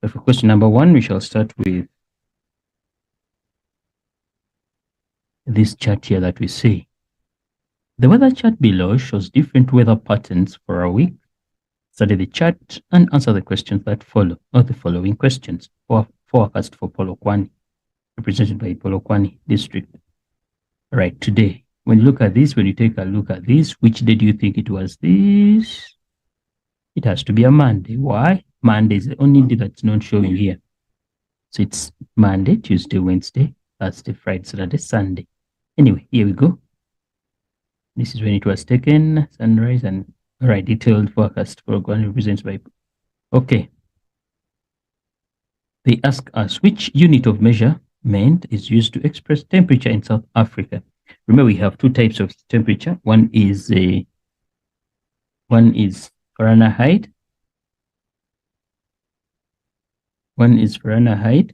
But for question number 1, we shall start with this chart here that we see. The weather chart below shows different weather patterns for a week. Study the chart and answer the questions that follow, or the following questions. Forecast for Polokwane, represented by Polokwane district. Right, today, when you look at this, when you take a look at this, which day do you think it was this? It has to be a Monday. Why? Monday is the only day that's not showing here. So it's Monday, Tuesday, Wednesday, Thursday, Friday, Saturday, Sunday. Anyway, here we go. This is when it was taken, sunrise, and all right, detailed forecast for Polokwane represents by. Okay. They ask us which unit of measurement is used to express temperature in South Africa. Remember, we have two types of temperature. One is Fahrenheit. One is Fahrenheit,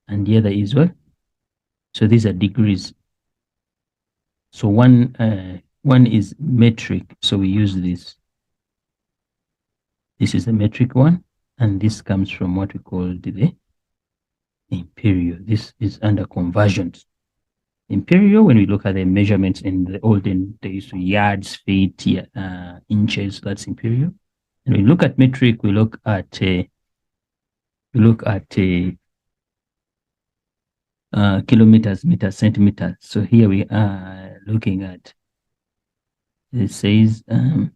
and the other is what? So these are degrees. So one is metric. So we use this. This is the metric one, and this comes from what we call the imperial. This is under conversions. Imperial, when we look at the measurements in the olden days, so yards, feet, inches, that's imperial. And we look at metric, we look at kilometers, meters, centimeters. So here we are looking at, it says the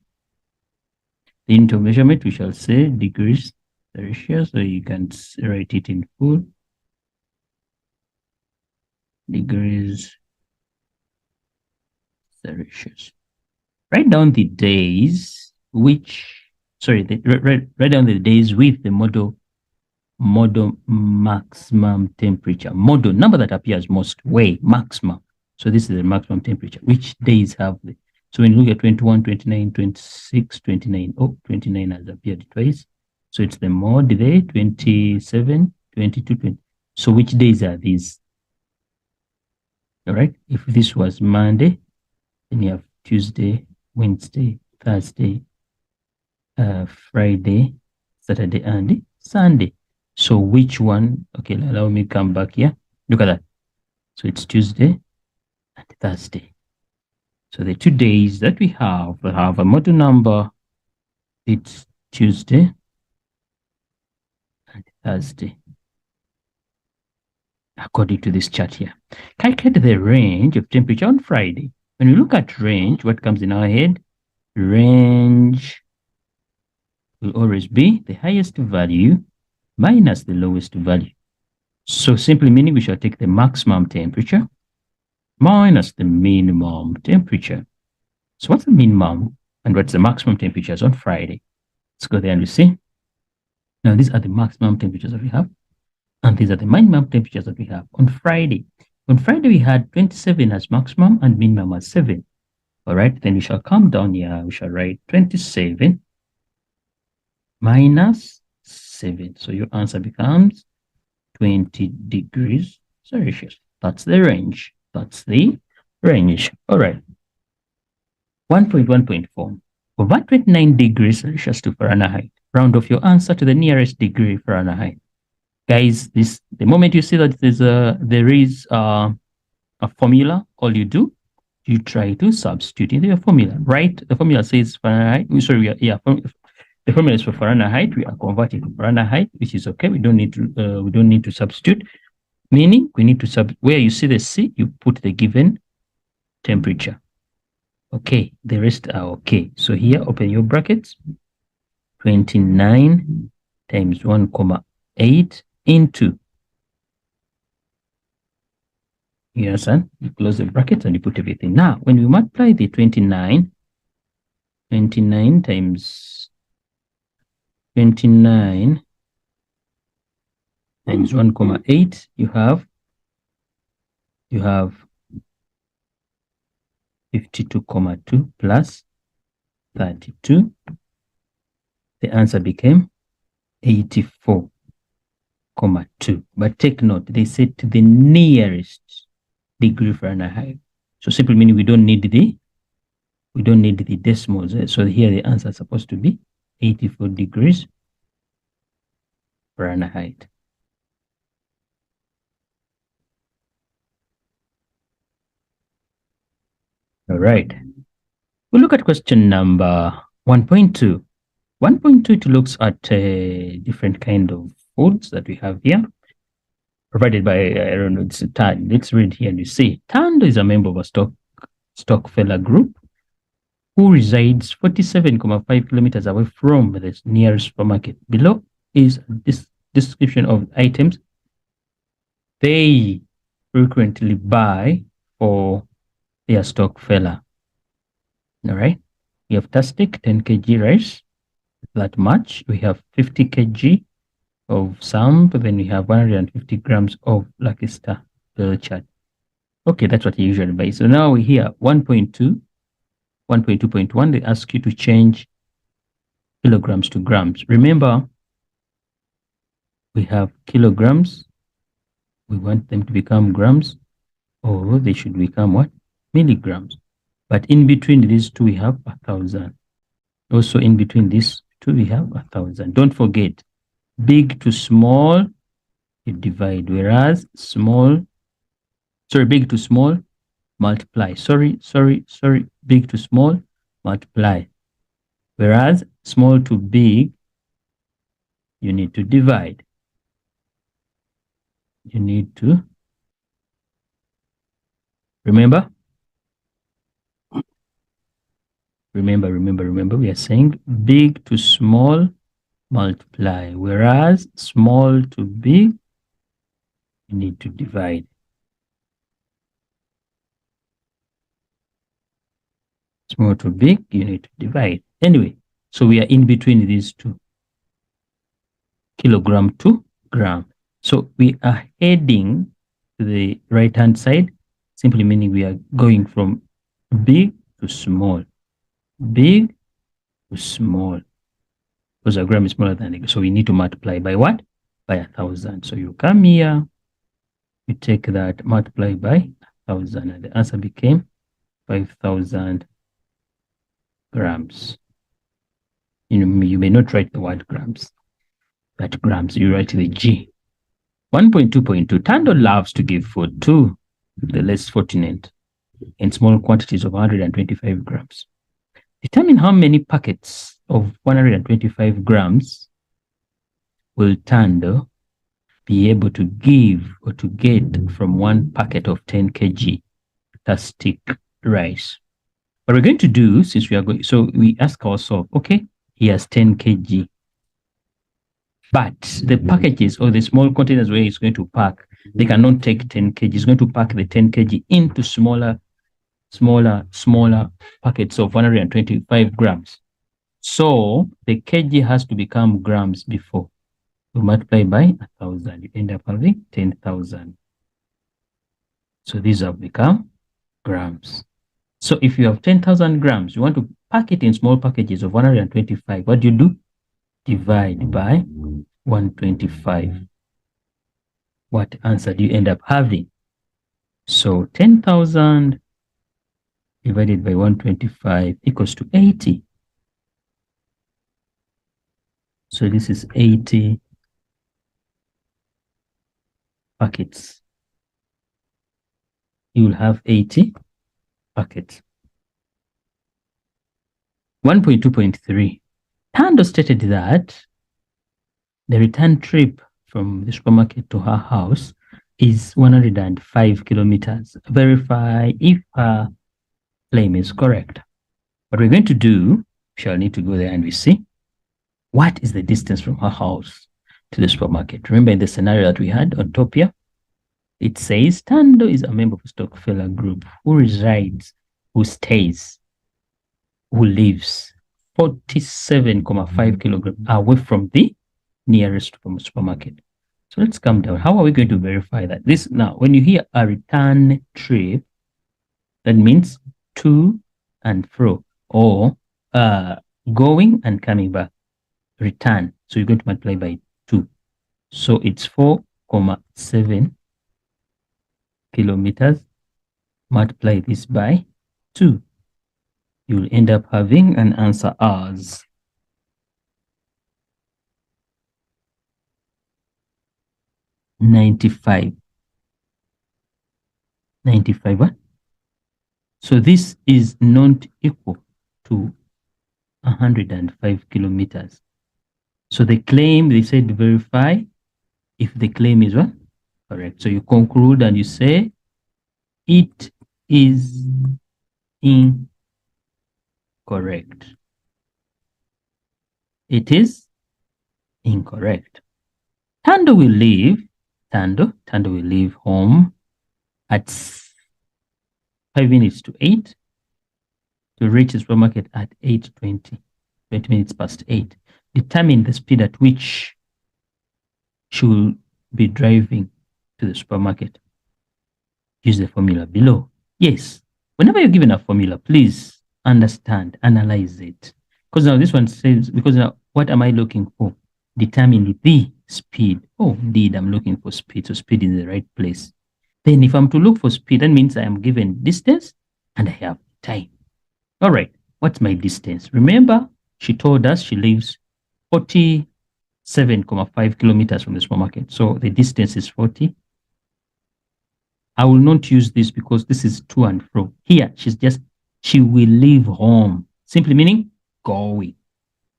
unit of measurement, we shall say degrees Celsius, so you can write it in full. Degrees Celsius. Write down the days write down the days with the model maximum temperature. Model, number that appears most, way, maximum. So this is the maximum temperature. Which days have the, so when you look at 21, 29, 26, 29, 29 has appeared twice. So it's the mod there, 27, 22, 20. So which days are these? All right, if this was Monday, then you have Tuesday, Wednesday, Thursday, Friday, Saturday, and Sunday. So which one? Okay, allow me come back here. Look at that. So it's Tuesday and Thursday. So the 2 days that we have a model number. It's Tuesday and Thursday, according to this chart here. Calculate the range of temperature on Friday. When we look at range, what comes in our head? Range will always be the highest value minus the lowest value. So simply meaning we shall take the maximum temperature minus the minimum temperature. So what's the minimum and what's the maximum temperatures on Friday? Let's go there and we see. Now these are the maximum temperatures that we have. And these are the minimum temperatures that we have on Friday. On Friday, we had 27 as maximum and minimum as 7. All right, then we shall come down here. We shall write 27 minus 7. So your answer becomes 20 degrees Celsius. That's the range. That's the range. All right. 1.1.4. Convert 29 degrees Celsius to Fahrenheit. Round off your answer to the nearest degree Fahrenheit. Guys, the moment you see that there is a formula, all you do, you try to substitute into your formula, right? The formula says Fahrenheit. The formula is for Fahrenheit. We are converting to Fahrenheit, which is okay. We don't need to substitute. Meaning, we need to where you see the C, you put the given temperature. Okay, the rest are okay. So here, open your brackets. 29 times 1,8 into, you understand? You close the brackets and you put everything. Now, when we multiply the 29 times 1,8, you have 52,2 plus 32. The answer became 84,2. But take note, they said to the nearest degree Fahrenheit. So simply meaning we don't need the decimals. So here the answer is supposed to be 84 degrees Fahrenheit. All right. We'll look at question number 1.2. 1.2 looks at different kind of foods that we have here, provided by, I don't know, it's a Tand. Let's read here and you see. Tand is a member of a stockfeller group who resides 47.5 kilometers away from the nearest supermarket. Below is this description of items they frequently buy for their stockfeller. All right. We have Tastic 10 kg rice, that much. We have 50 kg of Samp, then we have 150 grams of Lucky Star chart. Okay, that's what you usually buy. So now we here 1.2, 1.2.1, they ask you to change kilograms to grams. Remember, we have kilograms. We want them to become grams, or they should become what? Milligrams. But in between these two, we have 1,000. Also in between these two, we have 1,000. Don't forget, big to small, you divide, whereas big to small, multiply. Big to small, multiply. Whereas small to big, you need to divide. You need to remember, we are saying big to small, multiply, whereas small to big, you need to divide. Small to big, you need to divide. Anyway, so we are in between these two, kilogram to gram. So we are heading to the right-hand side, simply meaning we are going from big to small. Big to small. Because a gram is smaller than a, so we need to multiply by what? By 1,000. So you come here, you take that, multiply by 1,000, and the answer became 5,000 grams. You may not write the word grams, but grams, you write the G. 1.2.2, Tando loves to give food to the less fortunate in small quantities of 125 grams. Determine how many packets of 125 grams will Tando be able to give or to get from one packet of 10 kg Tastic rice. What we're going to do, since we are going, so we ask ourselves, okay, he has 10 kg. But the packages or the small containers where he's going to pack, they cannot take 10 kg. He's going to pack the 10 kg into smaller packets of 125 grams. So the kg has to become grams before. You multiply by 1,000. You end up having 10,000. So these have become grams. So if you have 10,000 grams, you want to pack it in small packages of 125. What do you do? Divide by 125. What answer do you end up having? So 10,000 divided by 125 equals to 80. So this is 80 packets. You will have 80 packets. 1.2.3. Tando stated that the return trip from the supermarket to her house is 105 kilometers. Verify if her claim is correct. What we're going to do, we shall need to go there and we see what is the distance from her house to the supermarket. Remember in the scenario that we had on top here, it says Tando is a member of a stockfeller group who resides, who stays, who lives 47.5 kilograms away from the nearest supermarket. So let's come down. How are we going to verify that? This now, when you hear a return trip, that means to and fro, or going and coming back. Return. So you're going to multiply by 2. So it's 4.7 kilometers. Multiply this by 2. You'll end up having an answer as 95. 95 what? So this is not equal to 105 kilometers. So the claim, they said verify if the claim is what? Correct. So you conclude and you say it is incorrect. It is incorrect. Tando will leave. Tando will leave home at 5 minutes to 8 to reach the supermarket at 8:20. 20 minutes past 8. Determine the speed at which she will be driving to the supermarket. Use the formula below. Yes, whenever you're given a formula, please understand, analyze it. Because now this one says, because now what am I looking for? Determine the speed. Oh, indeed, I'm looking for speed. So speed is in the right place. Then if I'm to look for speed, that means I am given distance and I have time. All right, what's my distance? Remember, she told us she lives 47.5 kilometers from the supermarket. So the distance is 40. I will not use this because this is to and fro. Here, she will leave home. Simply meaning going.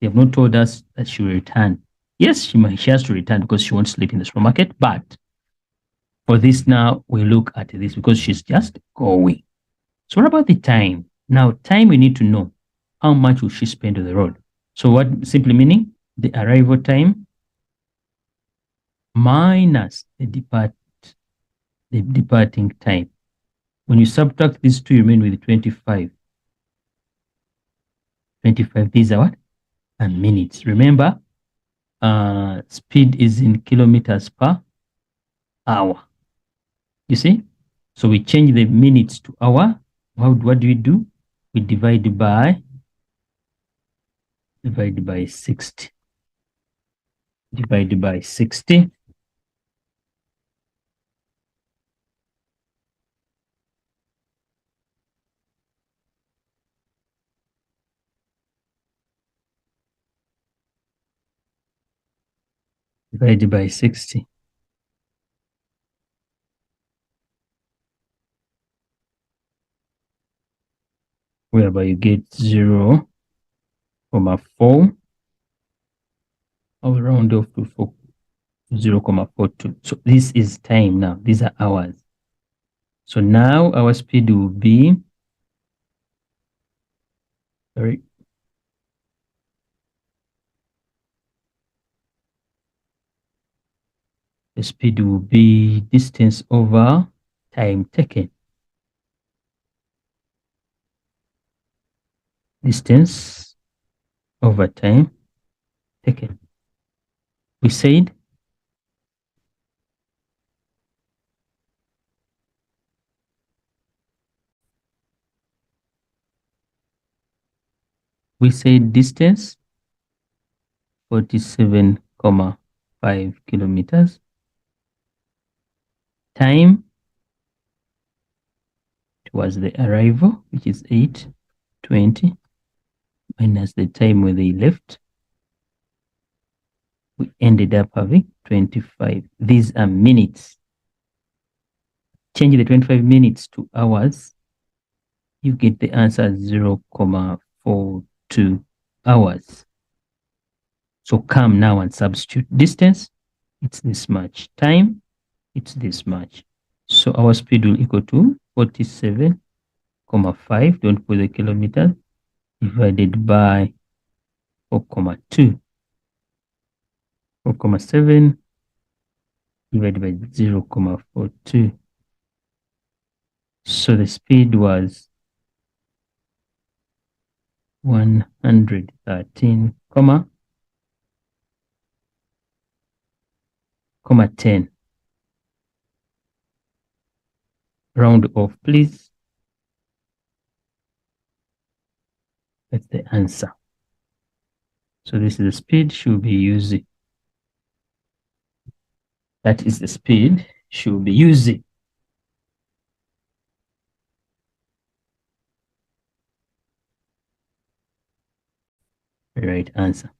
They have not told us that she will return. Yes, she has to return because she won't sleep in the supermarket. But for this now, we look at this because she's just going. So what about the time? Now, time we need to know. How much will she spend on the road? So what simply meaning? The arrival time minus the departing time. When you subtract these two, you remain with 25. 25, these are what? And minutes. Remember, speed is in kilometers per hour. You see? So we change the minutes to hour. What do we do? We divide by 60. Divide by 60. Divided by 60. Whereby you get 0.4. I'll round off to 0.42. So this is time now. These are hours. So now our speed will be, sorry, the speed will be distance over time taken. Distance over time taken. We said distance 47.5 kilometers. Time towards the arrival, which is 8:20, minus the time when they left. We ended up having 25. These are minutes. Change the 25 minutes to hours. You get the answer 0.42 hours. So come now and substitute distance. It's this much. Time, it's this much. So our speed will equal to 47.5, don't put the kilometers, divided by 4.2. 4.7 divided by 0.42. So the speed was 113, 10. Round off, please. That's the answer. So this is the speed she'll be using. That is the speed she'll be using. The right answer.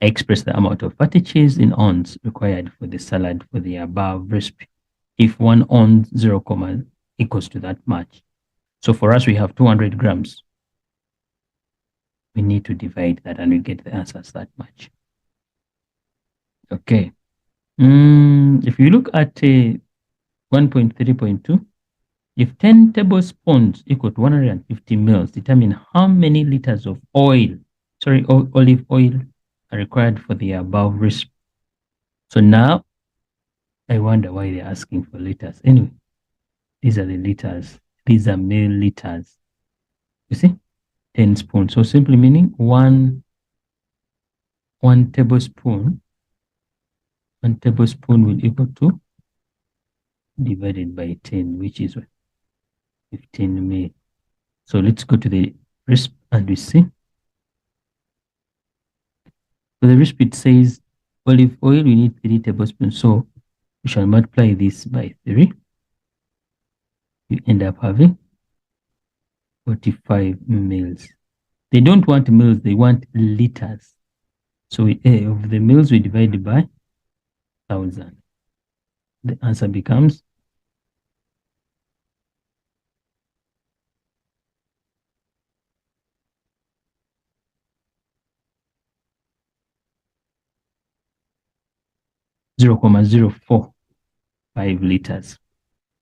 I express the amount of fatty cheese in ounce required for the salad for the above recipe. If 1 ounce 0, equals to that much. So for us, we have 200 grams. We need to divide that and we get the answer as that much. Okay. If you look at 1.3.2, if 10 tablespoons equal to 150 mils, determine how many liters of olive oil are required for the above recipe. So now, I wonder why they're asking for liters. Anyway, these are the liters. These are milliliters. You see? 10 spoons. So simply meaning one tablespoon. 1 tablespoon will equal to divided by 10, which is 15 mil. So let's go to the recipe and we see. For the recipe, it says olive oil, we need 3 tablespoons. So we shall multiply this by 3. You end up having 45 mils. They don't want mils, they want liters. So of the mils, we divide by 1,000. The answer becomes 0.045 liters.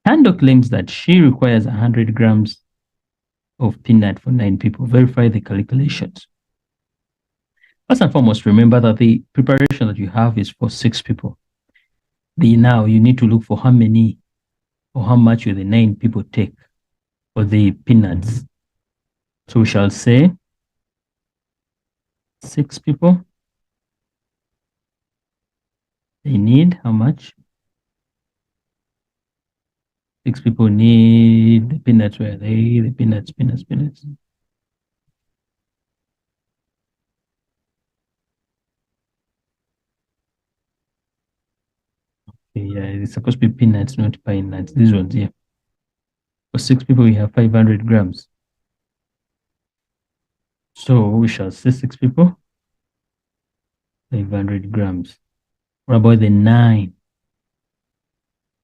Tando claims that she requires 100 grams of peanut for 9 people. Verify the calculations. First and foremost, remember that the preparation that you have is for 6 people. Now you need to look for how many or how much will the 9 people take for the peanuts. So we shall say 6 people. They need how much? 6 people need the peanuts. Where are they? The peanuts. Okay, yeah, it's supposed to be peanuts, not pine nuts. These ones, yeah. For 6 people, we have 500 grams. So we shall say 6 people, 500 grams. What about the 9?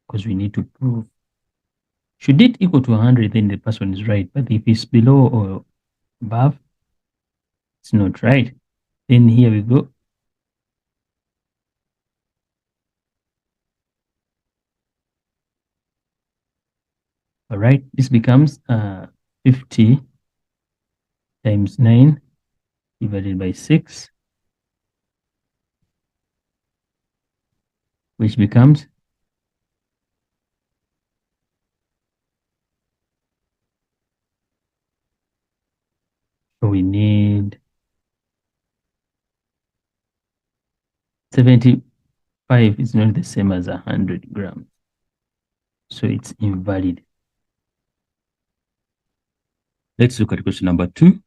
Because we need to prove. Should it equal to 100, then the person is right. But if it's below or above, it's not right. Then here we go. All right, this becomes 50 times 9 divided by 6, which becomes 'so we need 75 is not the same as 100 grams. So it's invalid. Let's look at question number 2.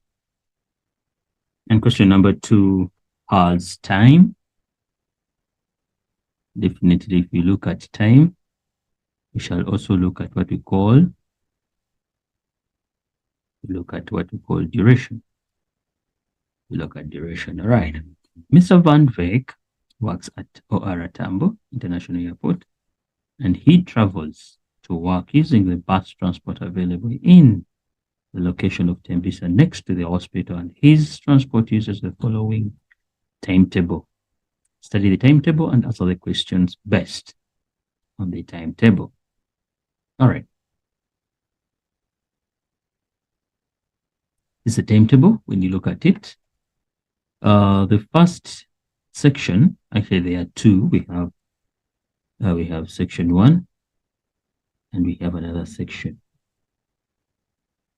And question number 2 has time. Definitely, if we look at time, we shall also look at what we call duration. We look at duration. All right. Mr. Van Veek works at OR Tambo International Airport, and he travels to work using the bus transport available in the location of Tembisa next to the hospital, and his transport uses the following timetable. Study the timetable and answer the questions based on the timetable. All right. This is a timetable when you look at it. The first section, actually there are 2. We have section 1 and we have another section.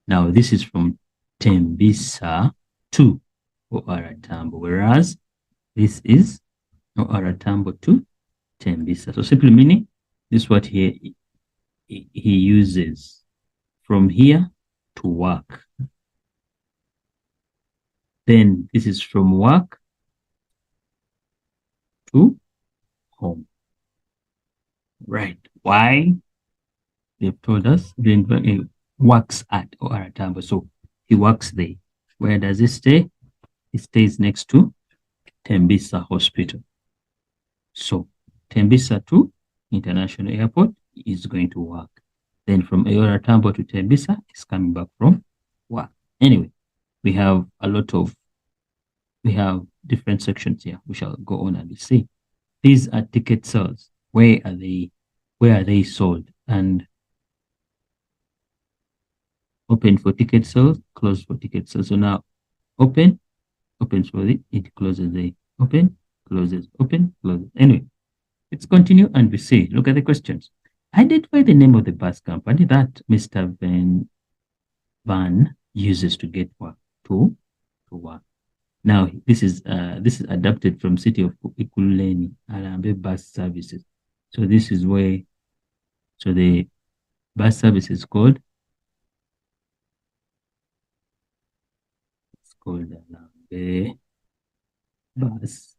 Now this is from Tembisa to OR Tambo, whereas this is OR Tambo to Tembisa. So simply meaning this is what he uses from here to work. Then this is from work to home. Right. Why? They've told us he works at OR Tambo. So he works there. Where does he stay? He stays next to Tembisa Hospital. So Tembisa to International Airport is going to work. Then from Ayora Tambo to Tembisa is coming back from work. Anyway, we have different sections here. We shall go on and see. These are ticket sales. Where are they sold? And open for ticket sales, close for ticket sales. So now opens for it closes the open, closes, open, closes. Anyway, let's continue and we see. Look at the questions. Identify the name of the bus company that Mr. Van uses to get work to work. Now this is adapted from City of Ikuleni Arambe Bus Services. So this is where the bus service is called Arambe Bus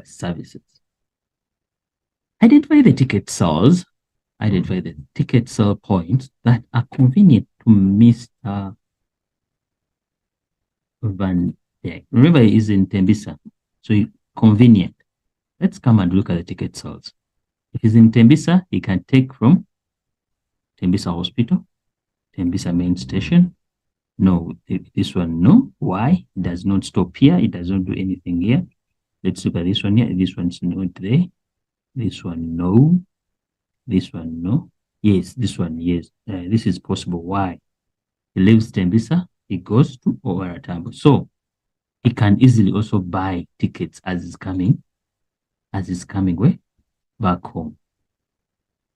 Services. Identify the ticket sales. Identify the ticket sale points that are convenient to Mr. Van Dijk. Remember, he is in Tembisa, so convenient. Let's come and look at the ticket sales. If he's in Tembisa, he can take from Tembisa Hospital, Tembisa main station. No, this one, no. Why? It does not stop here. It does not do anything here. Let's look at this one here. This one's not there. This one, no. This one, no. Yes, this one, yes. This is possible. Why? He leaves Tembisa, he goes to Tambo. So he can easily also buy tickets as he's coming where? Back home.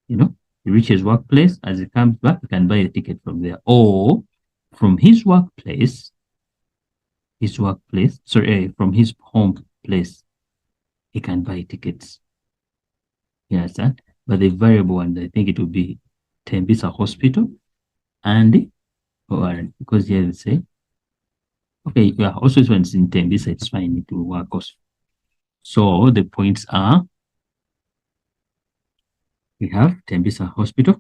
You know, he reaches workplace, as he comes back, he can buy a ticket from there. Or from his workplace, from his home place, he can buy tickets. You understand? But the variable one, I think it will be Tembisa Hospital and because here they say, okay, yeah, also when it's in Tembisa, it's fine, it will work also. So the points are, we have Tembisa Hospital,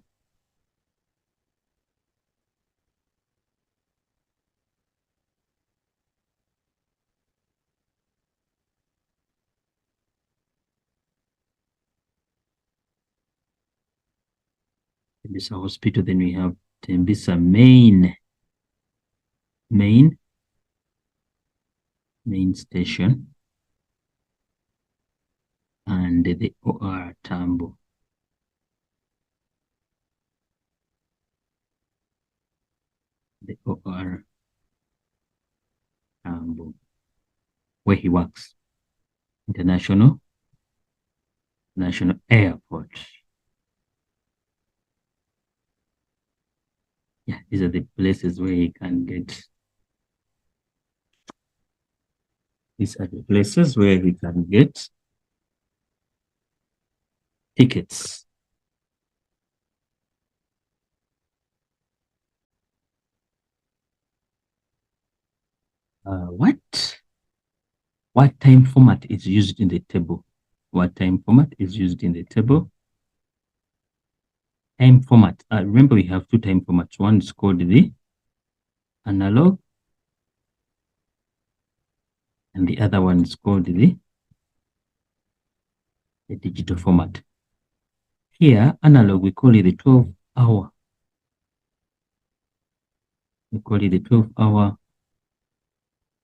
Tembisa Hospital, then we have Tembisa main station, and the OR Tambo. The OR Tambo, where he works, International Airport. Yeah, these are the places where he can get. These are the places where he can get tickets. What time format is used in the table? What time format is used in the table? Time format. Remember, we have two time formats. One is called the analog, and the other one is called the digital format. Here, analog, we call it the 12-hour. We call it the 12-hour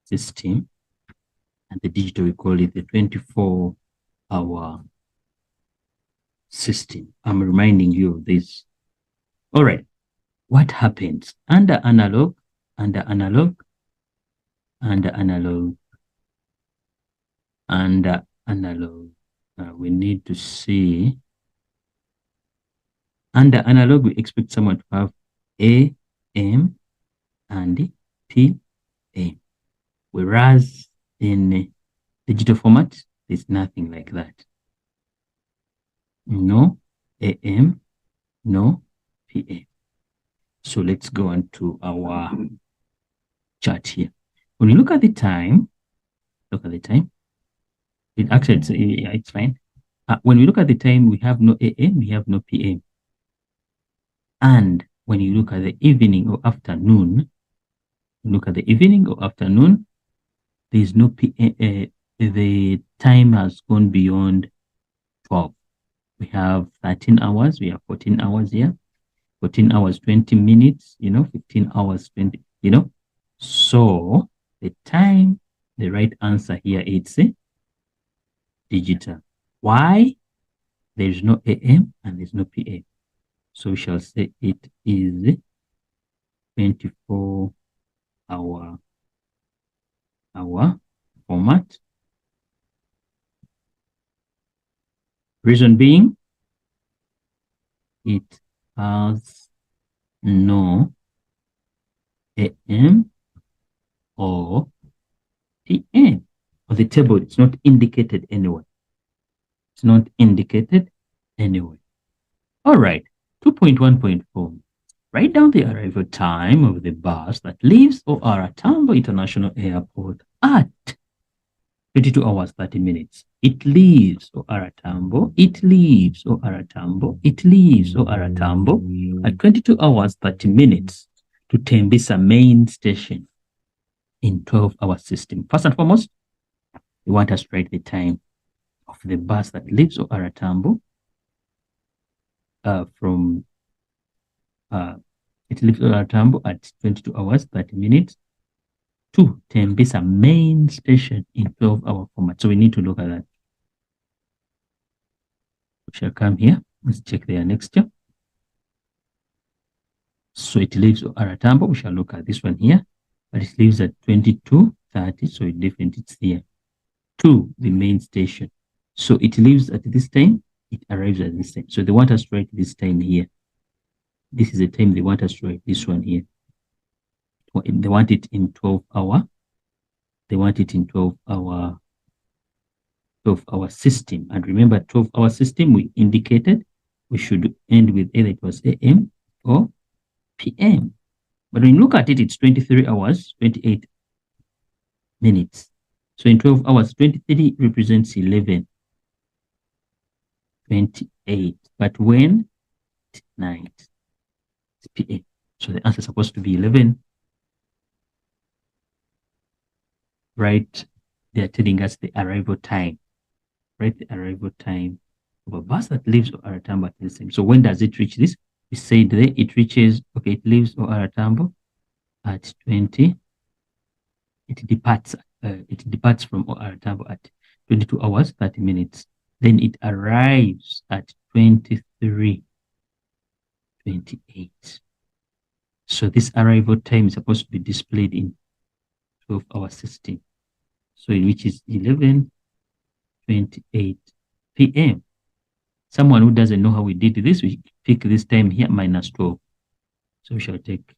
system. And the digital, we call it the 24-hour system. I'm reminding you of this. All right. What happens under analog, we need to see. Under analog, we expect someone to have AM and PM. Whereas in digital format, there's nothing like that. No AM, no PM. So let's go on to our chart here. When you look at the time, it's fine. When you look at the time, we have no AM, we have no PM. And when you look at the evening or afternoon, Look at the evening or afternoon. There is no the time has gone beyond 12. We have 13 hours. We have 14 hours here. 14 hours, 20 minutes, 15 hours, 20, So the time, the right answer here, it's digital. Why? There is no AM and there's no PM. So we shall say it is 24-hour format. Reason being, it has no AM or PM. On the table, it's not indicated anywhere. It's not indicated anywhere. All right, 2.1.4. Write down the arrival time of the bus that leaves OR Tambo International Airport at 22 hours, 30 minutes. It leaves OR Tambo. It leaves OR Tambo. It leaves OR Tambo at 22 hours, 30 minutes to Tembisa main station in 12-hour system. First and foremost, you want us to write the time of the bus that leaves OR Tambo from it leaves OR Tambo at 22 hours, 30 minutes to Tembisa main station in 12-hour format. So we need to look at that. We shall come here. Let's check their next year. So it leaves OR Tambo. We shall look at this one here. But it leaves at 22:30. So it definitely it's here to the main station. So it leaves at this time. It arrives at this time. So they want us to write this time here. This is the time they want us to write this one here. They want it in 12-hour. They want it in 12-hour system. And remember, 12-hour system, we indicated we should end with either it was AM or PM. But when you look at it, it's 23 hours, 28 minutes. So in 12 hours, 23 represents 11, 28. But when? At night. It's PM. So the answer is supposed to be 11. Right? They're telling us the arrival time. Right? The arrival time of a bus that leaves OR Tambo at the same. So when does it reach this? We said there it reaches, okay, it leaves OR Tambo at 20. It departs from OR Tambo at 22 hours, 30 minutes. Then it arrives at 23:28. So this arrival time is supposed to be displayed in 12-hour system. So which is 11:28 p.m. Someone who doesn't know how we did this, we pick this time here minus 12. So we shall take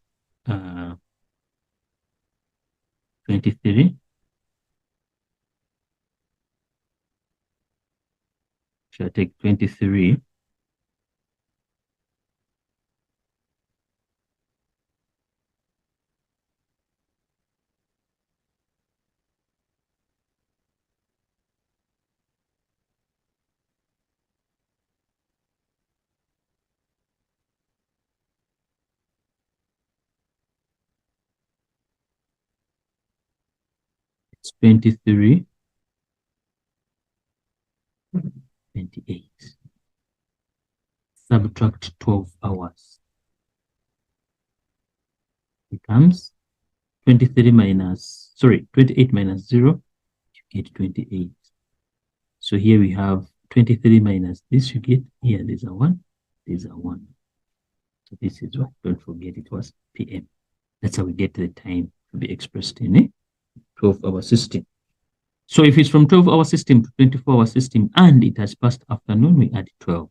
23. Shall take 23. It's 23. 28. Subtract 12 hours. Becomes 28 minus 0, you get 28. So here we have 23 minus this, you get here, there's a 1, there's a 1. So this is what, don't forget it was PM. That's how we get the time to be expressed in a 12-hour system. So if it's from 12-hour system to 24-hour system and it has passed afternoon, we add 12.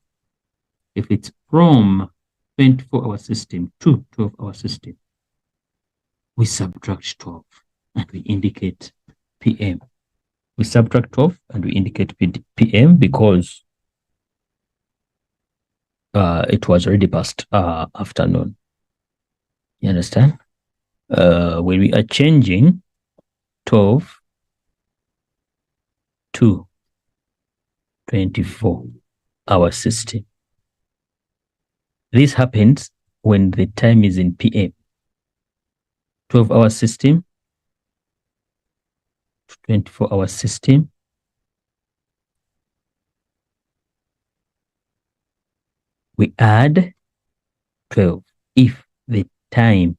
If it's from 24-hour system to 12-hour system, we subtract 12 and we indicate PM. We subtract 12 and we indicate PM because it was already past afternoon. You understand? When we are changing 12 to 24-hour system, this happens when the time is in PM. 12-hour system to 24-hour system. We add 12 if the time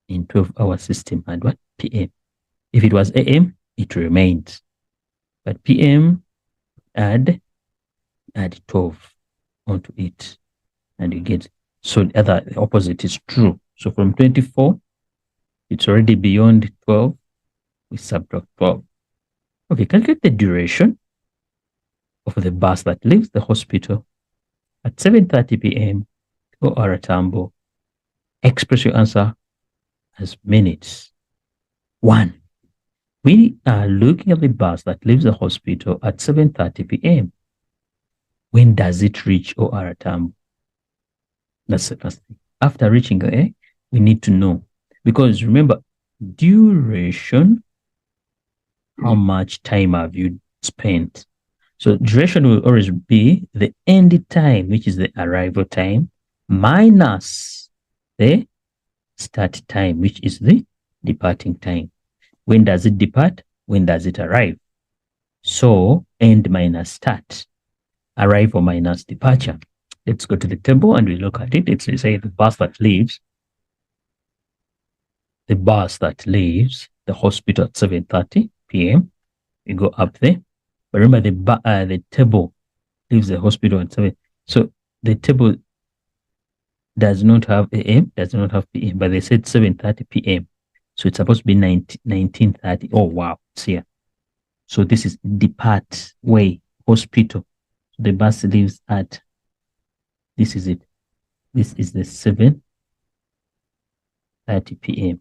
in 12-hour system had what? PM. If it was AM, it remains. But PM, add 12 onto it, and you get, so the opposite is true. So from 24, it's already beyond 12, we subtract 12. Okay, calculate the duration of the bus that leaves the hospital at 7:30 p.m. to Aratambo. Express your answer as minutes. 1. We are looking at the bus that leaves the hospital at 7:30 p.m. When does it reach Aratambo? That's the first thing. After reaching there, we need to know. Because remember, duration, how much time have you spent? So duration will always be the end time, which is the arrival time, minus the start time, which is the departing time. When does it depart? When does it arrive? So end minus start, arrival minus departure. Let's go to the table and we look at it. Let's say the bus that leaves the hospital at 7:30 p.m. We go up there. But remember, the table leaves the hospital at 7. So the table does not have AM, does not have PM, but they said 7:30 p.m. So it's supposed to be 19:30. Oh, wow. It's here. So this is depart way, hospital. The bus leaves at, this is it. This is the 7:30 p.m.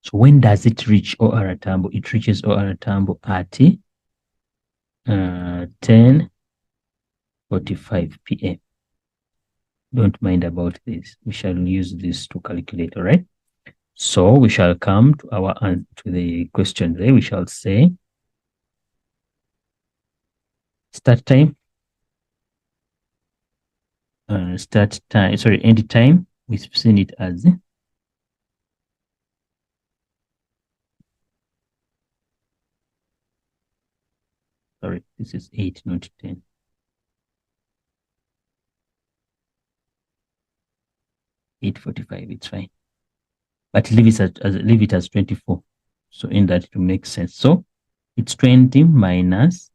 So when does it reach Aratambo? It reaches Aratambo at 10:45 p.m. Don't mind about this. We shall use this to calculate, all right? So we shall come to the question there. We shall say start time. End time. We've seen it as sorry, this is 8, not 10. 8:45, it's fine. But leave it as 24. So in that to make sense. So it's 20 minus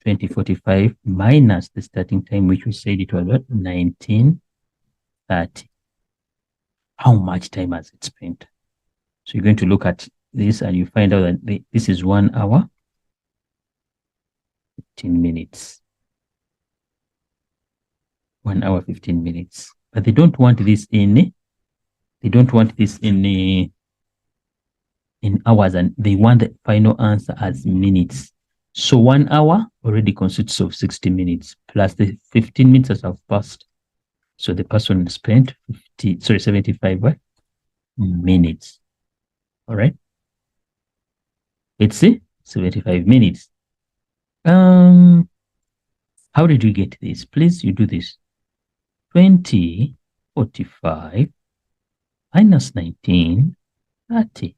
20:45 minus the starting time, which we said it was what? 19:30. How much time has it spent? So you're going to look at this and you find out that this is 1 hour, 15 minutes. 1 hour, 15 minutes. But they don't want this in hours, and they want the final answer as minutes. So 1 hour already consists of 60 minutes plus the 15 minutes that have passed. So the person spent 75 minutes. All right. Let's see, 75 minutes. How did you get this? Please, you do this. 20:45 minus 19:30.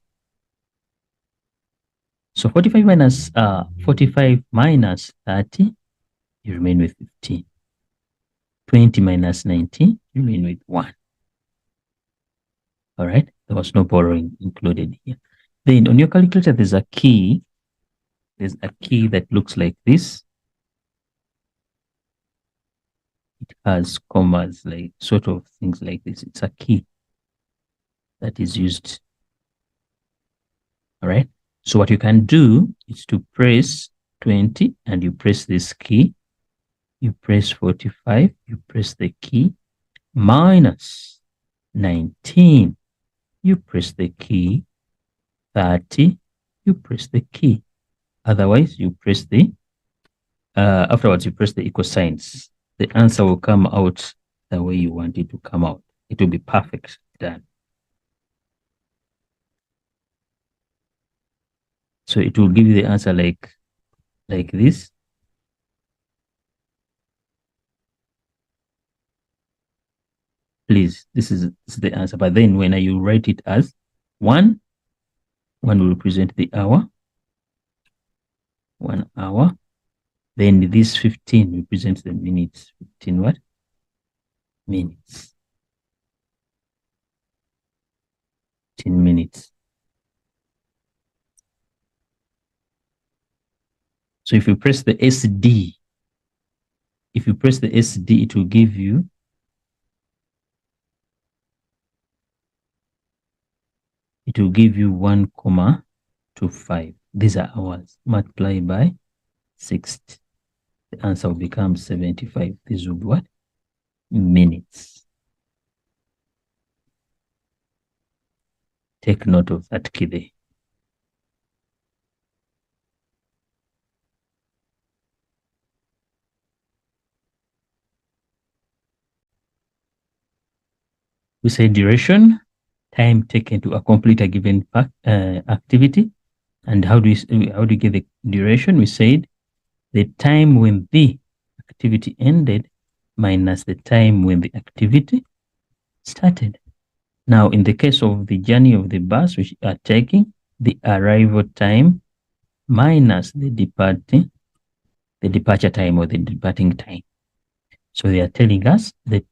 So 45 minus 30, you remain with 15. 20 minus 19, you remain with 1. All right. There was no borrowing included here. Then on your calculator, there's a key. There's a key that looks like this. It has commas, like sort of things like this. It's a key that is used. All right. So what you can do is to press 20 and you press this key. You press 45, you press the key, minus 19, you press the key, 30, you press the key. Otherwise, you press afterwards you press the equal signs. The answer will come out the way you want it to come out. It will be perfect. Done. So it will give you the answer like this. Please, this is the answer. But then when you write it as 1, 1 will represent the hour, 1 hour. Then this 15 represents the minutes. 15 what? Minutes. 15 minutes. So if you press the SD, it will give you 1,25. These are hours. Multiply by 60. The answer will become 75. This will be what? Minutes. Take note of that key there. We say duration, time taken to complete a given activity. And how do you get the duration? We said the time when the activity ended minus the time when the activity started. Now, in the case of the journey of the bus which you are taking, the arrival time minus the departure time or the departing time. So they are telling us the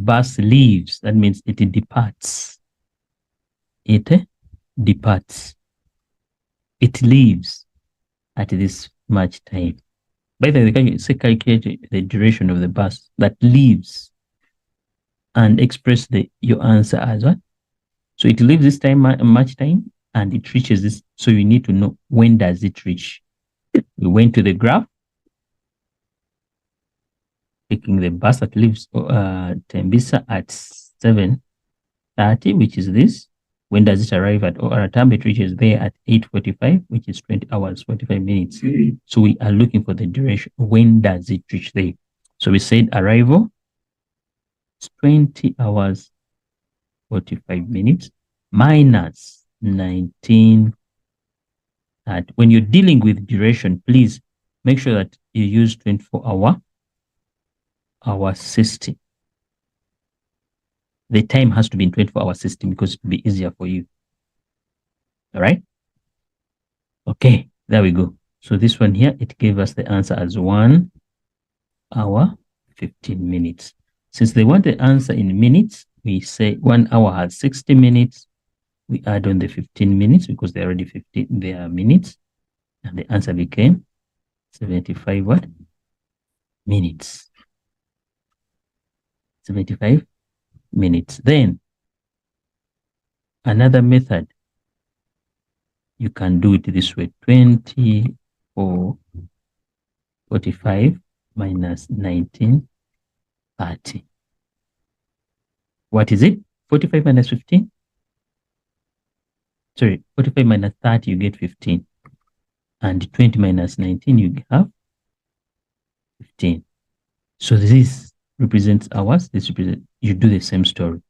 bus leaves. That means it departs. It departs. It leaves at this much time. By the way, can you say calculate the duration of the bus that leaves and express your answer as what? So it leaves this time much time and it reaches this. So you need to know when does it reach. We went to the graph, taking the bus that leaves Tembisa at 7:30, which is this. When does it arrive at Oratam? It reaches there at 8:45, which is 20 hours, 45 minutes. So we are looking for the duration. When does it reach there? So we said arrival is 20 hours, 45 minutes minus 19. When you're dealing with duration, please make sure that you use 24-hour system. The time has to be in 24-hour system because it will be easier for you. All right. Okay, there we go. So this one here, it gave us the answer as 1 hour, 15 minutes. Since they want the answer in minutes, we say 1 hour has 60 minutes. We add on the 15 minutes because they're already 15, they are minutes. And the answer became 75 what? Minutes. 75 minutes. Then another method, you can do it this way: 20 or 45 minus 19, 30. What is it? 45 minus 15? Sorry, 45 minus 30, you get 15. And 20 minus 19, you have 15. So this represents hours. This represents, you do the same story,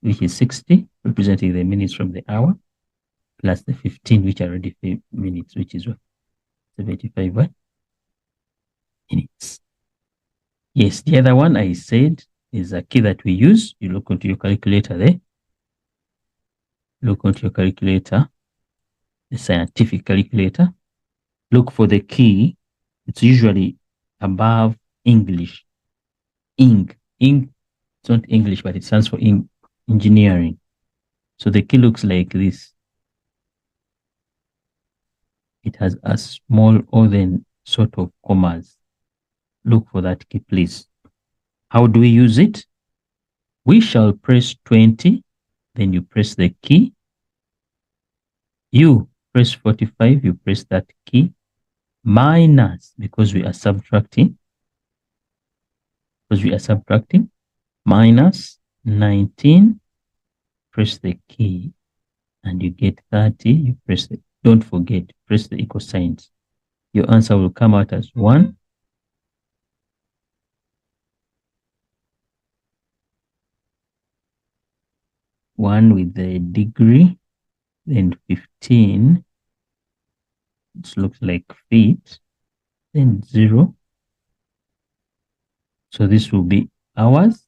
which is 60, representing the minutes from the hour, plus the 15, which are already minutes, which is what? 75 what? Minutes. Yes, the other one I said is a key that we use. You look onto your calculator there. Look onto your calculator, the scientific calculator. Look for the key. It's usually above English. Ing. It's not English, but it stands for engineering. So the key looks like this. It has a small or then sort of commas. Look for that key, please. How do we use it? We shall press 20, then you press the key. You press 45, you press that key. Minus, because we are subtracting, minus 19, press the key, and you get 30, you press the, don't forget, press the equal signs. Your answer will come out as 1. One with the degree, then 15. It looks like feet, then 0. So this will be hours.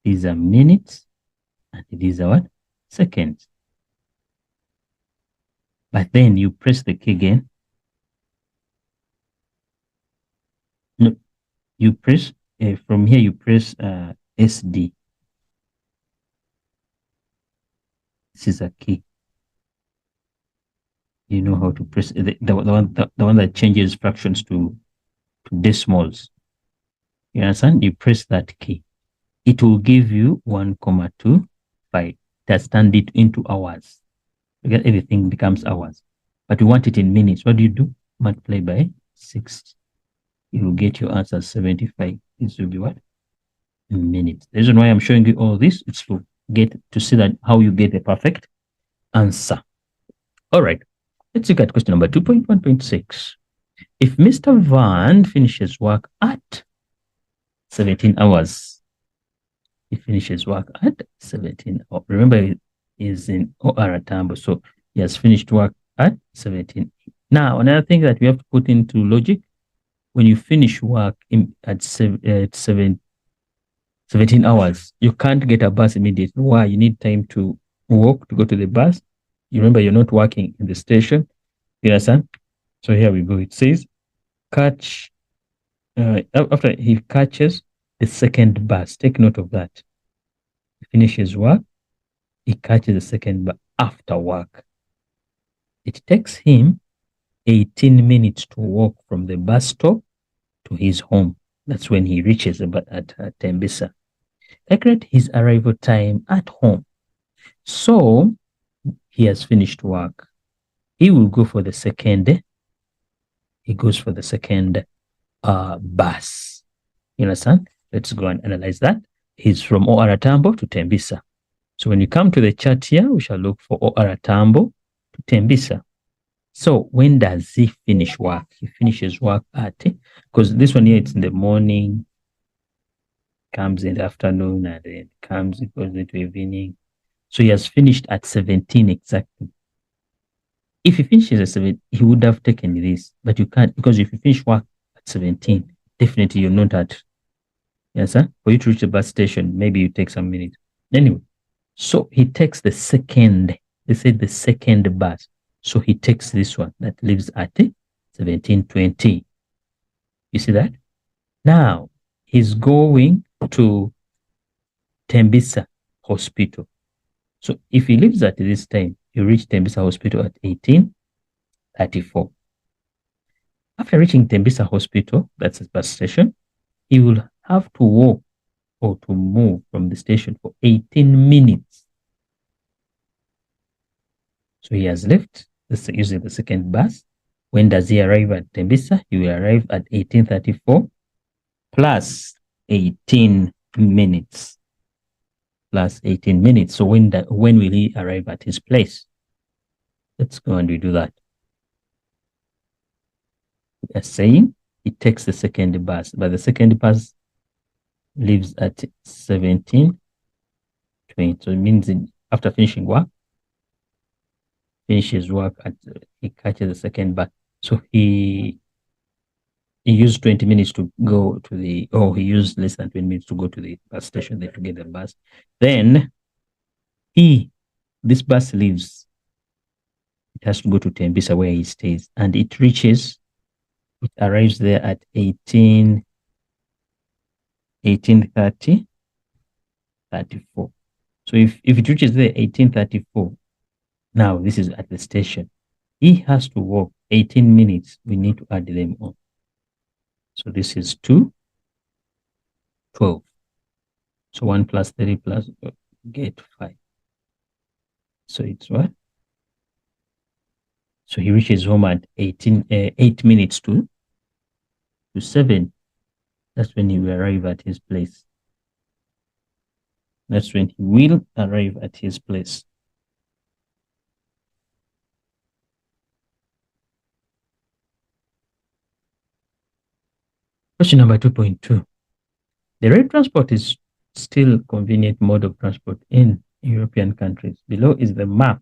These are minutes, and these are what? Seconds. But then you press the key again. No, you press, from here you press SD. This is a key. You know how to press the one that changes fractions to decimals. You understand? You press that key. It will give you 1,25. That's turned it into hours. Because everything becomes hours. But you want it in minutes. What do? Multiply by 6. You will get your answer 75. This will be what? In minutes. The reason why I'm showing you all this is to see that how you get the perfect answer. All right. Let's look at question number 2.1.6. If Mr. Van finishes work at 17 hours, he finishes work at 17 hours. Remember, he is in OR Tambo, so he has finished work at 17. Now, another thing that we have to put into logic, when you finish work at 17 hours, you can't get a bus immediately. Why? You need time to walk to go to the bus. You remember, you're not working in the station. You understand? So here we go. It says, catch, after he catches the second bus. Take note of that. He finishes work. He catches the second bus after work. It takes him 18 minutes to walk from the bus stop to his home. That's when he reaches at Tembisa. Calculate his arrival time at home. So he has finished work. He will go for the second. He goes for the second bus. You understand? Let's go and analyze that. He's from OR Tambo to Tembisa. So when you come to the chart here, we shall look for OR Tambo to Tembisa. So when does he finish work? He finishes work at, because this one here, it's in the morning, comes in the afternoon, and then it goes into evening. So he has finished at 17 exactly. If he finishes at 7, he would have taken this, but you can't, because if you finish work at 17, definitely you're not at, yes, sir? For you to reach the bus station, maybe you take some minutes. Anyway, so he takes the second, they said the second bus. So he takes this one that leaves at 17:20. You see that? Now, he's going to Tembisa Hospital. So if he leaves at this time, you reach Tembisa Hospital at 18:34. After reaching Tembisa Hospital, that's his bus station, he will have to walk or to move from the station for 18 minutes. So he has left using the second bus. When does he arrive at Tembisa? He will arrive at 18:34 plus 18 minutes. Plus 18 minutes. So when will he arrive at his place? Let's go and redo that. We are saying he takes the second bus, but the second bus leaves at 17:20. So it means after finishing work, finishes work he catches the second bus. So he used 20 minutes to go to he used less than 20 minutes to go to the bus station there to get the bus. Then this bus leaves. It has to go to Tembisa where he stays, and it arrives there at 18:30, 34. So if it reaches there 18:34, now this is at the station. He has to walk 18 minutes. We need to add them on. So this is 2, 12. So 1 plus 3 plus get 5. So it's what? So he reaches home at 8 minutes to 7. That's when he will arrive at his place. That's when he will arrive at his place. Question number 2.2. The rail transport is still a convenient mode of transport in European countries. Below is the map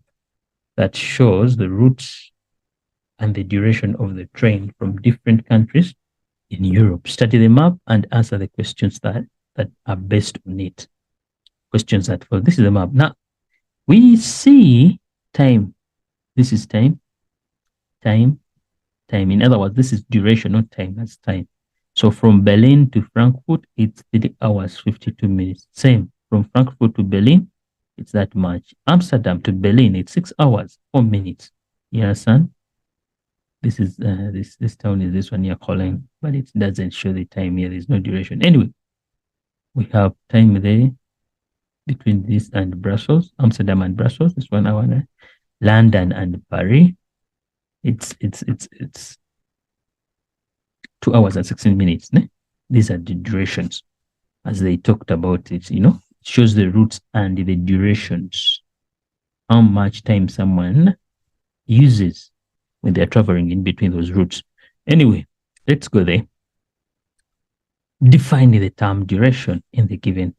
that shows the routes and the duration of the train from different countries in Europe. Study the map and answer the questions that are based on it. questions that follow. This is the map. Now, we see time. This is time, time, time. In other words, this is duration, not time. That's time. So from Berlin to Frankfurt, it's 3 hours, 52 minutes. Same. From Frankfurt to Berlin, it's that much. Amsterdam to Berlin, it's 6 hours, 4 minutes. You understand? This is this town is this one you're calling, but it doesn't show the time here. There's no duration. Anyway, we have time there between this and Brussels, Amsterdam and Brussels. It's 1 hour. London and Paris, it's 2 hours and 16 minutes. Ne? These are the durations as they talked about it. You know, it shows the routes and the durations, how much time someone uses when they're traveling in between those routes. Anyway, let's go there. Define the term duration in the given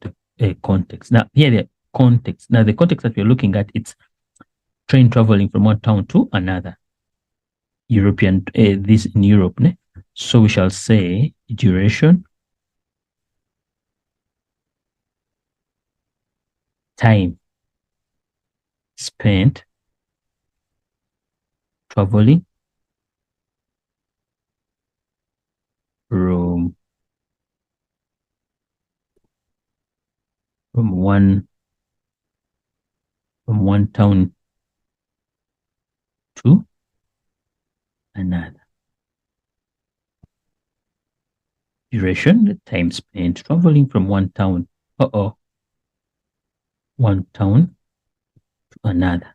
context. Now, here the context. Now, the context that we're looking at, it's train traveling from one town to another. European, this in Europe. Ne? So we shall say duration, time spent traveling from one town to another. Duration, the time spent traveling from one town, one town to another.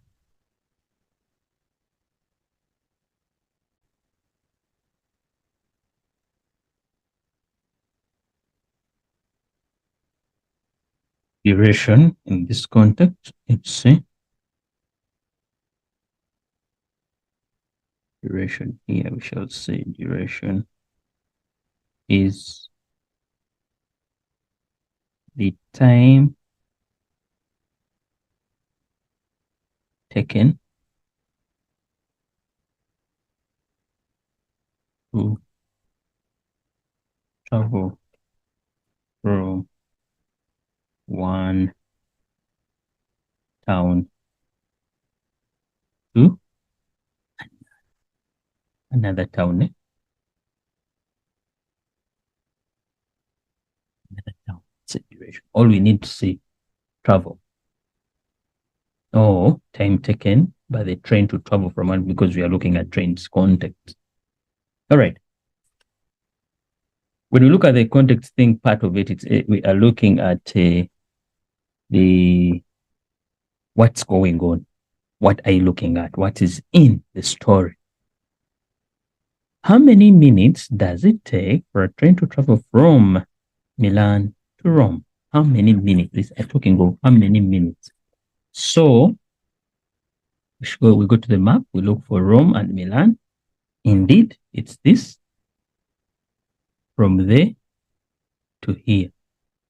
Duration in this context, it's duration here, we shall say duration is the time taken to travel from one town to another town. Another town. Situation. All we need to say travel. Or time taken by the train to travel from one, because we are looking at trains context. All right. When we look at the context thing, part of it, we are looking at the what's going on. What are you looking at? What is in the story? How many minutes does it take for a train to travel from Milan to Rome? How many minutes? This I'm talking about how many minutes. So we go to the map, we look for Rome and Milan. Indeed, it's this. From there to here.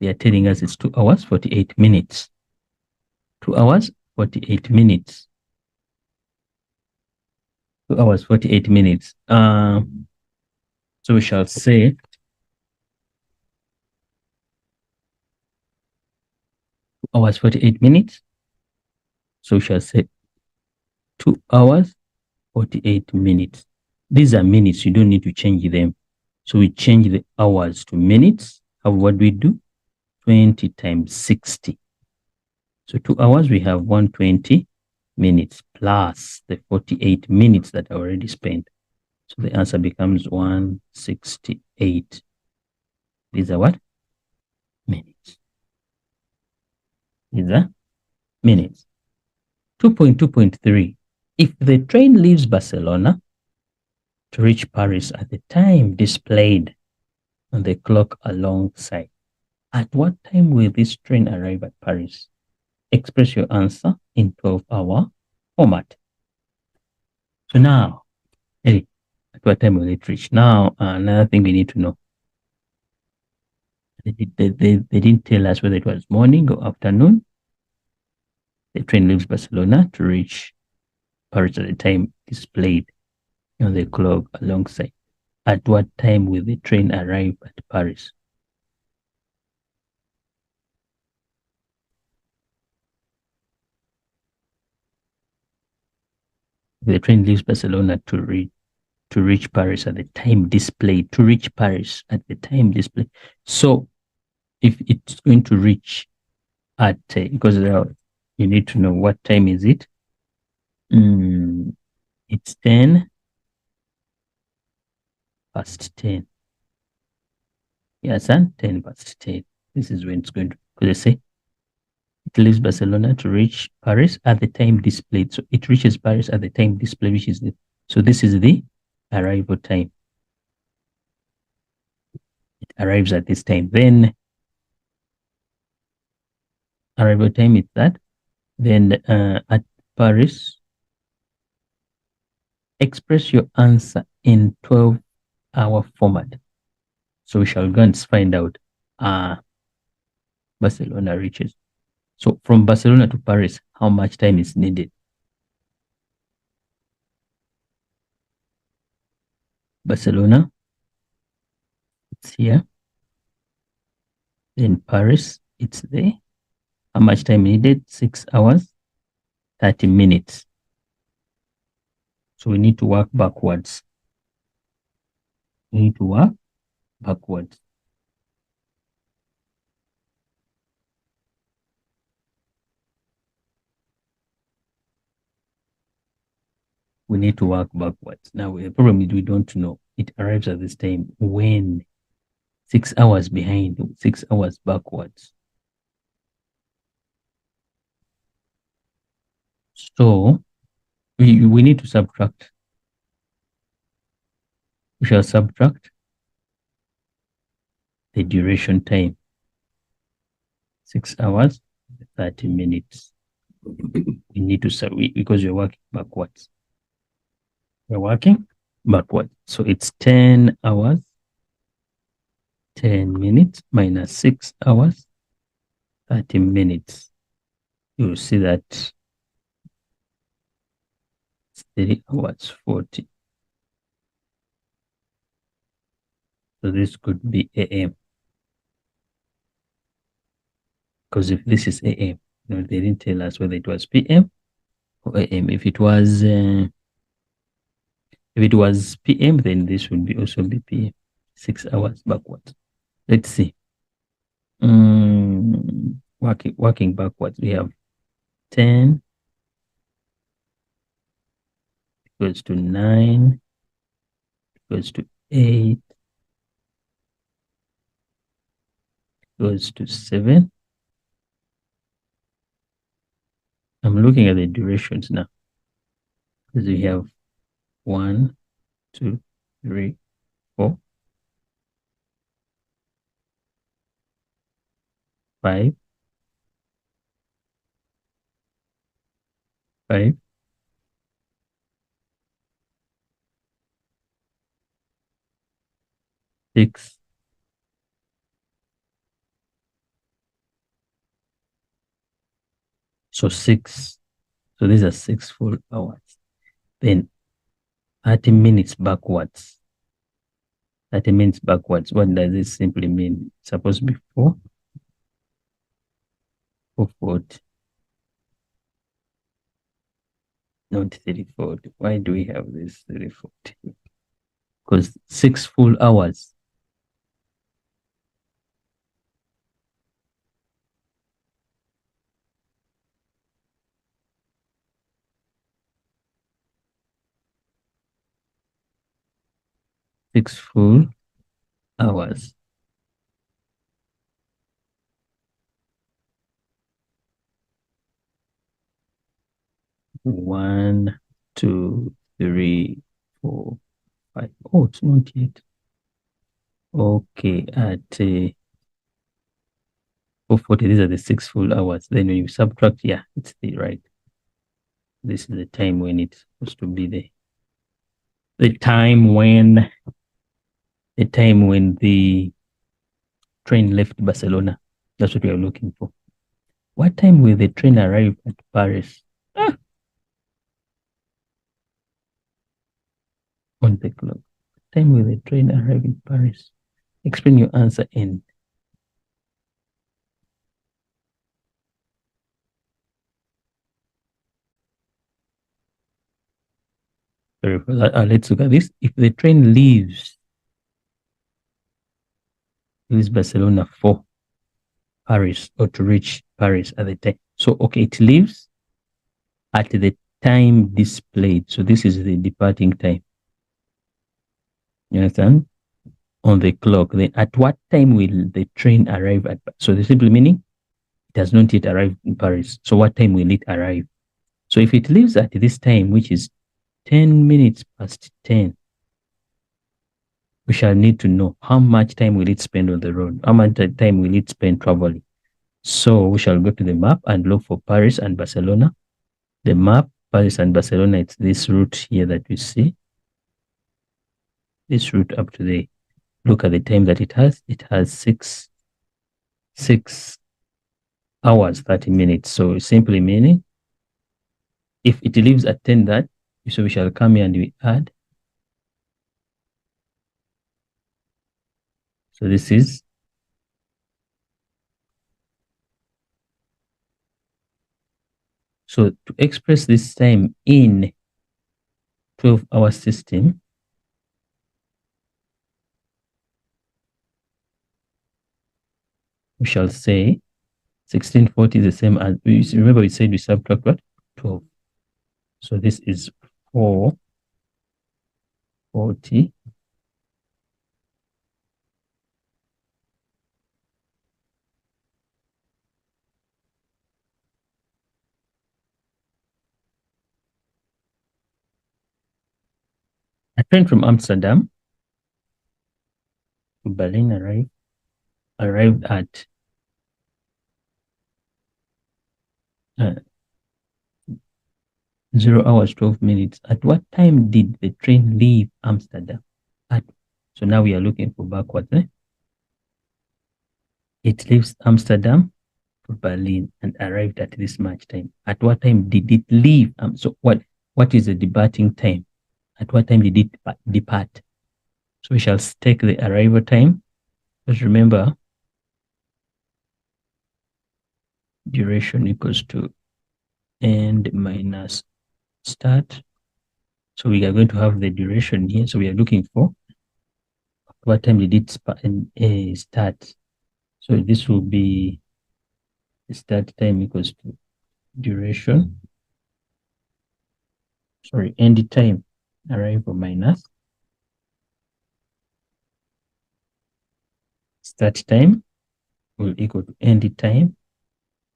They are telling us it's 2 hours, 48 minutes. 2 hours, 48 minutes. 2 hours, 48 minutes. So we shall say 2 hours, 48 minutes. So we shall say 2 hours, 48 minutes. These are minutes. You don't need to change them. So we change the hours to minutes. What do we do? 20 times 60. So 2 hours, we have 120 minutes plus the 48 minutes that I already spent. So the answer becomes 168. These are what? Minutes. These are minutes. 2.2.3. If the train leaves Barcelona to reach Paris at the time displayed on the clock alongside, at what time will this train arrive at Paris? Express your answer in 12-hour format. So now, at what time will it reach? Now, another thing we need to know. They didn't tell us whether it was morning or afternoon. The train leaves Barcelona to reach Paris at the time displayed on the clock alongside. At what time will the train arrive at Paris? The train leaves Barcelona to reach Paris at the time displayed. To reach Paris at the time displayed. So if it's going to reach at because you need to know what time is it. It's 10 past 10. Yes, and 10 past 10. This is when it's going to. Because they say it leaves Barcelona to reach Paris at the time displayed. So it reaches Paris at the time displayed, which is the. So this is the arrival time. It arrives at this time. Then arrival time is that. Then at Paris, express your answer in 12-hour format. So we shall go and find out. Barcelona reaches. So from Barcelona to Paris, how much time is needed? Barcelona, it's here. Then Paris, it's there. How much time needed? 6 hours, 30 minutes. So we need to work backwards. We need to work backwards. We need to work backwards. Now, the problem is we don't know. It arrives at this time when 6 hours behind, 6 hours backwards. So we need to subtract. We shall subtract the duration time. 6 hours, 30 minutes. We need to because you're working backwards. We're working backwards. So it's 10 hours, 10 minutes minus 6 hours, 30 minutes. You'll see that it's 3 hours, 40. So this could be AM. Because if this is AM, they didn't tell us whether it was PM or AM. If it was PM, then this would be also be PM. 6 hours backwards. Let's see. Working backwards, we have 10 equals to 9 equals to 8 equals to 7. I'm looking at the durations now. Because we have 1, 2, 3, 4, 5, 5, 6, 6. So these are 6 full hours. Then 30 minutes backwards. 30 minutes backwards. What does this simply mean? It's supposed to be 440. Not 340. Why do we have this 340? Because 6 full hours. Six full hours. One, two, three, 4, 5. Oh, it's not yet. Okay, at 440, these are the 6 full hours. Then when you subtract, yeah, it's the right. This is the time when it's supposed to be the time when the train left Barcelona. That's what we are looking for. What time will the train arrive at Paris? On the clock. What time will the train arrive in Paris? Explain your answer in. Sorry for that. Let's look at this. If the train leaves Barcelona for Paris or to reach Paris at the time. So, okay, it leaves at the time displayed. So this is the departing time. You understand? On the clock. Then at what time will the train arrive at? So the simple meaning, it has not yet arrived in Paris. So what time will it arrive? So if it leaves at this time, which is 10 minutes past 10, we shall need to know how much time will it spend on the road? How much time will it spend traveling? So we shall go to the map and look for Paris and Barcelona. The map, Paris and Barcelona, it's this route here that we see. This route up to the, look at the time that it has. It has 6 hours, 30 minutes. So simply meaning, if it leaves at 10 that, so we shall come here and we add. So this is, so to express this time in 12-hour system, we shall say 1640 is the same as, remember we said we subtract what? 12. So this is 440 a train from Amsterdam to Berlin arrived at 0 hours 12 minutes. At what time did the train leave Amsterdam? So now we are looking for backwards. It leaves Amsterdam for Berlin and arrived at this much time. At what time did it leave? So what is the departing time? At what time did it depart? So we shall take the arrival time. Just remember, duration equals to end minus start. So we are going to have the duration here. So we are looking for what time did it start. So this will be start time equals to duration. Sorry, end time, arrival minus start time will equal to end time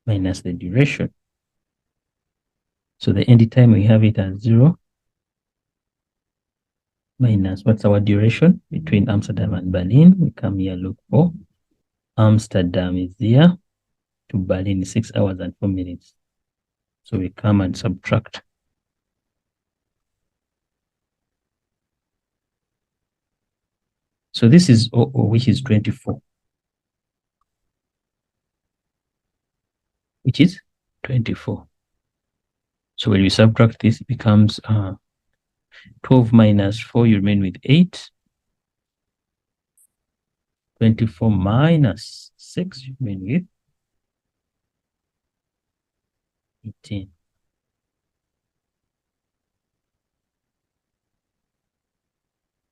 minus the duration. So the end time, we have it as 0 minus, what's our duration between Amsterdam and Berlin? We come here, look for Amsterdam is here to Berlin is 6 hours and 4 minutes. So we come and subtract. So this is 00, which is 24. Which is 24. So when we subtract this, it becomes 12 minus 4, you remain with 8. 24 minus 6, you remain with 18.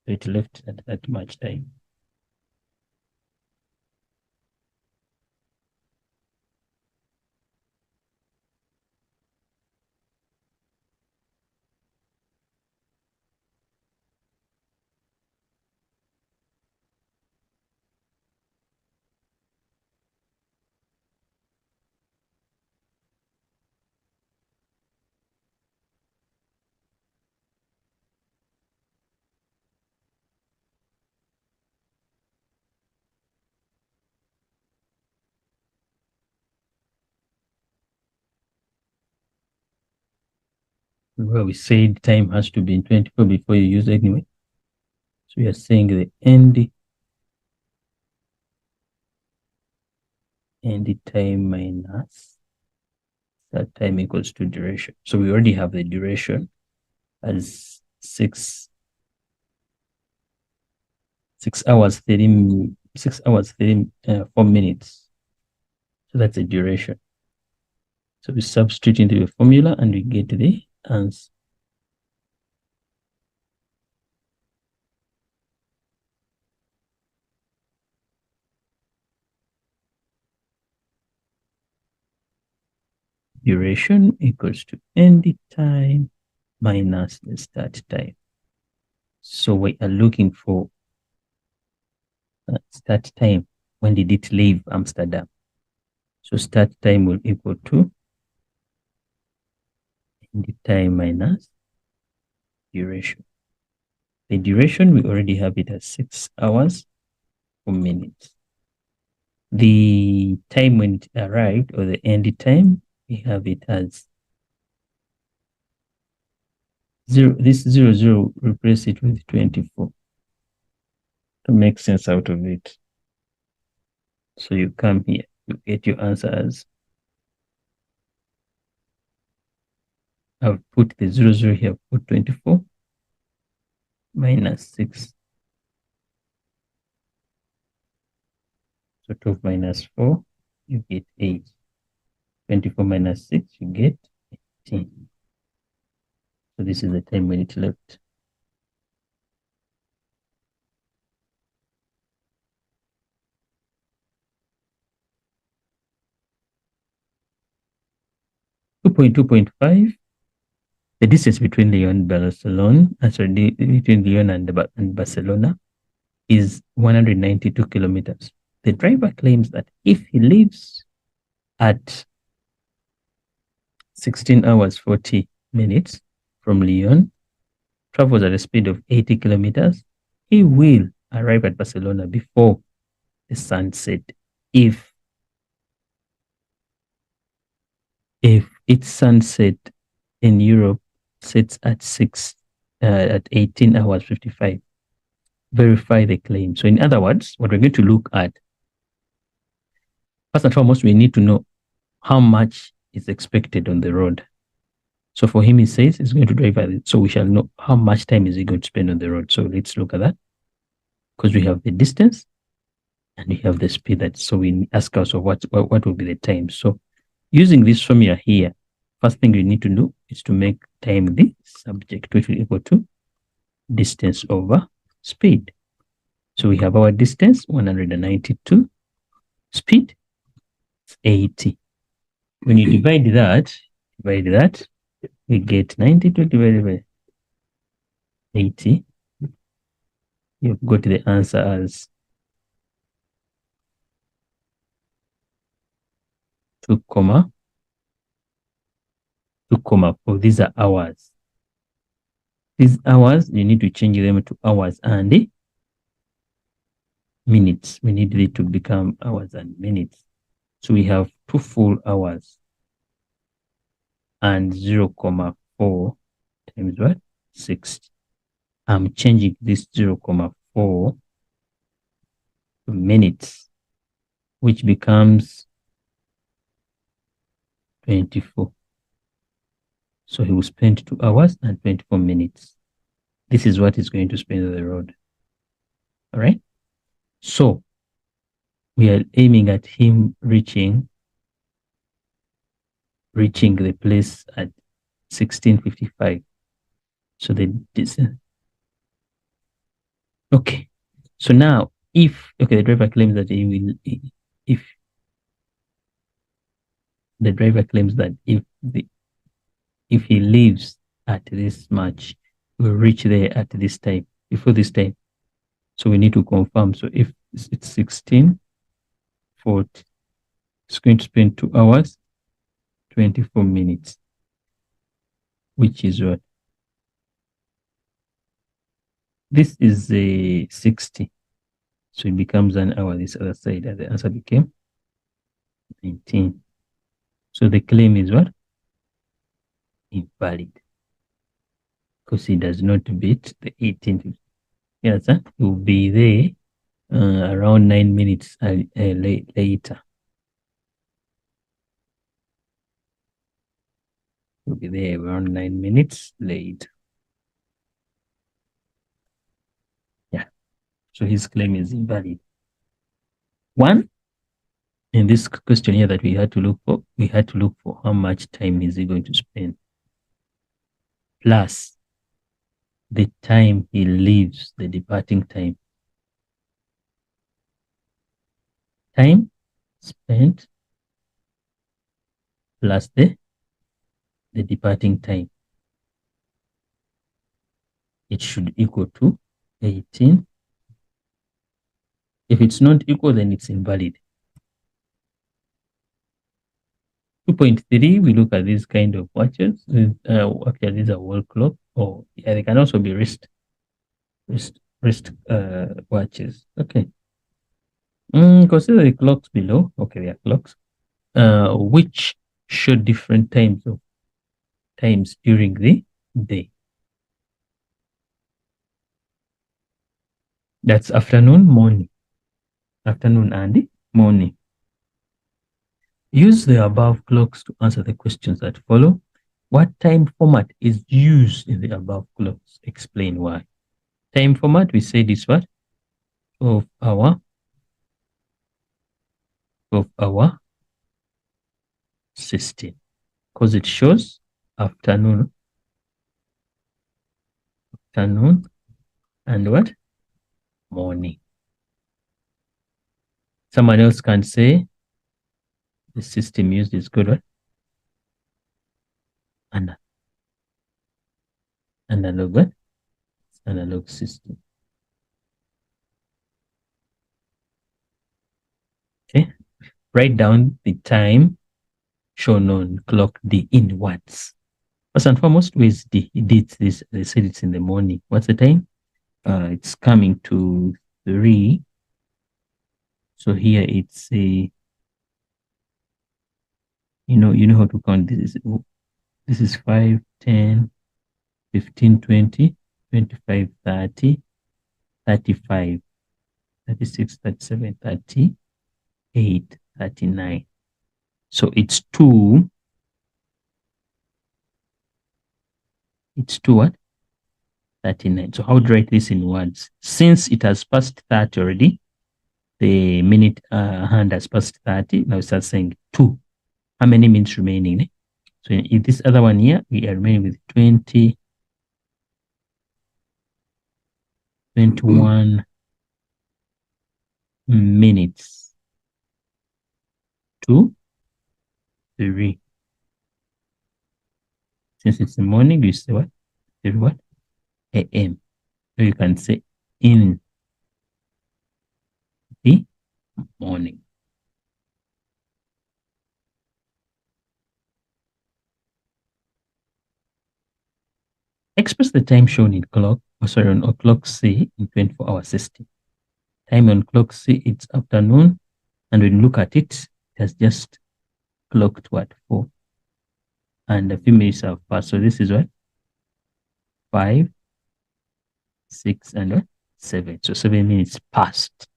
So it left at that much time. Well, we said time has to be in 24 before you use it anyway. So we are saying the end time minus that time equals to duration. So we already have the duration as 6 hours 30 4 minutes. So that's the duration. So we substitute into the formula and we get the answer. duration equals to end time minus the start time. So we are looking for start time. When did it leave Amsterdam? So start time will equal to end time minus duration. The duration, we already have it as 6 hours 4 minutes. The time when it arrived, or the end time, we have it as 0. This 00, replace it with 24 to make sense out of it. So you come here, you get your answer as, I've put the 00 here, put 24 minus 6. So 12 minus 4, you get 8. 24 minus 6, you get 18. So this is the time when it left. Two point five. The distance between Lyon and Barcelona, between Lyon and Barcelona is 192 kilometers. The driver claims that if he leaves at 16 hours 40 minutes from Lyon, travels at a speed of 80 kilometers, he will arrive at Barcelona before the sunset. If its sunset in Europe sets at 18 hours 55, verify the claim. So in other words, what we're going to look at, first and foremost, we need to know how much is expected on the road. So for him, he says he's going to drive at it. So we shall know how much time is he going to spend on the road. So let's look at that, because we have the distance and we have the speed. So we ask ourselves what will be the time. So using this formula here, first thing we need to do is to make time the subject, which will equal to distance over speed. So we have our distance 192, speed 80. When you divide that, we get 92 divided by 80. You've got the answer as 2, 2,4. These are hours. These hours, you need to change them to hours and minutes. We need it to become hours and minutes. So we have 2 full hours and 0,4 times what? 60. I'm changing this 0,4 to minutes, which becomes 24. So he will spend 2 hours and 24 minutes. This is what he's going to spend on the road. All right. So we are aiming at him reaching the place at 16:55. So the distance. Okay. So now, the driver claims that if the driver claims that if he leaves at this much, we'll reach there at this time, before this time. So we need to confirm. So if it's 16:40, it's going to spend 2 hours 24 minutes, which is what? This is a 60. So it becomes an hour this other side, and the answer became 19. So the claim is what? Invalid, because it does not beat the 18. Yes, it will be there around 9 minutes later. Will be there around 9 minutes later. Yeah. So his claim is invalid. One, in this question here that we had to look for how much time is he going to spend, plus the time he leaves, the departing time. Time spent plus the the departing time. It should equal to 18. If it's not equal, then it's invalid. 2.3, we look at these kind of watches. Actually, these are wall clock, or yeah, they can also be wrist watches. Okay. Consider the clocks below. Okay, they are clocks. Which show different times during the day. That's afternoon, morning, afternoon and morning. Use the above clocks to answer the questions that follow. What time format is used in the above clocks? Explain why. Time format, we said is what? 12 hour, 12 hour system. Because it shows afternoon, and what? Morning. Someone else can say the system used is good, what? Analog, what? Analog system. Okay. Write down the time shown on clock D in words. First and foremost, with D? This. They said it's in the morning. What's the time? It's coming to 3. So here it's a, you know how to count. This is 5, 10, 15, 20, 25, 30, 35, 36, 37, 38, 39. So it's 2. It's 2 what? 39. So how would you write this in words? Since it has passed 30 already, the minute hand has passed 30. Now we start saying 2. How many minutes remaining? So in this other one here, we are remaining with 20, 21 minutes to 3. Since it's the morning, you say what? 3 what? AM. So you can say in the morning. Express the time shown in clock, on clock C in 24-hour system. Time on clock C, it's afternoon. And when you look at it, it has just clocked what? 4. And a few minutes have passed. So this is what? 5, 6, and what? 7. So 7 minutes past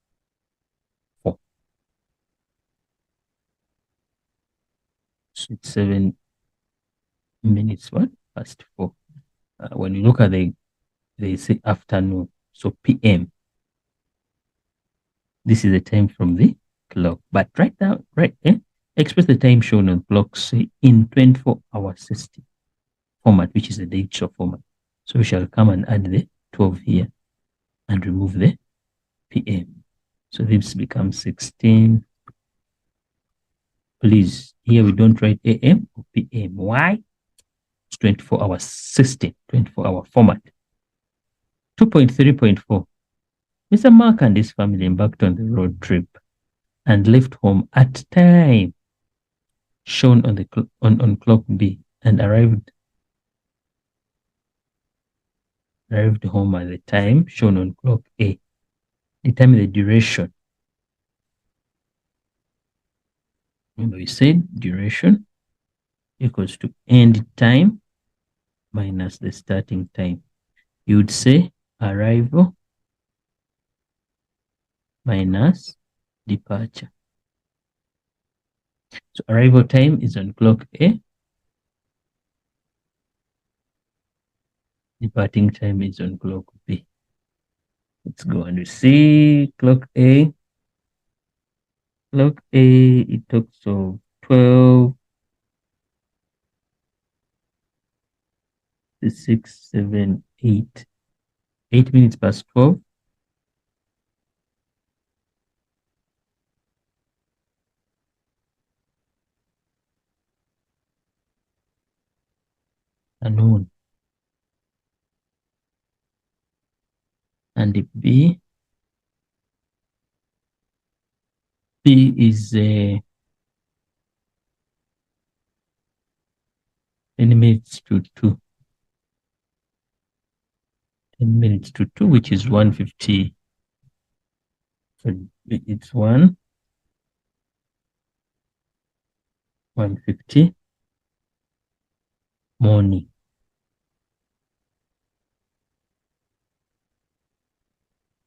4. So it's 7 minutes what? Past 4. When you look at they say afternoon. So PM. This is the time from the clock. But right now, express the time shown on clock say in 24-hour system format, which is the digital format. So we shall come and add the 12 here and remove the PM. So this becomes 16. Please, here we don't write AM or PM. Why? It's 24-hour system, 24-hour format. 2.3.4. Mr. Mark and his family embarked on the road trip and left home at time shown on the on clock B and arrived home at the time shown on clock A. Determine the duration. Remember we said duration equals to end time minus the starting time. You would say arrival minus departure. So arrival time is on clock A. Departing time is on clock B. Let's go and we see clock A. Clock A, it talks of 12, 6, 7, 8. 8 minutes past 12. unknown. And the B is 10 minutes to 2. 10 minutes to 2, which is 150. So it's 150 morning.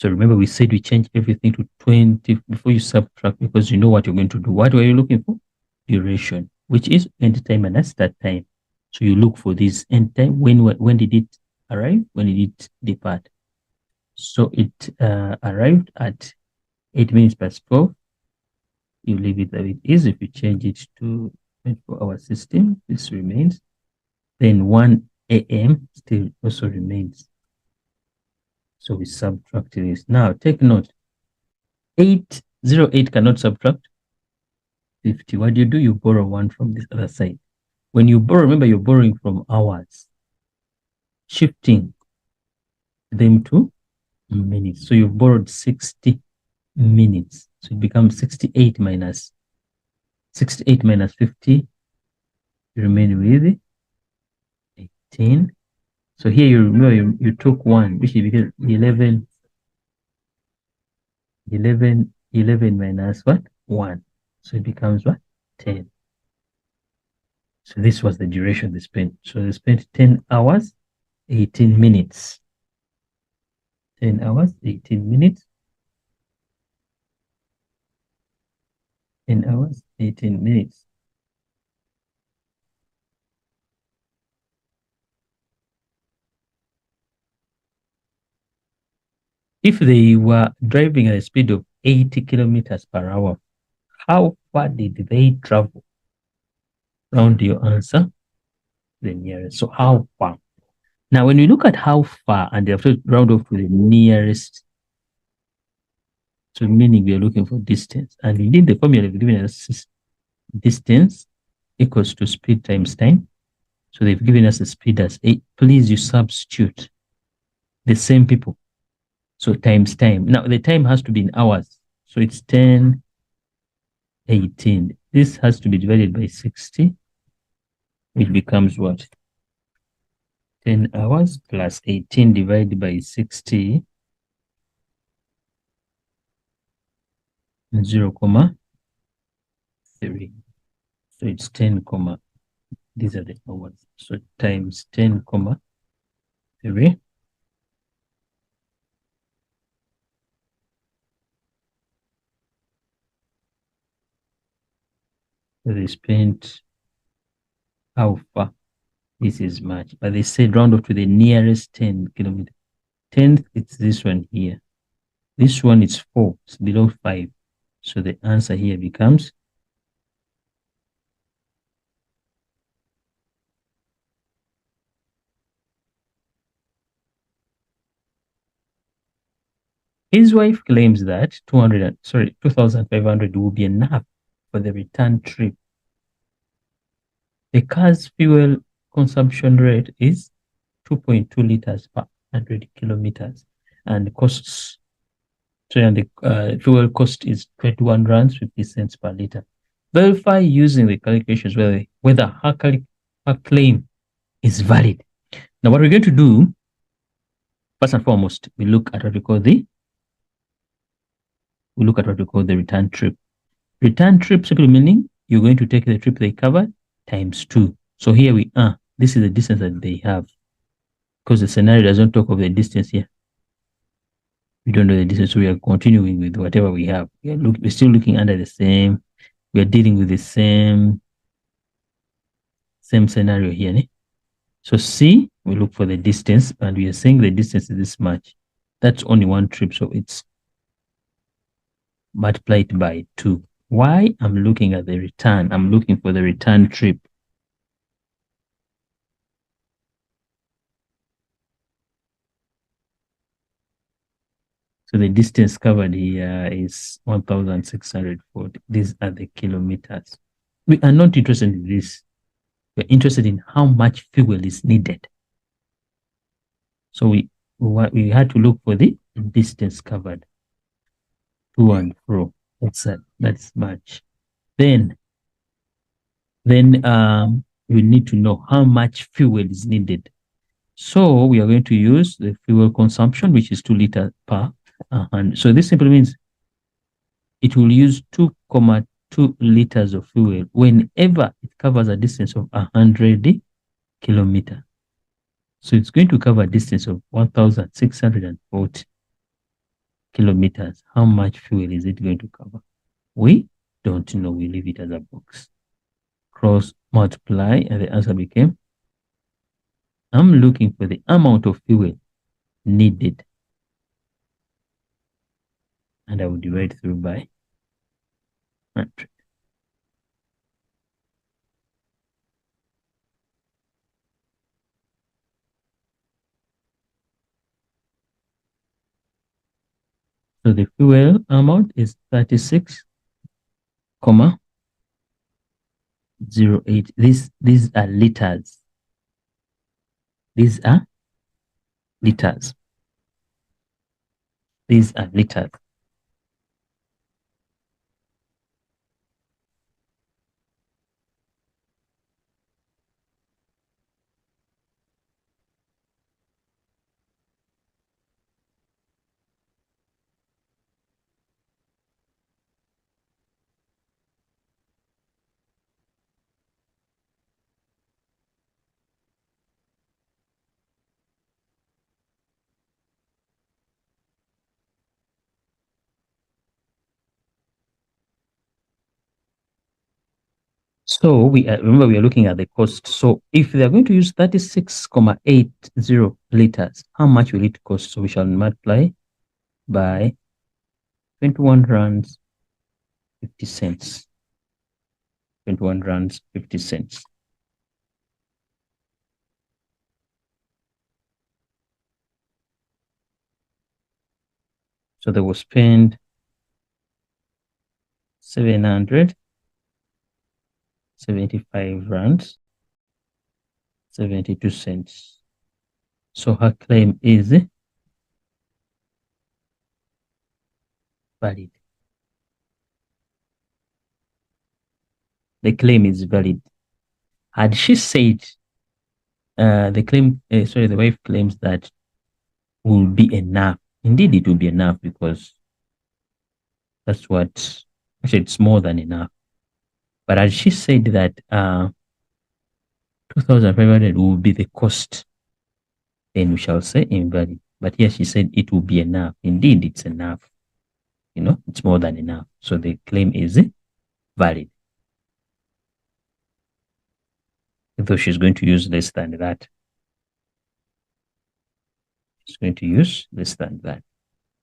So remember, we said we change everything to 20 before you subtract, because you know what you're going to do. What were you looking for? Duration, which is end time minus start time. So you look for this end time. When did it arrive? When did it depart? So it arrived at 8 minutes past 12. You leave it as it is. If you change it to 24-hour system, this remains. Then 1 a.m. still also remains. So we subtract this. Now take note. 808 cannot subtract 50. What do? You borrow 1 from this other side. When you borrow, remember you're borrowing from hours, shifting them to minutes. So you've borrowed 60 minutes. So it becomes 68 minus 50. You remain with 18. So here you remember you took 1, which is 11 minus what? 1. So it becomes what? 10. So this was the duration they spent. So they spent 10 hours, 18 minutes. 10 hours, 18 minutes. 10 hours, 18 minutes. If they were driving at a speed of 80 kilometers per hour, how far did they travel? Round your answer, the nearest. So how far? Now, when we look at how far, and they have to round off to the nearest, so meaning we are looking for distance. And indeed, the formula they've given us distance equals to speed times time. So they've given us a speed as 8. Please, you substitute the same people. So times time. Now, the time has to be in hours. So it's 10, 18. This has to be divided by 60, which becomes what? 10 hours plus 18 divided by 60, 0,3. So it's 10, these are the hours. So times 10,3. So they spent how far? This is much, but they said round up to the nearest 10 kilometers. 10th, it's this one here. This one is 4, it's below 5. So the answer here becomes his wife claims that 2,500 will be enough for the return trip. The car's fuel consumption rate is 2.2 liters per 100 kilometers and costs, so and the fuel cost is 21 rands 50 cents per liter. Verify using the calculations whether her claim is valid. Now, what we're going to do, first and foremost, we look at what we call the return trip. Return trip simply meaning you're going to take the trip they covered times 2. So here we are. This is the distance that they have, because the scenario doesn't talk of the distance here. We don't know the distance, so we are continuing with whatever we have. We're still looking under the same. We are dealing with the same scenario here. Ne? So C, we look for the distance, and we are saying the distance is this much. That's only one trip, so it's multiplied by 2. Why? I'm looking at the return. I'm looking for the return trip. So the distance covered here is 1,640. These are the kilometers. We are not interested in this. We're interested in how much fuel is needed. So we had to look for the distance covered to and fro. That's much. Then we need to know how much fuel is needed. So we are going to use the fuel consumption, which is 2 liters per 100. So this simply means it will use 2.2 liters of fuel whenever it covers a distance of 100 kilometers. So it's going to cover a distance of 1,640 kilometers. How much fuel is it going to cover? We don't know. We leave it as a box. Cross multiply, and the answer became, I'm looking for the amount of fuel needed. And I will divide through by 100. So the fuel amount is 36,08. These are liters. These are liters. These are liters. So remember we are looking at the cost. So if they are going to use 36,80 liters, how much will it cost? So we shall multiply by 21 rands 50 cents. 21 rands 50 cents. So they will spend 775 rands 72 cents. So her claim is valid. The claim is valid. Had she said the wife claims that will be enough. Indeed, it will be enough because that's what, actually, it's more than enough. But as she said that 2,500 will be the cost, then we shall say invalid. But here she said it will be enough. Indeed, it's enough. It's more than enough. So the claim is valid. Though she's going to use less than that. She's going to use less than that.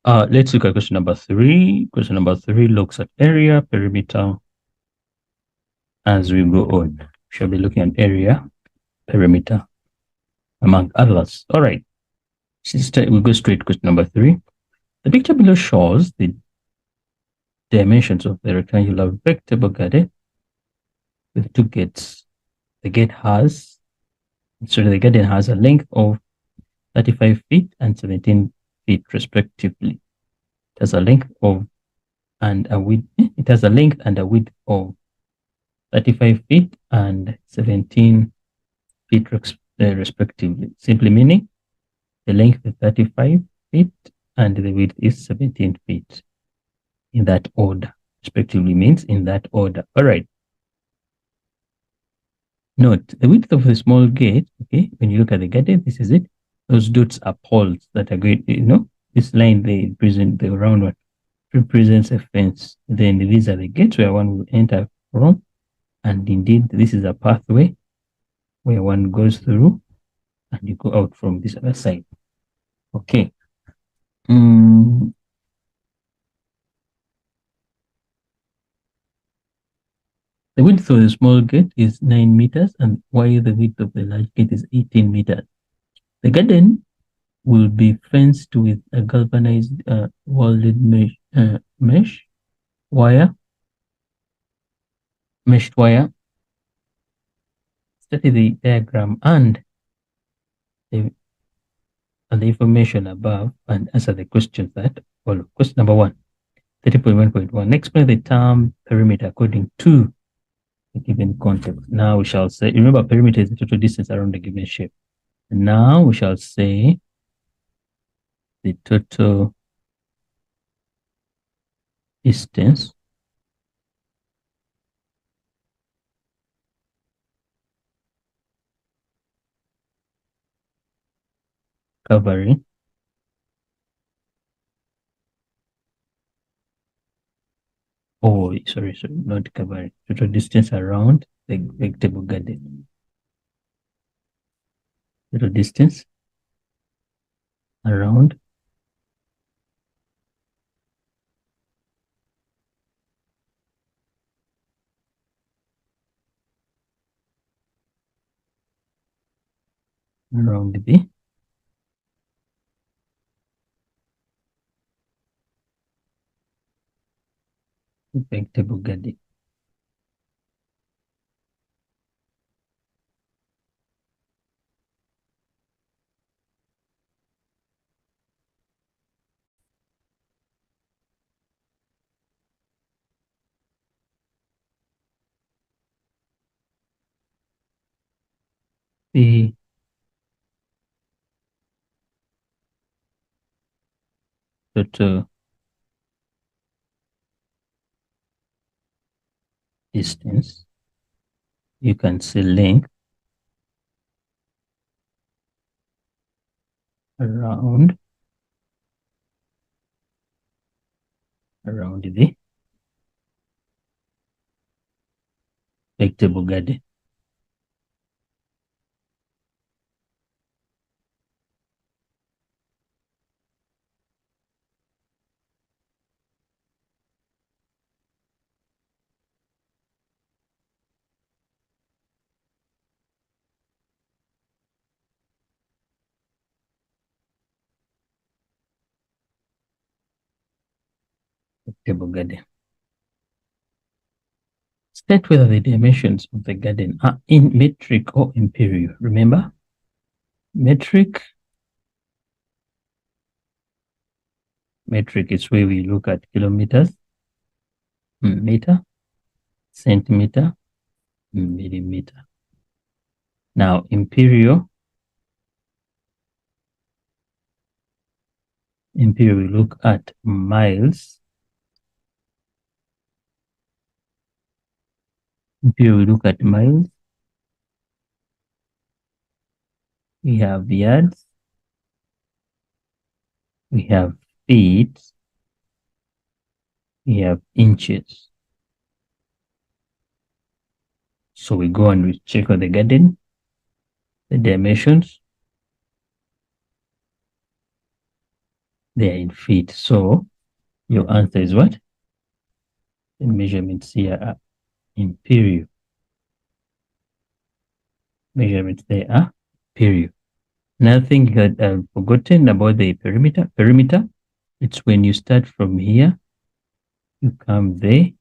Let's look at question number 3. Question number 3 looks at area, perimeter. As we go on, we shall be looking at area, perimeter, among others. All right. We'll go straight to question number 3. The picture below shows the dimensions of the rectangular vector garden with 2 gates. The garden has a length of 35 feet and 17 feet respectively. It has a length and a width of 35 feet and 17 feet respectively. Simply meaning the length is 35 feet and the width is 17 feet. In that order, respectively means in that order. All right. Note the width of the small gate. Okay, when you look at the garden, this is it. Those dots are poles that are going. This line they present the round one represents a fence. Then these are the gates where one will enter from, and indeed this is a pathway where one goes through, and you go out from this other side. Okay. The width of the small gate is 9 meters, and while the width of the large gate is 18 meters. The garden will be fenced with a galvanized welded meshed wire study the diagram and the information above and answer the questions that follow. Question number 1, 30.1.1. Explain the term perimeter according to the given context. Now we shall say, remember, perimeter is the total distance around the given shape. And now we shall say the total distance covering sorry, not covering, total distance around the vegetable garden. Total distance around the vegetable garden. The total distance, you can see length around the vegetable garden. Vegetable garden. State whether the dimensions of the garden are in metric or imperial. Remember, metric is where we look at kilometers, meter, centimeter, millimeter. Now, imperial, we look at miles. Imperial, we look at miles. We have yards. We have feet. We have inches. So we go and we check on the garden, the dimensions. They are in feet. So your answer is what? The measurements here are imperial. Measurements there are imperial. Another thing that I've forgotten about the perimeter. Perimeter, it's when you start from here, you come there,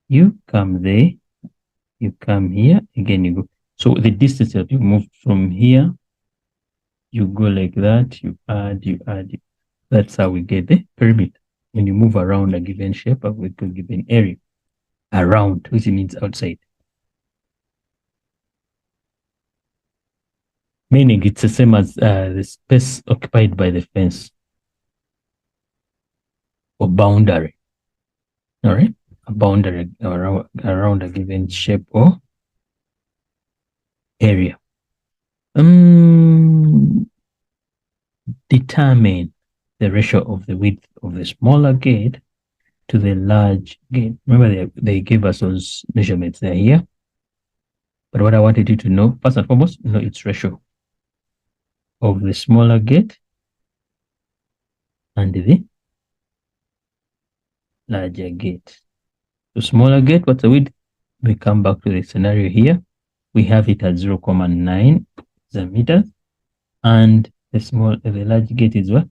you come there, you come here, again you go. So the distance that you move from here, you go like that, you add. That's how we get the perimeter. When you move around a given shape of a given area. Around, which means outside. Meaning it's the same as the space occupied by the fence or boundary. All right, a boundary around a given shape or area. Determine the ratio of the width of the smaller gate to the large gate. Remember, they gave us those measurements. They're here. But what I wanted you to know, first and foremost, know its ratio of the smaller gate and the larger gate. The smaller gate, what's the width? We come back to the scenario here. We have it at 0.9 meters, and the large gate is what?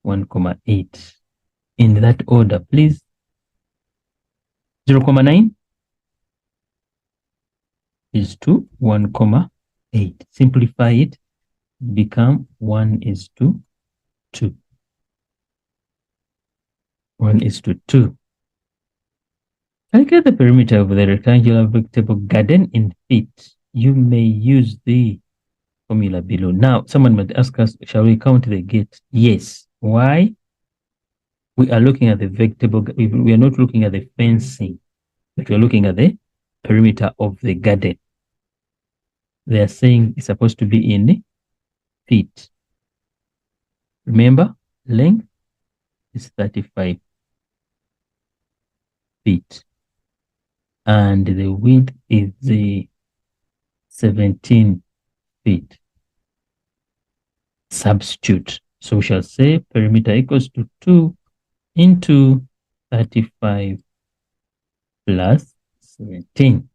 1.8. In that order, please. 0.9. is to 1,8. Simplify it, become 1 is to 2. 1 is to 2. Calculate the perimeter of the rectangular vegetable garden in feet. You may use the formula below. Now, someone might ask us, shall we count the gate? Yes. Why? We are looking at the vegetable, we are not looking at the fencing, but we are looking at the perimeter of the garden. They are saying it's supposed to be in feet. Remember, length is 35 feet. And the width is the 17 feet. Substitute. So we shall say perimeter equals to 2 into 35 plus 17.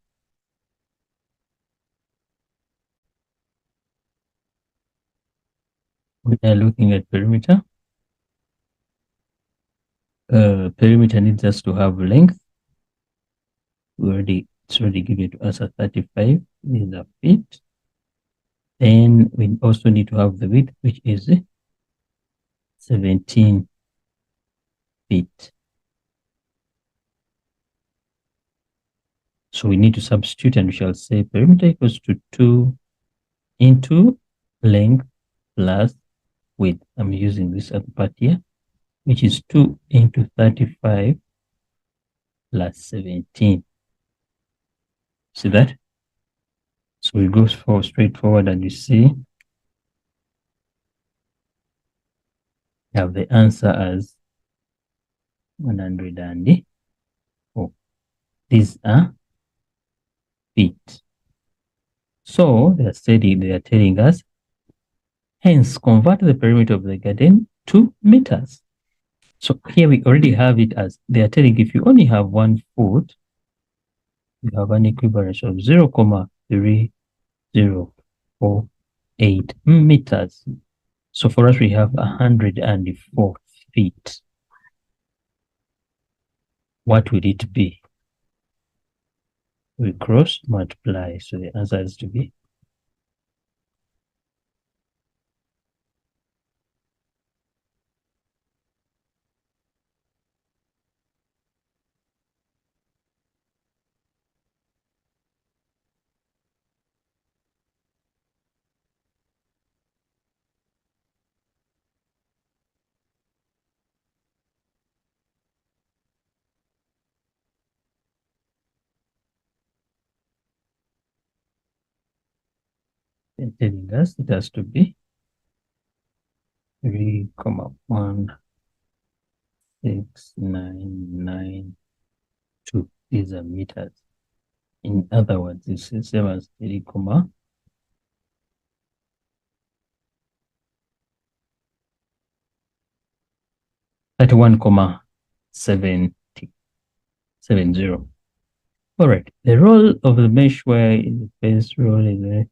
We are looking at perimeter. Perimeter needs us to have length. It's already given to us at 35. These are feet. Then we also need to have the width, which is 17 feet. So we need to substitute, and we shall say perimeter equals to 2 into length plus width. I'm using this other part here, which is 2 into 35 plus 17. See that? So we go straight forward, and you see you have the answer as 104. These are feet. So they are telling us, hence convert the perimeter of the garden to meters. So here we already have it as they are telling, if you only have 1 foot, you have an equivalence of 0,3048 meters. So for us, we have 104 feet. What will it be? We cross multiply. So the answer is to be telling us it has to be 3,16992. These are meters. In other words, this is same as 31,70. All right. The roll of the mesh wire in the first roll in the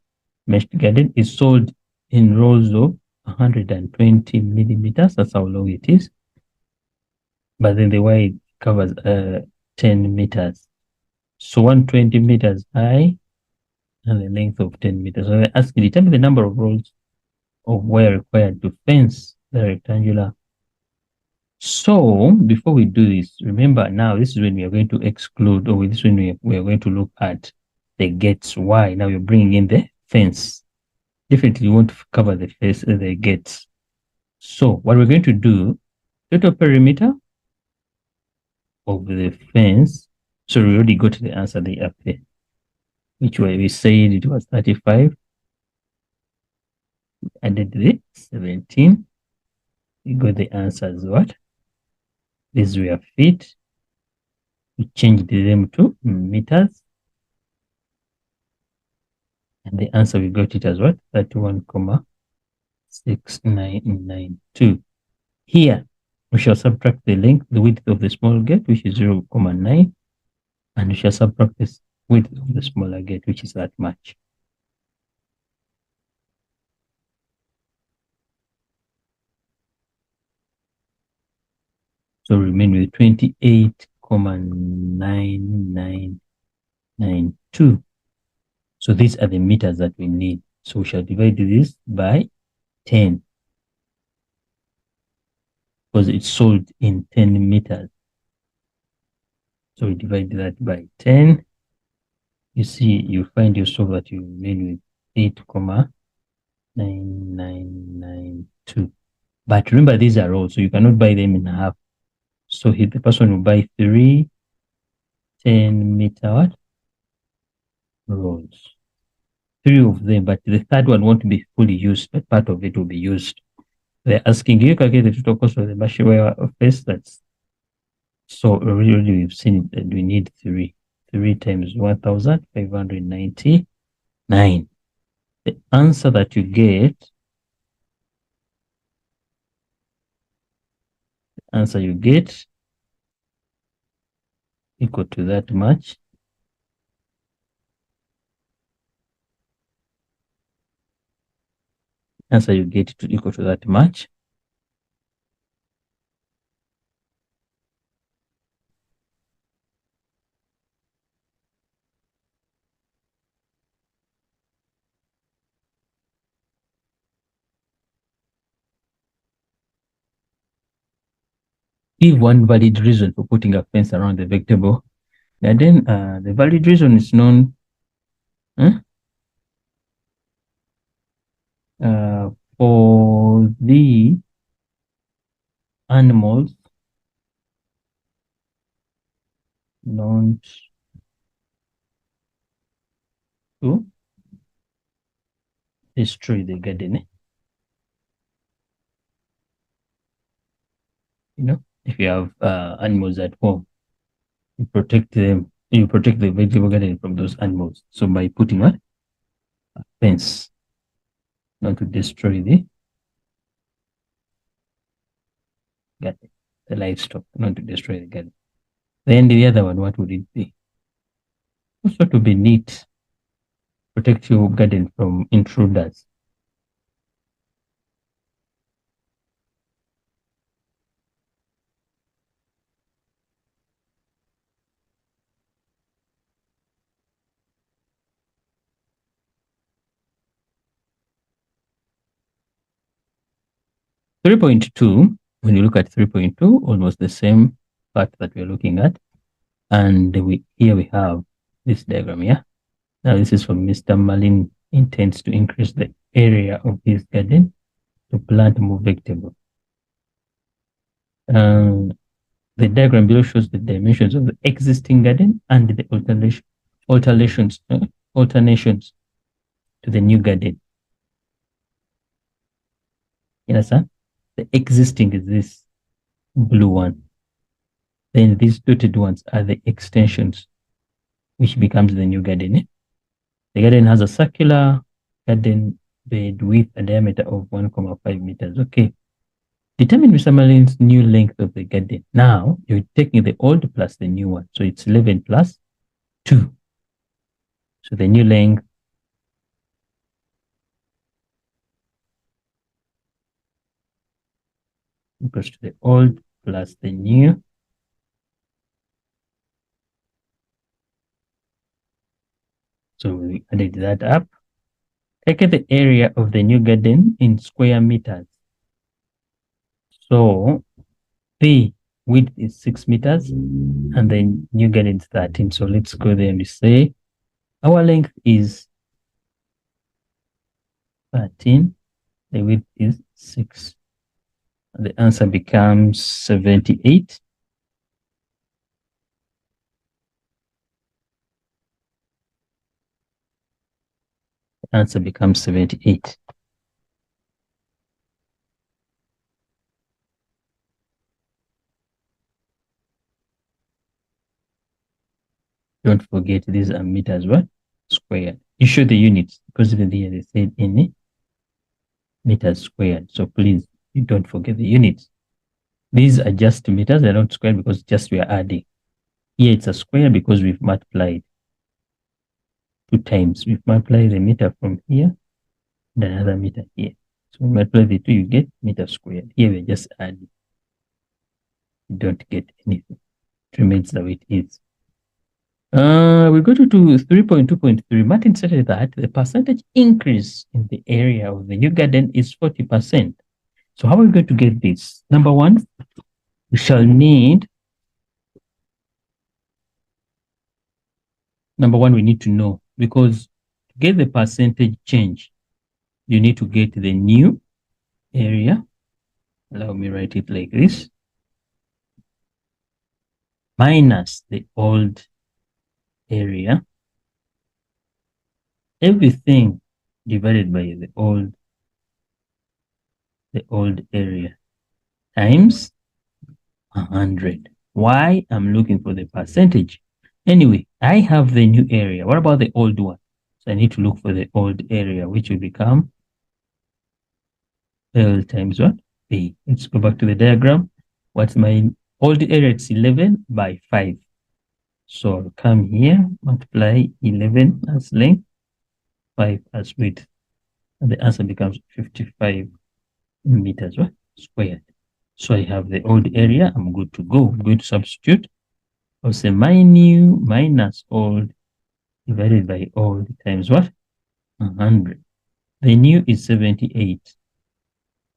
mesh garden is sold in rolls of 120 millimeters. That's how long it is. But then the wire covers 10 meters. So 120 meters high and the length of 10 meters. So they ask you, determine the number of rolls of wire required to fence the rectangular. So before we do this, remember now this is when we are going to exclude, or this is when we are going to look at the gates. Why? Now you're bringing in the fence. Definitely you want to cover the face, the gates. So what we're going to do, total perimeter of the fence. So we already got the answer there up there, which way we said it was 35. Added the 17. We got the answer as what? These were feet. We changed them to meters. And the answer we got it as what? 31,6992. Here, we shall subtract the length, the width of the small gate, which is 0,9. And we shall subtract this width of the smaller gate, which is that much. So remain with 28,9992. So these are the meters that we need. So we shall divide this by 10 because it's sold in 10 meters. So we divide that by 10. You see, you find yourself that you made with 8,9992. But remember, these are rolls, so you cannot buy them in half. So the person will buy 3 10-meter what? Rolls. 3 of them, but the third one won't be fully used, but part of it will be used. They're asking you calculate the total cost of the bashware face. That's so really we've seen that we need 3. 3 times 1,599. The answer that you get, equal to that much. Answer you get to equal to that much. Give one valid reason for putting a fence around the vegetable. And then the valid reason is known for the animals not to destroy the garden. You know, if you have animals at home, you protect them. You protect the vegetable garden from those animals. So by putting what? A fence, not to destroy the garden, the livestock, not to destroy the garden. Then the other one, what would it be? Also to be neat, protect your garden from intruders. Three 3.2, when you look at 3.2, almost the same part that we're looking at. And here we have this diagram, yeah? Now this is from Mr. Malin intends to increase the area of his garden to plant more vegetables. The diagram below shows the dimensions of the existing garden and the alternations to the new garden. You understand? The existing is this blue one. Then these dotted ones are the extensions, which becomes the new garden. The garden has a circular garden bed with a diameter of 1.5 meters. Okay. Determine Mr. Malin's new length of the garden. Now you're taking the old plus the new one. So it's 11 plus 2. So the new length equals to the old plus the new. So we added that up. Calculate the area of the new garden in square meters. So the width is 6 meters and the new garden is 13. So let's go there and we say our length is 13. The width is 6. And the answer becomes 78. The answer becomes 78. Don't forget these are meters what? Squared. You show the units because even there they said in meters squared. So please, you don't forget the units. These are just meters, they're not squared because just we are adding. Here it's a square because we've multiplied 2 times. We've multiplied the meter from here and another meter here. So multiply the 2, you get meter squared. Here we're just adding. You don't get anything. It remains the way it is. We go to 3.2.3. Martin stated that the percentage increase in the area of the new garden is 40%. So how are we going to get this? Number one, we shall need, we need to know, because to get the percentage change, you need to get the new area. Allow me write it like this. Minus the old area. Everything divided by the old area times 100. Why? I'm looking for the percentage. Anyway, I have the new area. What about the old one? So I need to look for the old area, which will become L times what? B. Let's go back to the diagram. What's my old area? It's 11 by 5. So I'll come here, multiply 11 as length, 5 as width. And the answer becomes 55 meters what? Squared. So I have the old area. I'm good to go. I'm going to substitute. I'll say my new minus old divided by old times what? 100. The new is 78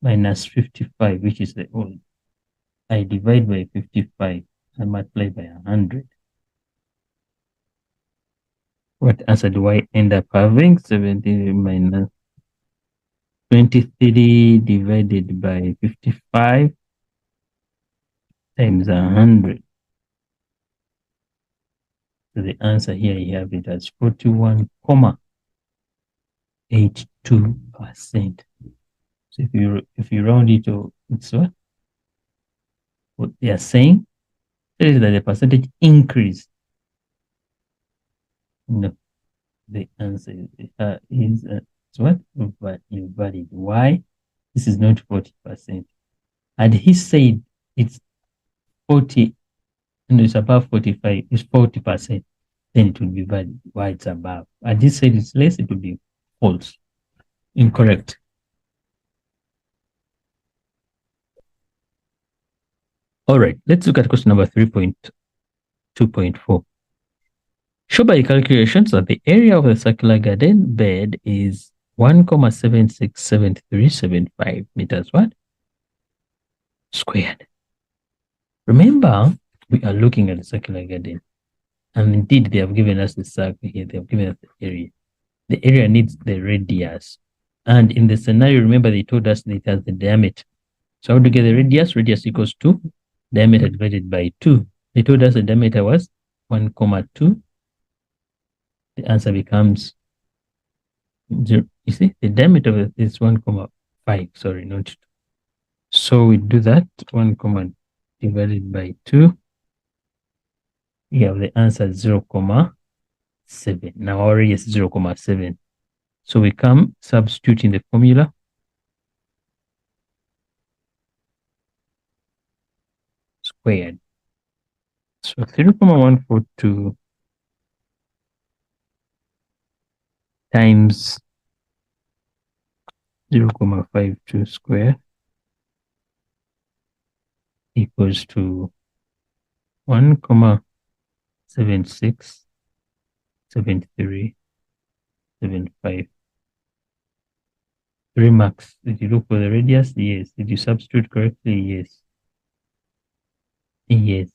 minus 55, which is the old. I divide by 55 and multiply by 100. What answer do I end up having? 70 minus 23 divided by 55 times 100. So the answer here, you have it as 41.82%. So if you round it to, it's what they are saying is that the percentage increase. No, the answer is what? Invalid. Why? This is not 40%. And he said it's 40, and it's above 45, it's 40%. Then it will be valid. Why it's above? And he said it's less, it will be false. Incorrect. All right, let's look at question number 3.2.4. Show by calculations that the area of the circular garden bed is 1,767375 meters what? Squared. Remember, we are looking at the circular garden. And indeed, they have given us the circle here. They have given us the area. The area needs the radius. And in the scenario, remember, they told us that it has the diameter. So how to get the radius? Radius equals to diameter divided by 2. They told us the diameter was 1,2. The answer becomes 0. You see, the diameter is 1,5. Sorry, not 2. So we do that. 1, divided by 2. We have the answer 0,7. Now our radius is 0,7. So we come substitute in the formula. Squared. So 3,142 times 0,52 square equals to 1,767375. 3 marks. Did you look for the radius? Yes. Did you substitute correctly? Yes. Yes.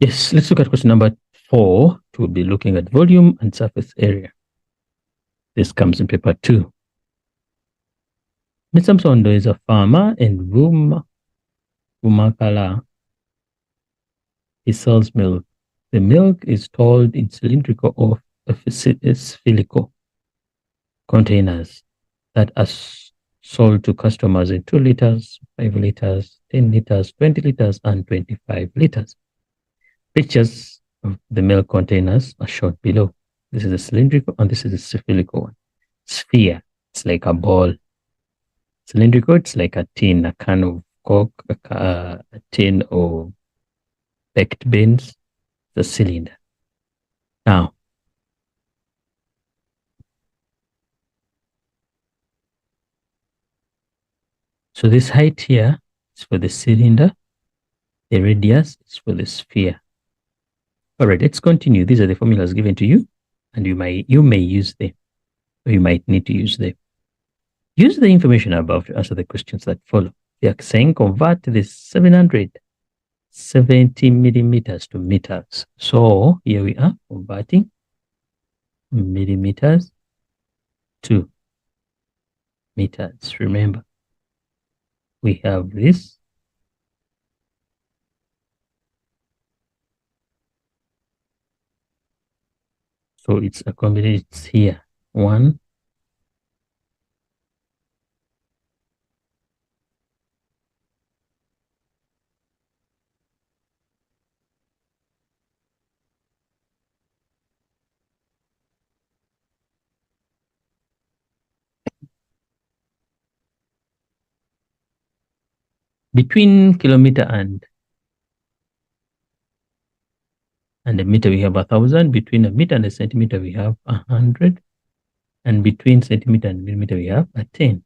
Yes, let's look at question number 4. We'll be looking at volume and surface area. This comes in paper 2. Mr. Msondo is a farmer in Vumakala. He sells milk. The milk is stored in cylindrical or spherical containers that are sold to customers in 2 liters, 5 liters, 10 liters, 20 liters, and 25 liters. Pictures of the milk containers are shown below. This is a cylindrical and this is a spherical one. Sphere, it's like a ball. Cylindrical, it's like a tin, a can of Coke, a tin of baked beans, the cylinder. Now, so this height here is for the cylinder. The radius is for the sphere. All right, let's continue. These are the formulas given to you, and you may use them, or you might need to use them. Use the information above to answer the questions that follow. We are saying convert the 770 millimeters to meters. So here we are converting millimeters to meters. Remember, we have this. So it's accommodated here. 1 between kilometer and a meter we have 1,000. Between a meter and a centimeter we have 100, and between centimeter and millimeter we have a 10.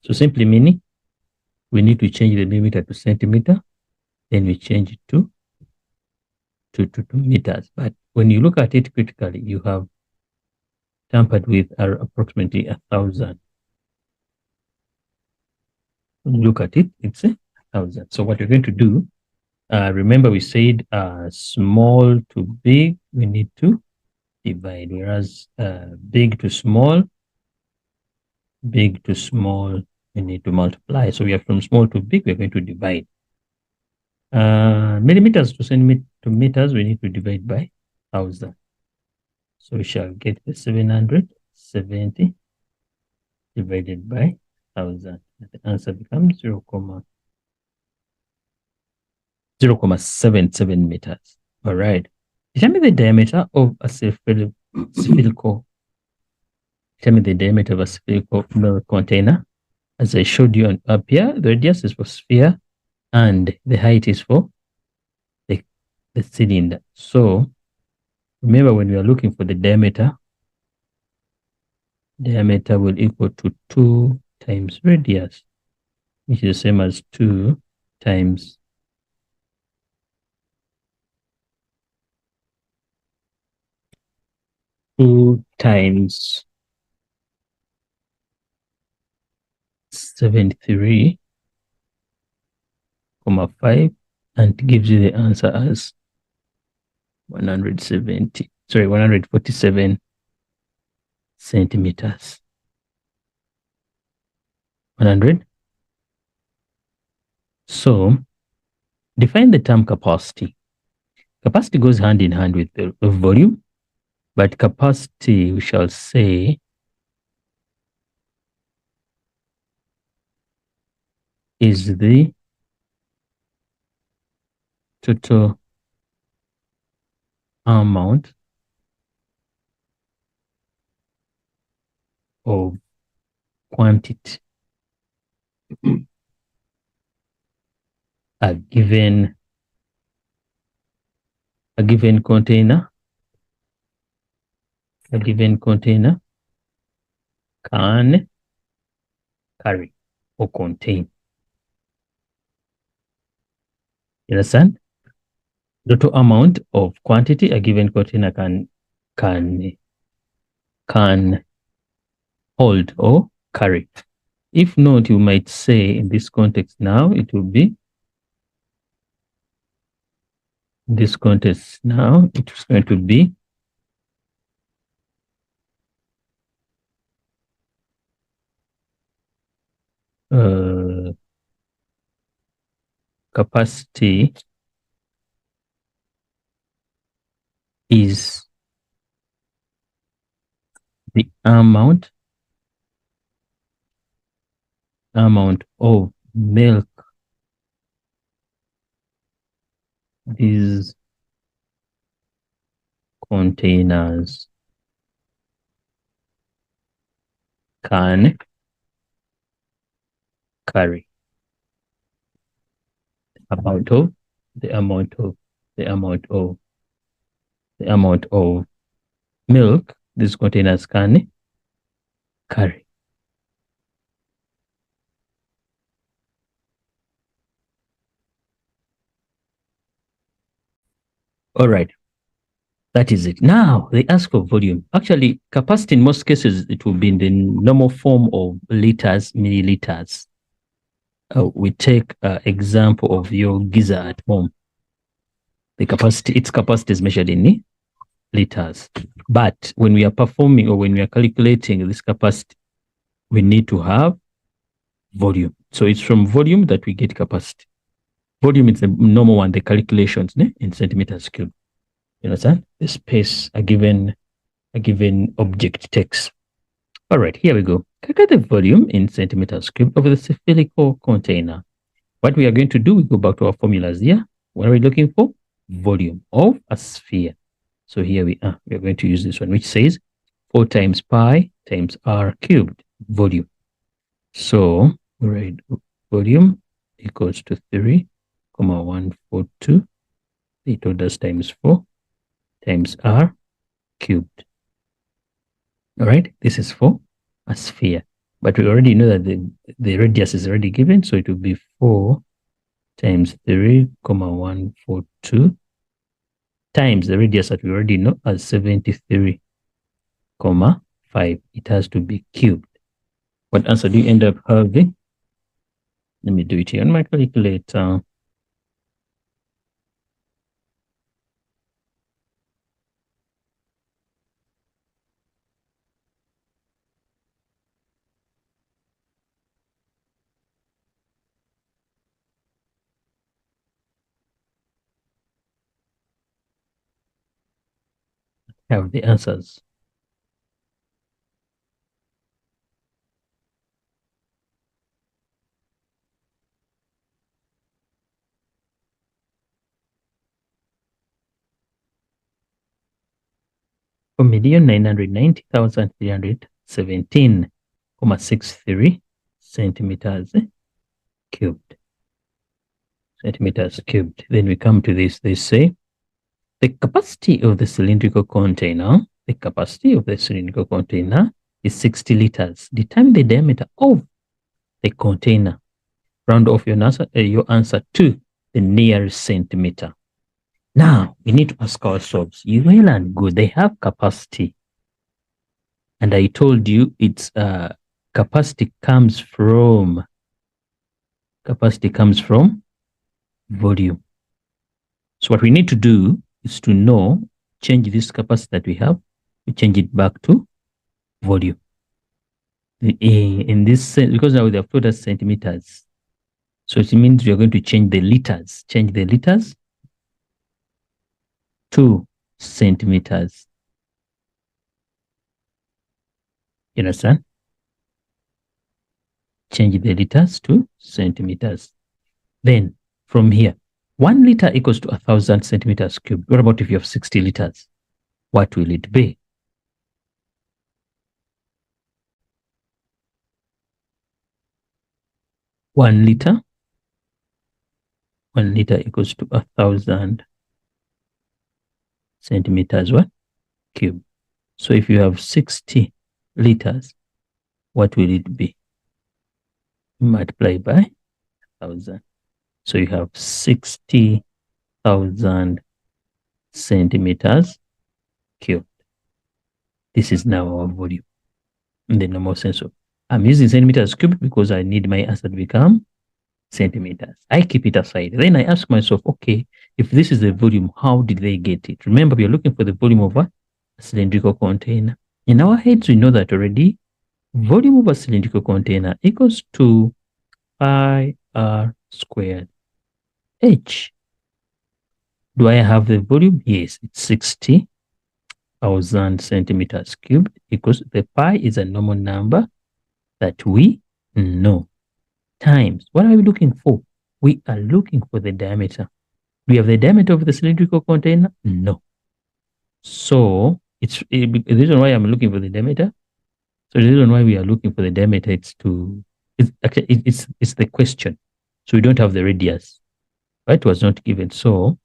So simply meaning we need to change the millimeter to centimeter, then we change it to meters. But when you look at it critically, you have tampered with approximately 1,000. When you look at it, it's 1,000. So what you're going to do, remember we said small to big, we need to divide, whereas big to small, we need to multiply. So we have from small to big, we're going to divide. Millimeters to centimeters to meters, we need to divide by 1,000. So we shall get the 770 divided by 1,000. The answer becomes 0.77 meters. All right. Determine the diameter of a spherical. Determine the diameter of a spherical milk container. As I showed you up here, the radius is for sphere and the height is for the cylinder. So remember, when we are looking for the diameter will equal to 2 times radius, which is the same as 2 times 2 times 73.5, and gives you the answer as 147 centimeters. 100. So define the term capacity. Capacity goes hand in hand with the volume, but capacity, we shall say, is the total amount of quantity a given container can carry or contain. You understand? The total amount of quantity a given container can hold or carry. If not, you might say in this context now, it will be this context now, it's going to be capacity is the amount of milk these containers can carry. The amount of milk these containers can carry. All right. That is it. Now they ask for volume. Actually, capacity in most cases, it will be in the normal form of liters, milliliters. We take example of your geyser at home. The capacity, its capacity is measured in liters. But when we are performing or when we are calculating this capacity, we need to have volume. So it's from volume that we get capacity. Volume is the normal one, the calculations in centimeters cube. You understand? The space a given object takes. All right, here we go. Calculate the volume in centimeters cube of the spherical container. What we are going to do, we go back to our formulas here. What are we looking for? Volume of a sphere. So here we are. We are going to use this one, which says 4 times pi times r cubed, volume. So we write volume equals to 3,142. They told us times 4 times r cubed. All right, this is for a sphere. But we already know that the radius is already given, so it will be 4 times 3,142 times the radius that we already know as 73,5. It has to be cubed. What answer do you end up having? Let me do it here on my calculator. Have the answers. For 1,990,317,63 centimeters cubed. Centimeters cubed. Then we come to this. They say the capacity of the cylindrical container, is 60 liters. Determine the diameter of the container. Round off your answer to the nearest centimeter. Now, we need to ask ourselves, well and good, they have capacity. And I told you its capacity comes from volume. So what we need to do is to change this capacity that we have, we change it back to volume. In this sense, because now they have told us centimeters. So it means we are going to change the liters to centimeters. You understand? Change the liters to centimeters. Then from here, 1 liter equals to 1,000 centimeters cubed. What about if you have 60 liters? What will it be? One liter equals to 1,000 centimeters cube. So if you have 60 liters, what will it be? Multiply by 1,000. So you have 60,000 centimeters cubed. This is now our volume in the normal sense of, I'm using centimeters cubed because I need my answer to become centimeters. I keep it aside. Then I ask myself, okay, if this is the volume, how did they get it? Remember, we are looking for the volume of a cylindrical container. In our heads, we know that already. Volume of a cylindrical container equals to pi r squared h. Do I have the volume? Yes, it's 60,000 centimeters cubed equals, the pi is a normal number that we know, times, what are we looking for? We are looking for the diameter. Do we have the diameter of the cylindrical container? No. So the reason why I'm looking for the diameter. So the reason why we are looking for the diameter, it's the question. So we don't have the radius. Right? It was not given. So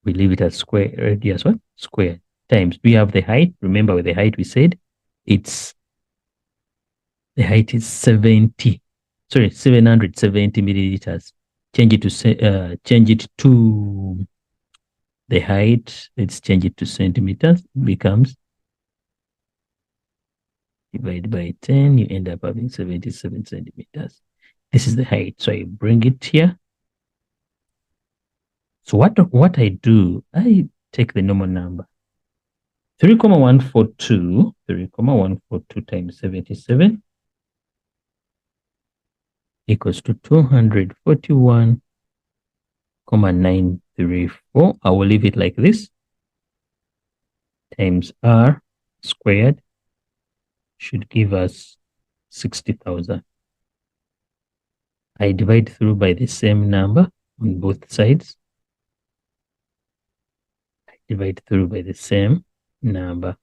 we leave it as square radius, square times. Do we have the height? Remember with the height we said the height is 770 milliliters. Change it to The height, let's change it to centimeters, becomes divide by 10, you end up having 77 centimeters. This is the height. So I bring it here. So what I do, I take the normal number. 3,142 times 77 equals to 241,934. I will leave it like this. Times r squared should give us 60,000. I divide through by the same number on both sides. I divide through by the same number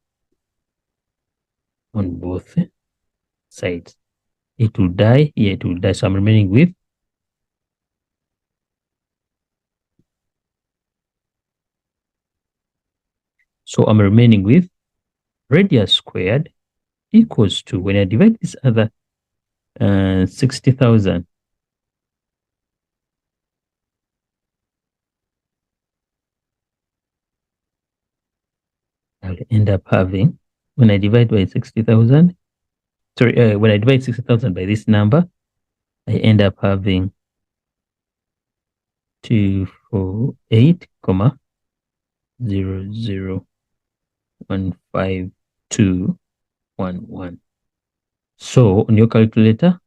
on both sides. It will die. Yeah, it will die. So I'm remaining with radius squared equals to, when I divide this other 60,000, I'll end up having, when I divide by 60,000, when I divide 60,000 by this number, I end up having 248,0015211. So on your calculator,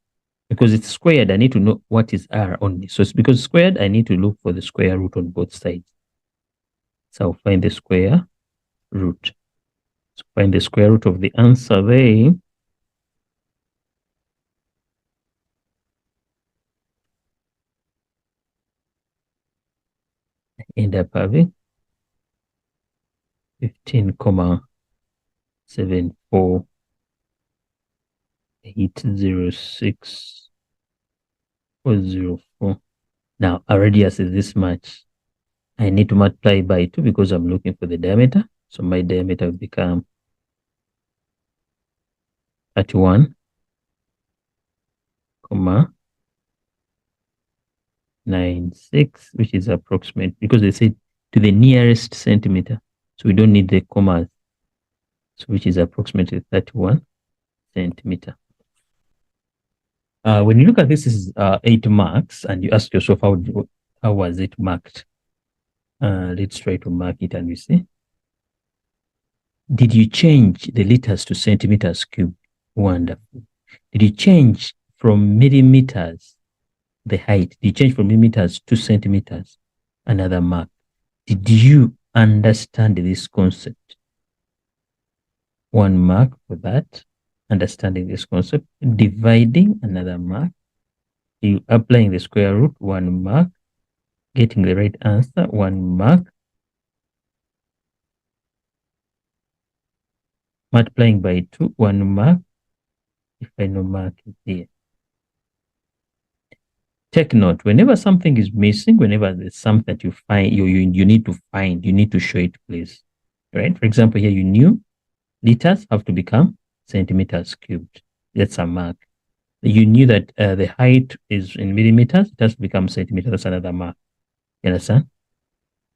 because it's squared, I need to know what is r only. So it's because squared, I need to look for the square root on both sides. So I'll find the square root. So find the square root of the answer there. I end up having 15,74806.04. Now our radius is this much. I need to multiply by 2 because I'm looking for the diameter. So my diameter will become 31,96, which is approximate, because they say to the nearest centimeter. So we don't need the commas. So which is approximately 31 centimeter. When you look at this is 8 marks, and you ask yourself, how was it marked? Let's try to mark it and we see. Did you change the liters to centimeters cubed? Wonderful. Did you change from millimeters, the height? Did you change from millimeters to centimeters? Another mark. Did you understand this concept? 1 mark for that. Understanding this concept. Dividing, another mark. You applying the square root, 1 mark. Getting the right answer, 1 mark. Multiplying by 2, 1 mark. If I know mark is here. Take note, whenever something is missing, whenever there's something that you find, you need to find, you need to show it, please. Right? For example, here you knew liters have to become centimeters cubed. That's a mark. You knew that the height is in millimeters, it has to become centimeters. That's another mark. You understand?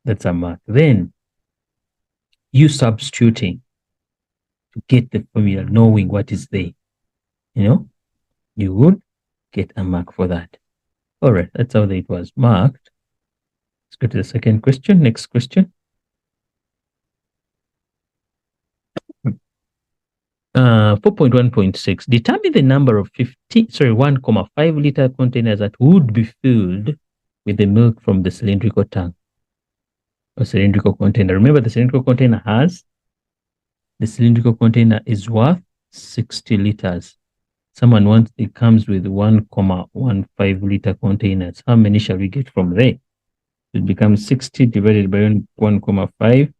That's a mark. Then you substituting to get the formula, knowing what is there. You would get a mark for that. All right, that's how it was marked. Let's go to the second question. Next question. 4.1.6. Determine the number of 1.5 liter containers that would be filled with the milk from the cylindrical tank or cylindrical container. Remember, the cylindrical container is worth 60 liters. Someone wants, it comes with 1.15 liter containers. How many shall we get from there? It becomes 60 divided by 1.5.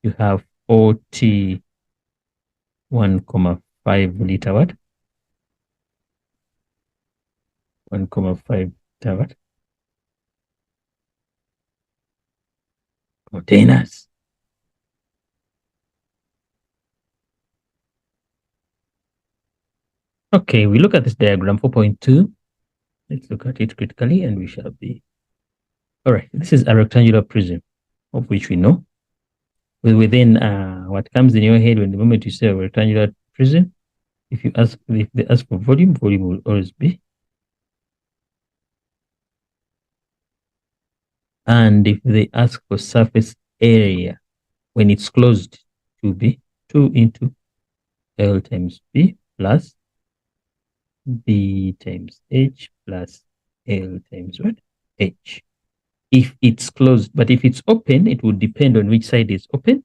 You have 41.5 liter what? 1.5 liter what? Containers. Okay, we look at this diagram 4.2. Let's look at it critically and we shall be. All right, this is a rectangular prism. of which we know. Within what comes in your head when the moment you say a rectangular prism, if they ask for volume, volume will always be. And if they ask for surface area, when it's closed, it will be 2 into L times B plus B times H plus L times what? H. If it's closed, but if it's open, it would depend on which side is open.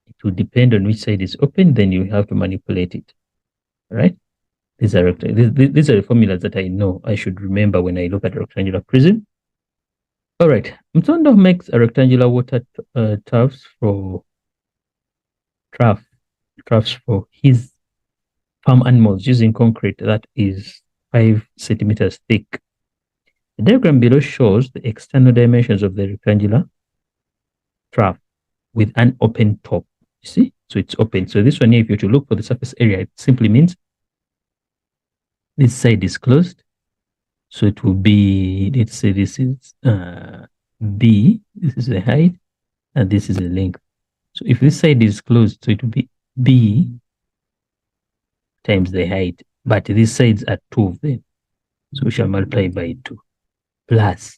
It will depend on which side is open, then you have to manipulate it. All right? These are the formulas that I know I should remember when I look at a rectangular prism. All right. Mtondo makes a rectangular water troughs for his farm animals using concrete that is 5 centimeters thick. The diagram below shows the external dimensions of the rectangular trough with an open top. You see? So it's open. So this one here, if you to look for the surface area, it simply means this side is closed. So it will be, let's say this is B, this is the height, and this is the length. So if this side is closed, so it will be B times the height, but these sides are 2 of them. So we shall multiply by 2 plus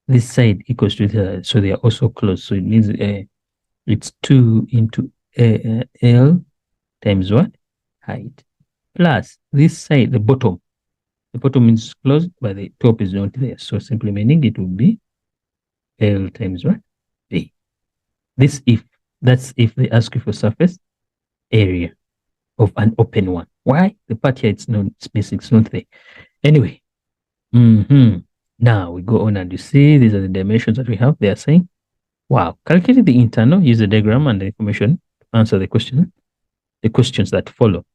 this side equals to the, so they are also closed. So it means it's 2 into L times what? Height. Plus this side, the bottom. The bottom is closed, but the top is not there. So simply meaning it will be L times what? B. That's if they ask you for surface area of an open one. Why? The part here, it's basic, it's not there. Anyway, now we go on and you see these are the dimensions that we have. They are saying, wow, calculate the internal, use the diagram and the information to answer the questions that follow.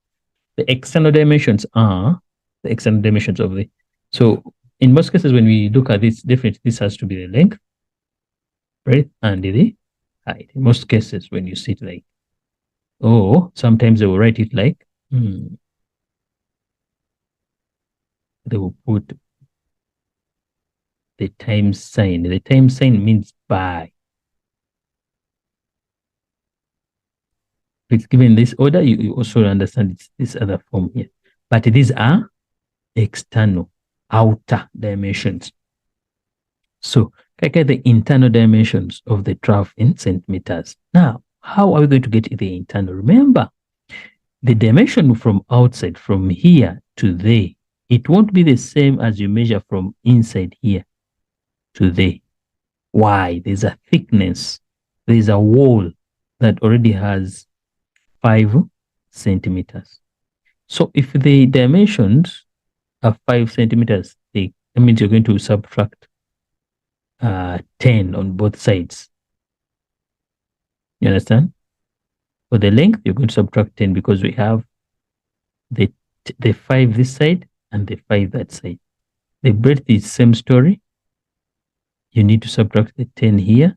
The external dimensions are the external dimensions of the, so in most cases when we look at this, definitely this has to be the length, right, and the height. In most cases when you see it like, or sometimes they will write it like, they will put the times sign. The times sign means by. It's given this order, you also understand it's this other form here. But these are external, outer dimensions. So, calculate the internal dimensions of the trough in centimeters. Now, how are we going to get the internal? Remember, the dimension from outside, from here to there, it won't be the same as you measure from inside here to there. Why? There's a thickness. There's a wall that already has 5 centimeters. So if the dimensions are 5 centimeters thick, that means you're going to subtract 10 on both sides. You understand? For the length, you're going to subtract 10 because we have the 5 this side and the 5 that side. The breadth is same story. You need to subtract the 10 here,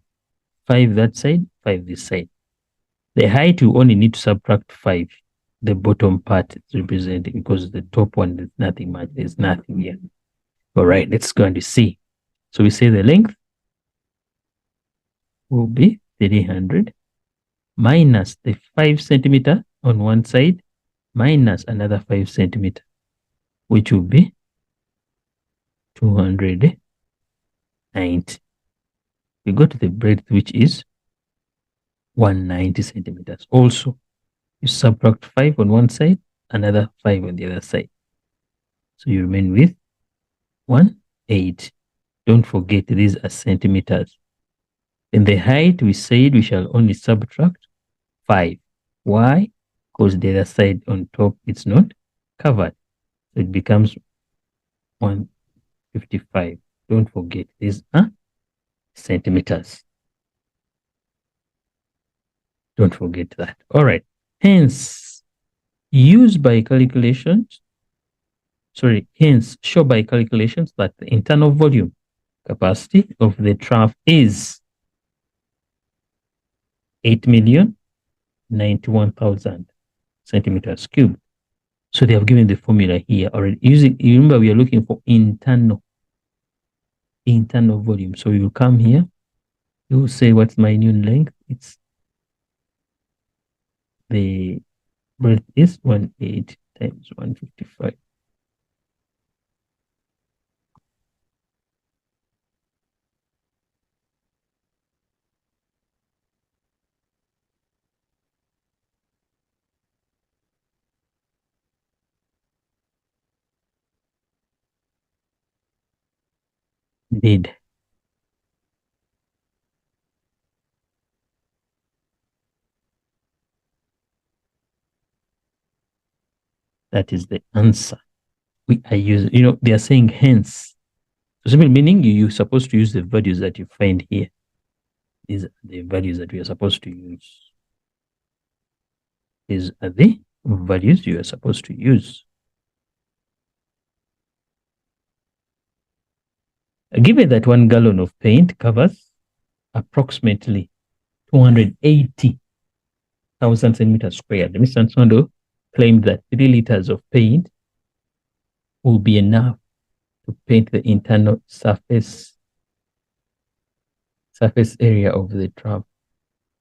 5 that side, 5 this side. The height, you only need to subtract 5. The bottom part is representing because the top one, there's nothing much. There's nothing here. All right, let's go and see. So we say the length will be 300 minus the 5 centimeter on one side minus another 5 centimeter, which will be 290. We go to the breadth, which is 190 centimeters. Also, you subtract 5 on one side, another 5 on the other side. So you remain with 180. Don't forget these are centimeters. In the height, we said we shall only subtract 5. Why? Because the other side on top, it's not covered. So it becomes 155. Don't forget these are centimeters. Don't forget that. All right. Hence, show by calculations that the internal volume capacity of the trough is 8,091,000 centimeters cubed. So they have given the formula here already. You remember we are looking for internal volume. So you will come here You say what's my new length? It's the breadth is 180 times 155. Did. That is the answer. We are using, they are saying hence. So simply meaning you're supposed to use the values that you find here. These are the values that we are supposed to use. These are the values you are supposed to use. Given that 1 gallon of paint covers approximately 280,000 centimeters squared, Mr. Nsondo claimed that 3 liters of paint will be enough to paint the internal surface area of the drum.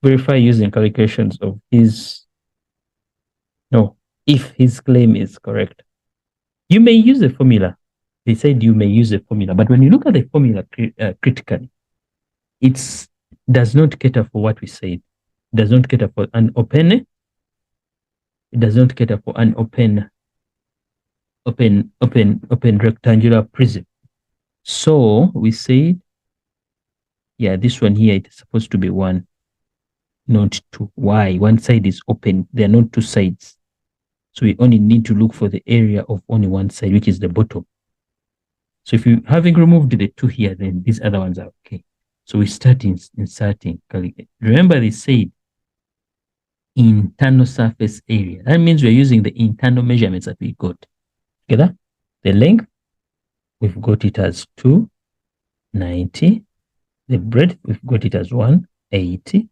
Verify using calculations of his, no, if his claim is correct. You may use the formula. They said you may use the formula, but when you look at the formula critically, it does not cater for what we said. It does not cater for an open. It does not cater for an open rectangular prism. So we said, yeah, this one here, it's supposed to be 1, not 2. Why? One side is open. There are not 2 sides. So we only need to look for the area of only one side, which is the bottom. So if you having removed the 2 here, then these other ones are okay. So we start inserting. Remember they said internal surface area. That means we're using the internal measurements that we got. Together, the length, we've got it as 290. The breadth, we've got it as 180.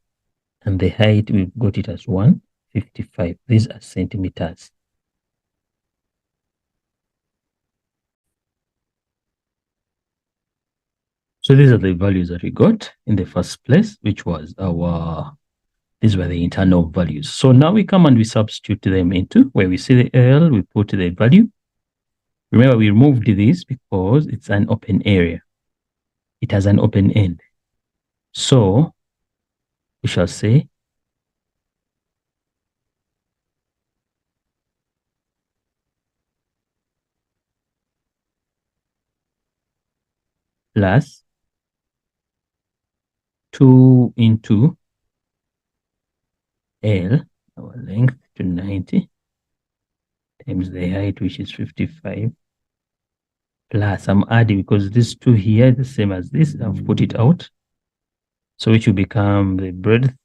And the height, we've got it as 155. These are centimeters. So these are the values that we got in the first place, which was these were the internal values. So now we come and we substitute them into where we see the L, we put the value. Remember, we removed this because it's an open area. It has an open end. So we shall say plus 2 into L, our length to 90, times the height, which is 55, plus I'm adding because this 2 here is the same as this. I've put it out. So which will become the breadth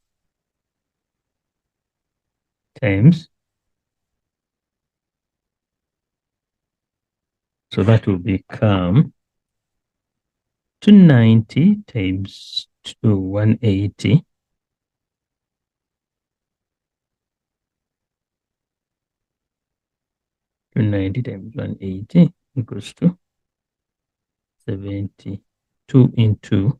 times. So that will become 290 times 180. 290 times 180 equals to 72 into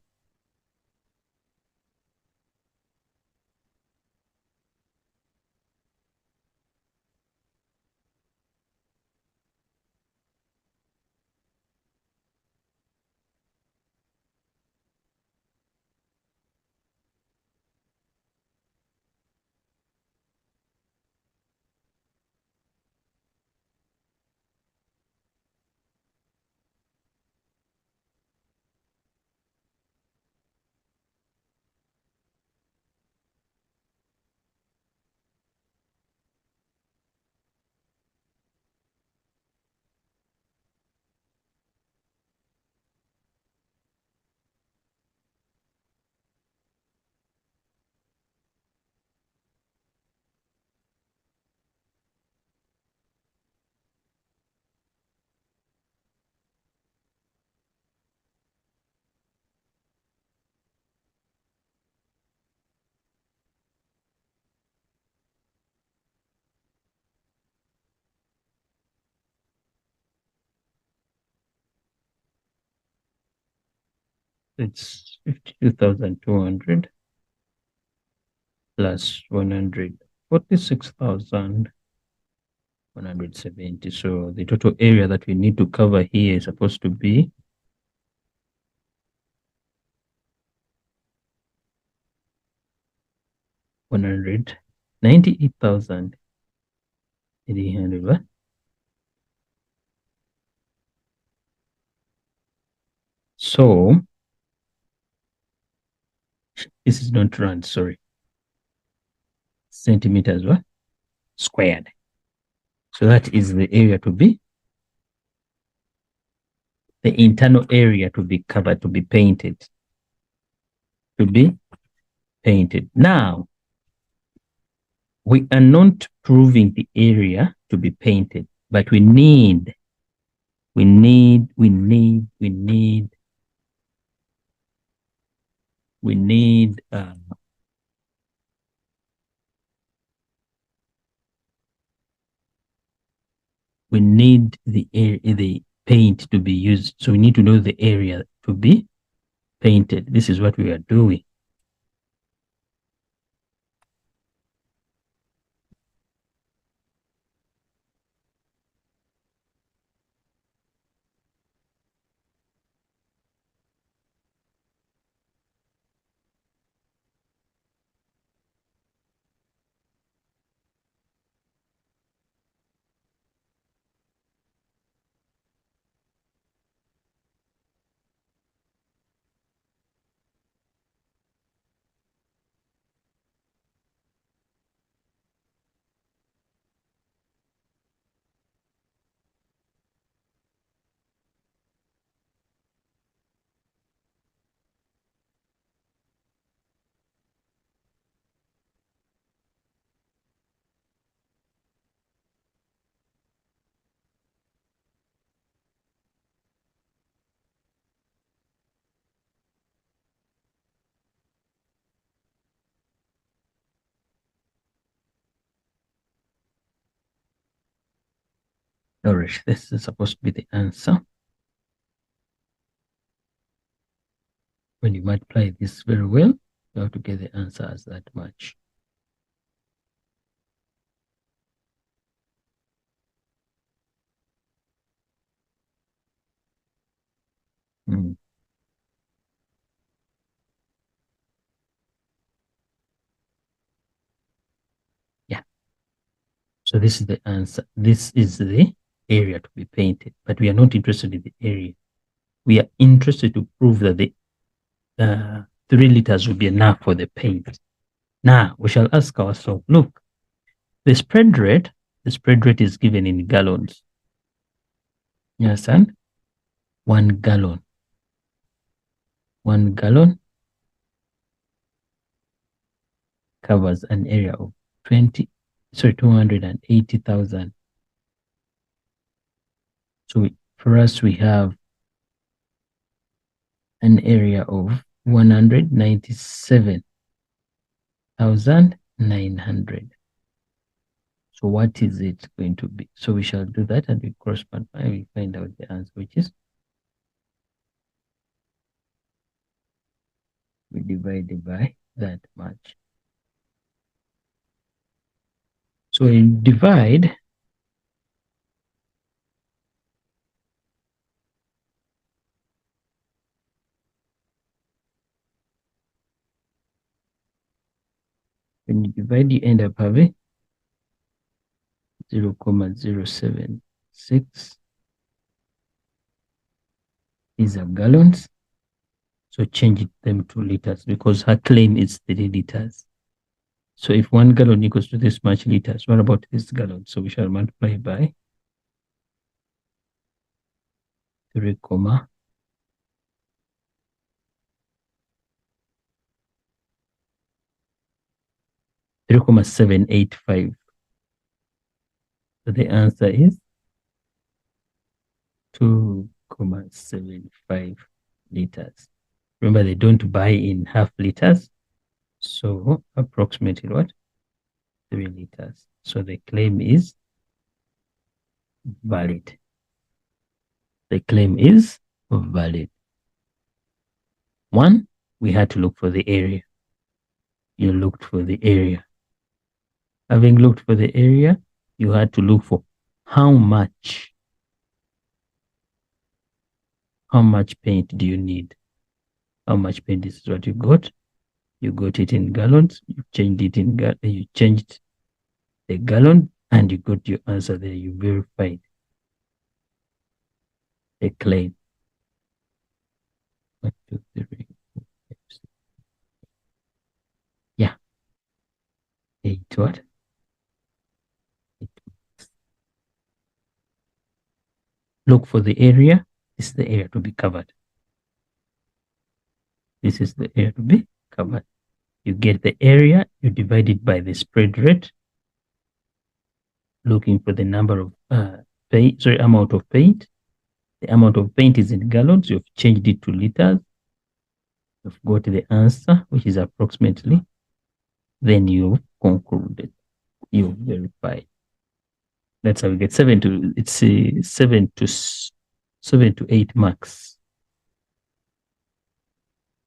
52,200 plus 146,170. So the total area that we need to cover here is supposed to be 198,800. So this is not rand, sorry. Centimeters what? Squared. So that is the area to be, the internal area to be covered, to be painted. To be painted. Now, we are not proving the area to be painted, but we need the paint to be used. So we need to know the area to be painted. This is what we are doing. All right, this is supposed to be the answer. When you multiply this very well, you have to get the answer as that much. Mm. Yeah. So this is the answer. This is the area to be painted, but we are not interested in the area. We are interested to prove that the 3 liters will be enough for the paint. Now we shall ask ourselves, look, the spread rate is given in gallons. You understand? 1 gallon. 1 gallon covers an area of 280,000. So for us, we have an area of 197,900. So what is it going to be? So we shall do that and we cross multiply. We find out the answer, which is we divide it by that much. So we divide when you divide, you end up having 0.076. These are gallons. So change them to liters because her claim is 3 liters. So if 1 gallon equals to this much liters, what about this gallon? So we shall multiply by 3, 3,785. So the answer is 2,75 liters. Remember, they don't buy in half liters. So approximately what? 3 liters. So the claim is valid. The claim is valid. 1. we had to look for the area. You looked for the area. Having looked for the area, you had to look for how much paint do you need? How much paint is what you got? You got it in gallons. You changed it in you changed the gallon, and you got your answer there. You verified the claim. 1, 2, 3, 4, 5, 6. Yeah. 8 what? 8. Look for the area. This is the area to be covered. This is the area to be covered. You get the area, you divide it by the spread rate, looking for the number of amount of paint. The amount of paint is in gallons. You've changed it to liters. You've got the answer, which is approximately. Then you've concluded. You've verified. That's how we get 7 to 8 marks.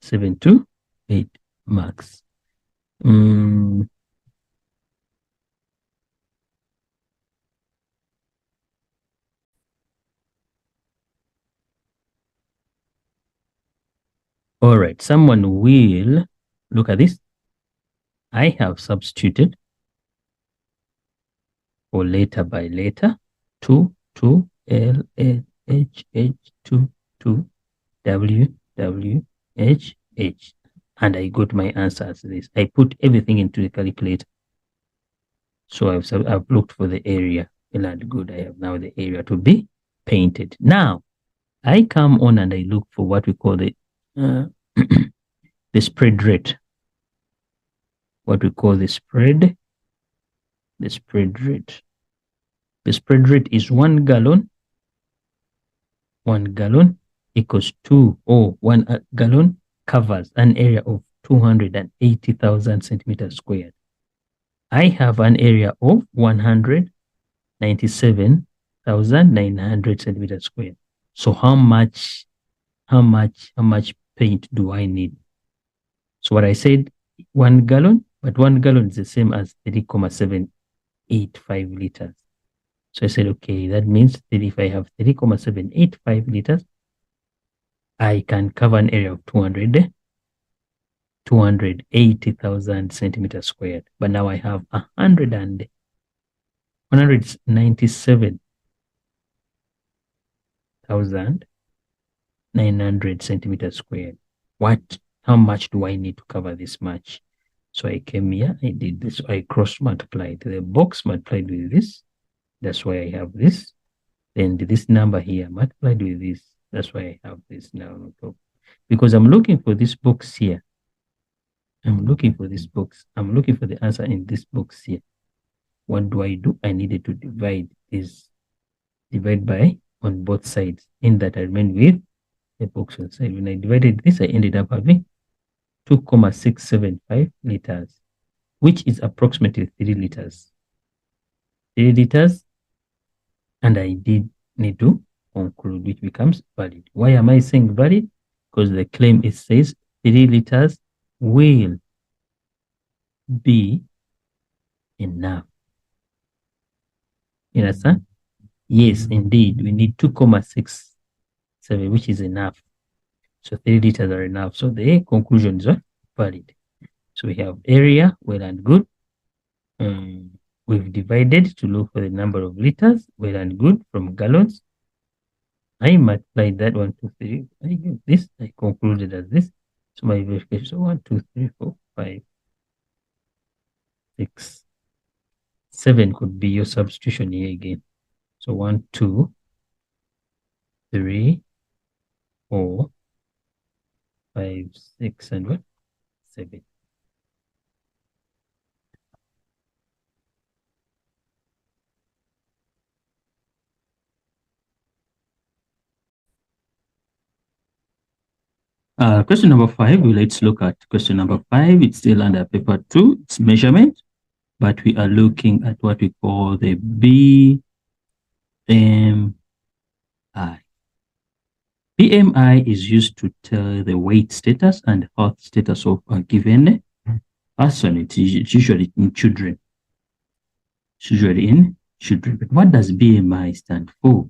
7 to 8 marks. All right, someone will look at this. I have substituted for letter by letter 2, L, H, 2, W, H, and I got my answer as this. I put everything into the calculator. So I've looked for the area. And good, I have now the area to be painted. Now, I come on and I look for what we call the the spread rate. What we call the spread rate. The spread rate is 1 gallon. 1 gallon equals 1 gallon covers an area of 280,000 centimeters squared. I have an area of 197,900 centimeters squared. So how much paint do I need? So what I said, 1 gallon, but 1 gallon is the same as 3,785 liters. So I said, okay, that means that if I have 3,785 liters, I can cover an area of 280,000 centimeters squared. But now I have 197,900 centimeters squared. How much do I need to cover this much? So I came here, I did this, I cross multiplied the box multiplied with this. That's why I have this. Then this number here multiplied with this. That's why I have this now on top. Because I'm looking for this box here. I'm looking for this box. I'm looking for the answer in this box here. What do? I needed to divide by on both sides. In that I remained with the box on the side. When I divided this, I ended up having 2,675 liters, which is approximately 3 liters. 3 liters, and I did need to conclude, which becomes valid. Why am I saying valid? Because the claim says 3 liters will be enough. You understand? Yes, indeed. We need 2,67, which is enough. So 3 liters are enough. So the conclusion is valid. So we have area, well and good. We've divided to look for the number of liters, well and good, from gallons. I multiplied that 1, 2, 3. I get this. I concluded as this. So my verification. So 1, 2, 3, 4, 5, 6, 7 could be your substitution here again. So 1, 2, 3, 4, 5, 6, and what? 7. Question number 5, let's look at question number 5. It's still under paper 2. It's measurement, but we are looking at what we call the BMI. BMI is used to tell the weight status and health status of a given person. It's usually in children. It's usually in children. But what does BMI stand for?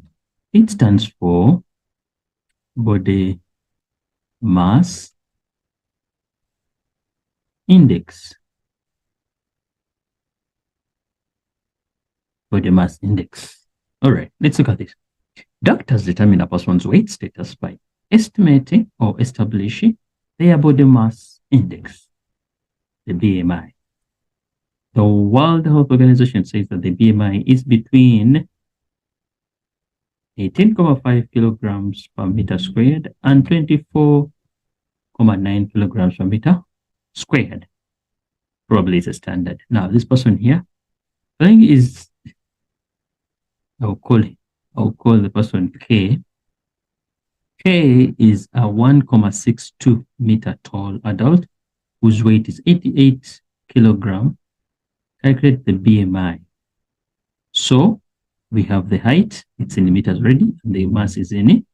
It stands for body mass index. Body mass index. All right, let's look at this. Doctors determine a person's weight status by estimating or establishing their body mass index, the BMI. The World Health Organization says that the BMI is between 18.5 kilograms per meter squared and 24.9 kilograms per meter squared. Probably is a standard. Now, this person here, I think is, I'll call the person K. K is a 1.62 meter tall adult whose weight is 88 kilograms. Calculate the BMI. So we have the height, it's in meters already, and the mass is in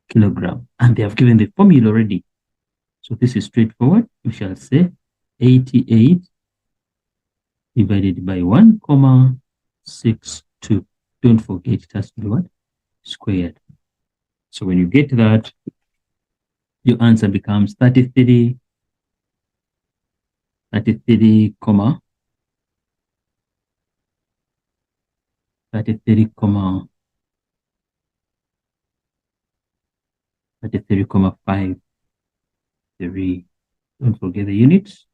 kilogram. And they have given the formula already. So this is straightforward. We shall say 88 divided by 1.62. Don't forget it has to be what? Squared. So when you get that, your answer becomes 33, 33.5 3. Don't forget the units.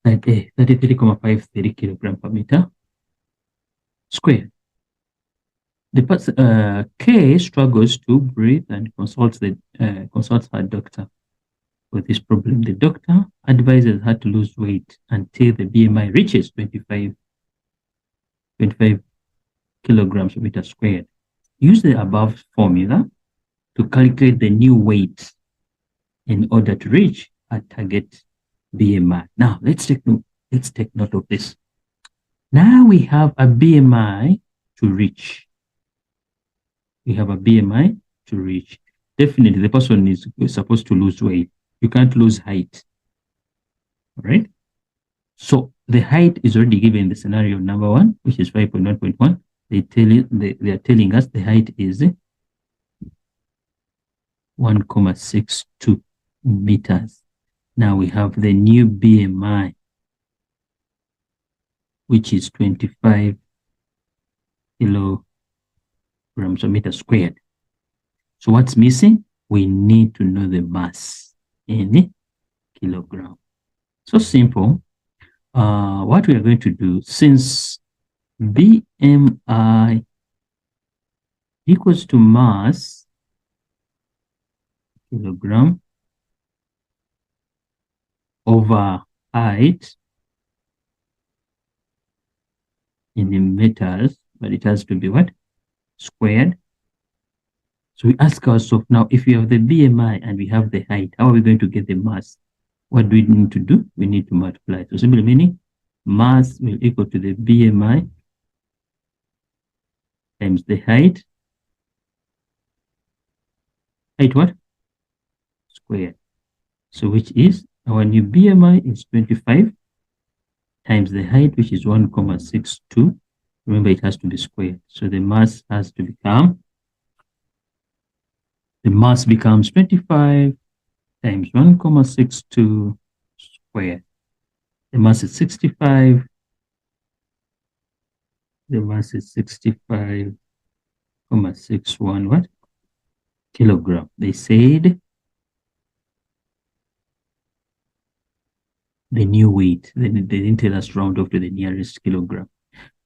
33.53 kilogram per meter squared. The K struggles to breathe and consults her doctor with this problem. The doctor advises her to lose weight until the BMI reaches 25 kilograms per meter squared. Use the above formula to calculate the new weight in order to reach a target BMI. Now, let's take note of this. Now we have a BMI to reach. We have a BMI to reach. Definitely, the person is supposed to lose weight. You can't lose height. All right? So the height is already given in the scenario number 1, which is 5.1.1. They are telling us the height is 1.62 meters. Now we have the new BMI, which is 25 kilograms per meter squared. So what's missing? We need to know the mass in kilogram. So simple. What we are going to do, since BMI equals to mass kilogram over height in the meters, but it has to be what? Squared. So we ask ourselves now, if we have the BMI and we have the height, how are we going to get the mass? What do we need to do? We need to multiply. So simply meaning mass will equal to the BMI times the height. Height what? Squared. So which is, our new BMI is 25 times the height, which is 1.62. Remember, it has to be squared. So the mass has to become, the mass becomes 25 times 1.62 squared. The mass is 65. The mass is 65.61 what? Kilogram. They said the new weight. They didn't tell us round off to the nearest kilogram.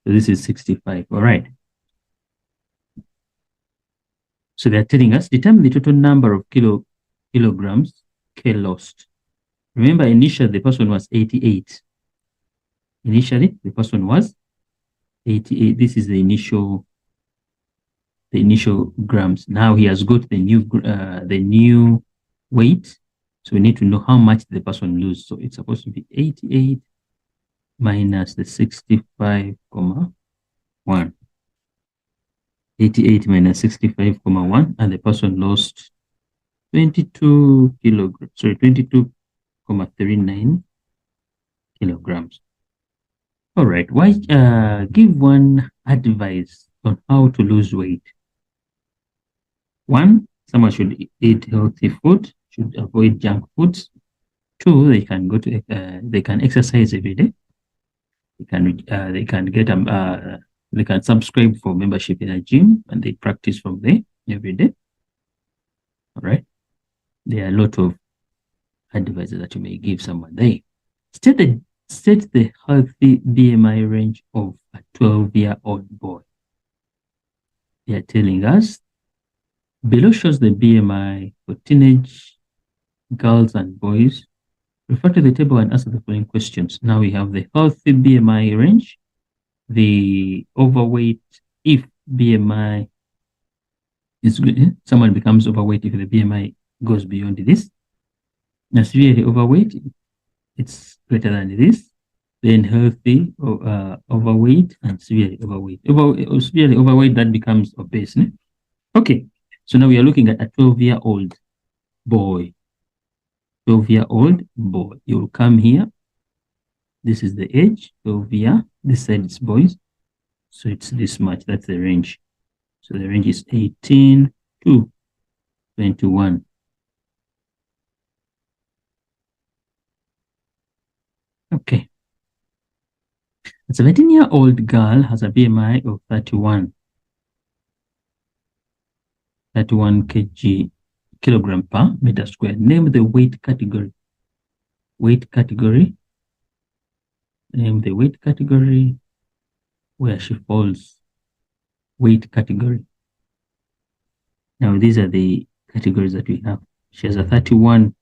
So this is 65. All right. So they're telling us determine the total number of kilograms K lost. Remember, initially the person was 88. Initially, the person was 88. This is the initial grams. Now he has got the new weight. So we need to know how much the person lose. So it's supposed to be 88 minus the 65.1. 88 minus 65,1, and the person lost 22 kilograms, sorry, 22,39 kilograms. All right, why give one advice on how to lose weight? One, someone should eat healthy food, should avoid junk foods. Two, they can go to they can exercise every day. They can get they can subscribe for membership in a gym and they practice from there every day. All right. There are a lot of advices that you may give someone there. Set the healthy BMI range of a 12-year-old boy. They are telling us below shows the BMI for teenage girls and boys. Refer to the table and answer the following questions. Now we have the healthy BMI range, the overweight if BMI is good. Someone becomes overweight if the BMI goes beyond this. Now, severely overweight, it's greater than this. Then healthy, overweight, and severely overweight. Severely overweight, that becomes obese. Ne? Okay, so now we are looking at a 12-year-old boy. 12-year-old boy. You will come here. This is the age, 12 year. This side is boys. So it's this much. That's the range. So the range is 18 to 21. Okay. A 17-year-old girl has a BMI of 31 kilogram per meter square. Name the weight category. Weight category. Name the weight category where she falls. Weight category. Now these are the categories that we have. She has a 31.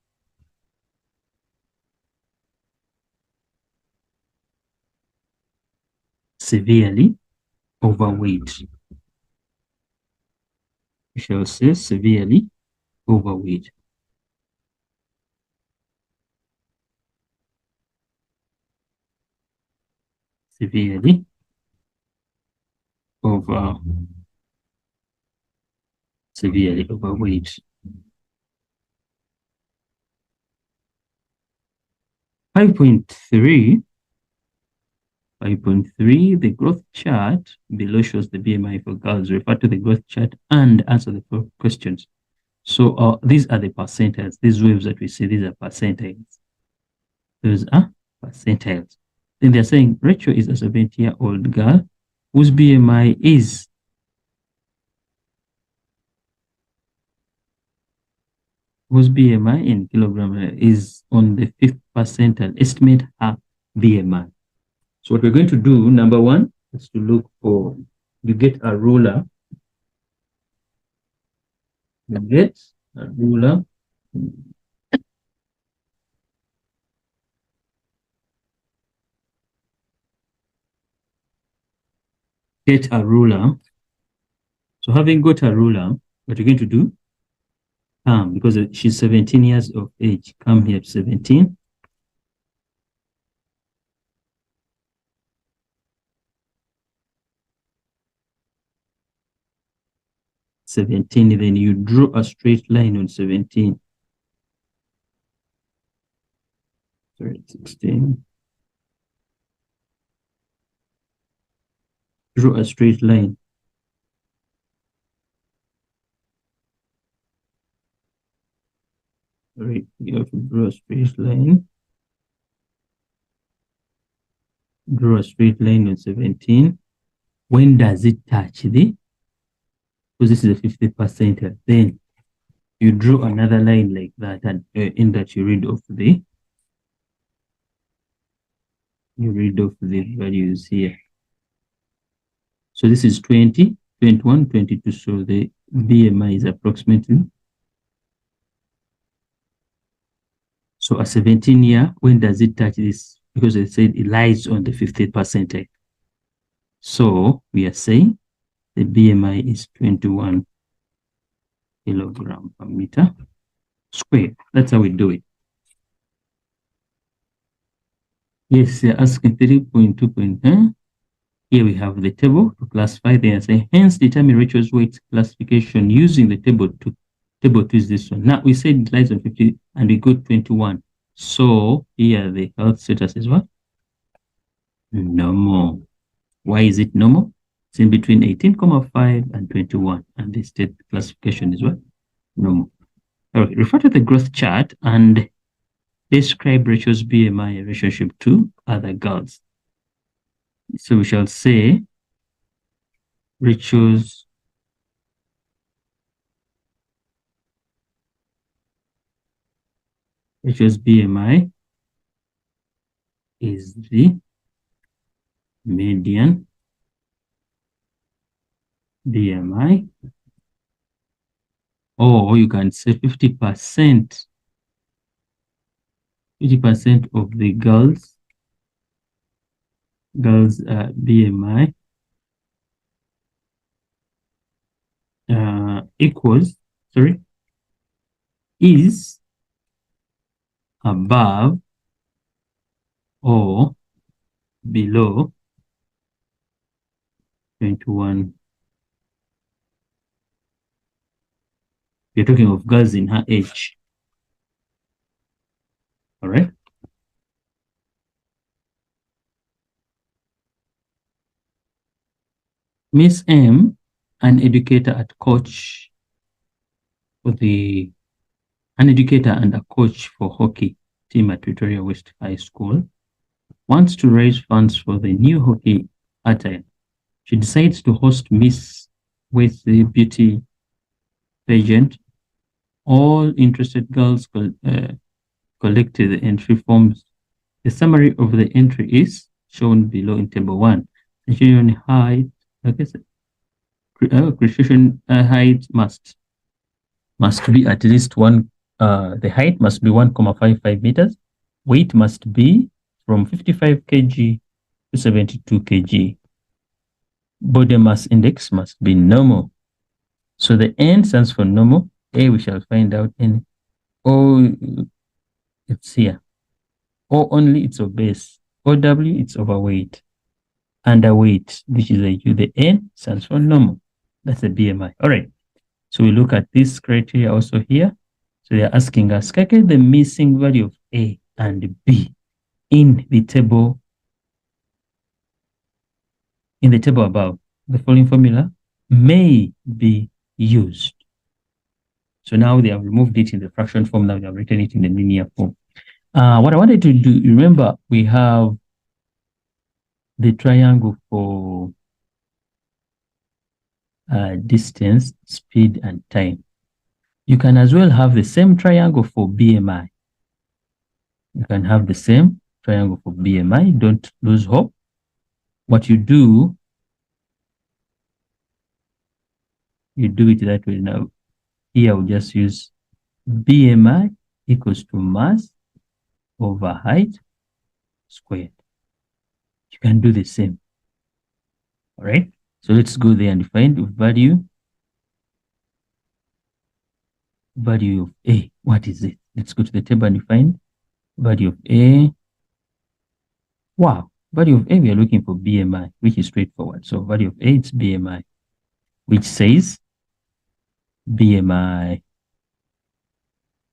Severely overweight. We shall say severely overweight. Severely overweight. 5.3, the growth chart below shows the BMI for girls. Refer to the growth chart and answer the questions. So these are the percentiles. These waves that we see, these are percentiles. Those are percentiles. Then they're saying Rachel is a 70-year-old girl whose BMI is in kilogram is on the 5th percentile. Estimate her BMI. So what we're going to do, number one, is to look for, you get a ruler. You get a ruler. Get a ruler. So having got a ruler, what you're going to do, because she's 17 years of age, come here to 17. Then you draw a straight line on 17. Sorry, 16. Draw a straight line. Sorry, you have to draw a straight line. Draw a straight line on 17. When does it touch the? Because this is the 50th percentile. Then you draw another line like that, and in that you read off the values here. So this is 20, 21, 22. So the BMI is approximately. So a 17-year, when does it touch this? Because they said it lies on the 50th percentile. So we are saying the BMI is 21 kilogram per meter square. That's how we do it. Yes, they're asking 3.2. Here we have the table to classify there. Say, hence determine Rachel's weight classification using the table to is this one. Now we said it lies on 50 and we got 21. So here the health status is what? Normal. Why is it normal? It's in between 18,5 and 21. And the state classification is what? Normal. Okay, refer to the growth chart and describe Rachel's BMI relationship to other girls. So we shall say Rachel's BMI is the median BMI, or you can say 50%. 50% of the girls BMI is above or below 21. We're talking of girls in her age. All right. Miss M, an educator and a coach for hockey team at Victoria West High School, wants to raise funds for the new hockey attire. She decides to host Miss with the beauty pageant. All interested girls collected the entry forms. The summary of the entry is shown below in table 1. The children height, Christian height must be at least one. The height must be 1,55 meters. Weight must be from 55 kg to 72 kg. Body mass index must be normal. So the N stands for normal. A we shall find out in O. It's here. O only it's obese. OW it's overweight. Underweight, which is a U. The N stands for normal. That's the BMI. All right. So we look at this criteria also here. So they're asking us, calculate the missing value of A and B in the table above. The following formula may be used. So now they have removed it in the fraction form. Now they have written it in the linear form. What I wanted to do, remember, we have the triangle for distance, speed, and time. You can as well have the same triangle for BMI. You can have the same triangle for BMI. Don't lose hope. What you do it that way. Now, here I'll just use BMI equals to mass over height squared. You can do the same. All right. So let's go there and find value of A. What is it? Let's go to the table and find value of A. Wow. Value of A, we are looking for BMI, which is straightforward. So value of A, it's BMI, which says BMI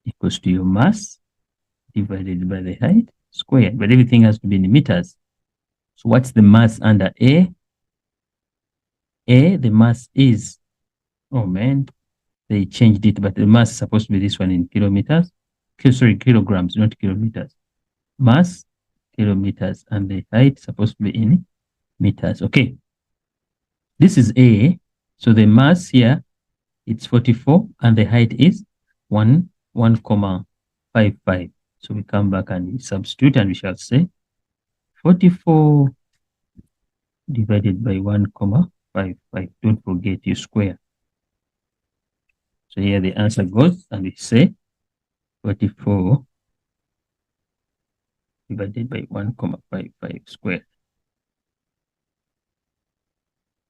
equals to your mass divided by the height squared. But everything has to be in meters. So what's the mass under A? A, the mass is, oh man, they changed it, but the mass is supposed to be this one in kilometers. Kilograms, not kilometers. Mass, kilometers, and the height is supposed to be in meters. Okay. This is A. So the mass here, it's 44, and the height is 1,55. So we come back and we substitute, and we shall say 44 divided by 1,55. Don't forget you square. So here the answer goes, and we say 44 divided by 1,55 squared.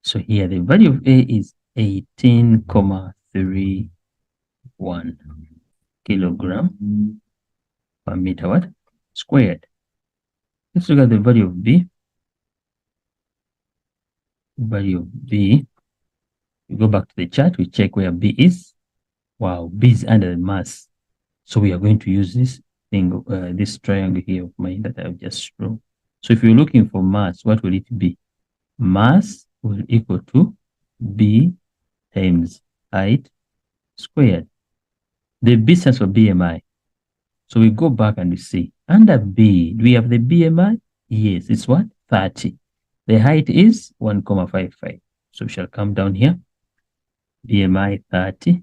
So here the value of A is 18,31 kilogram per meter what? Squared. Let's look at the value of B. value of B. We go back to the chart, we check where B is. Wow, B is under the mass. So we are going to use this thing, this triangle here of mine that I've just drawn. So if you're looking for mass, what will it be? Mass will equal to B times height squared. The B stands for BMI. So we go back and we see, under B, do we have the BMI? Yes, it's what? 30. The height is 1,55. So we shall come down here. BMI 30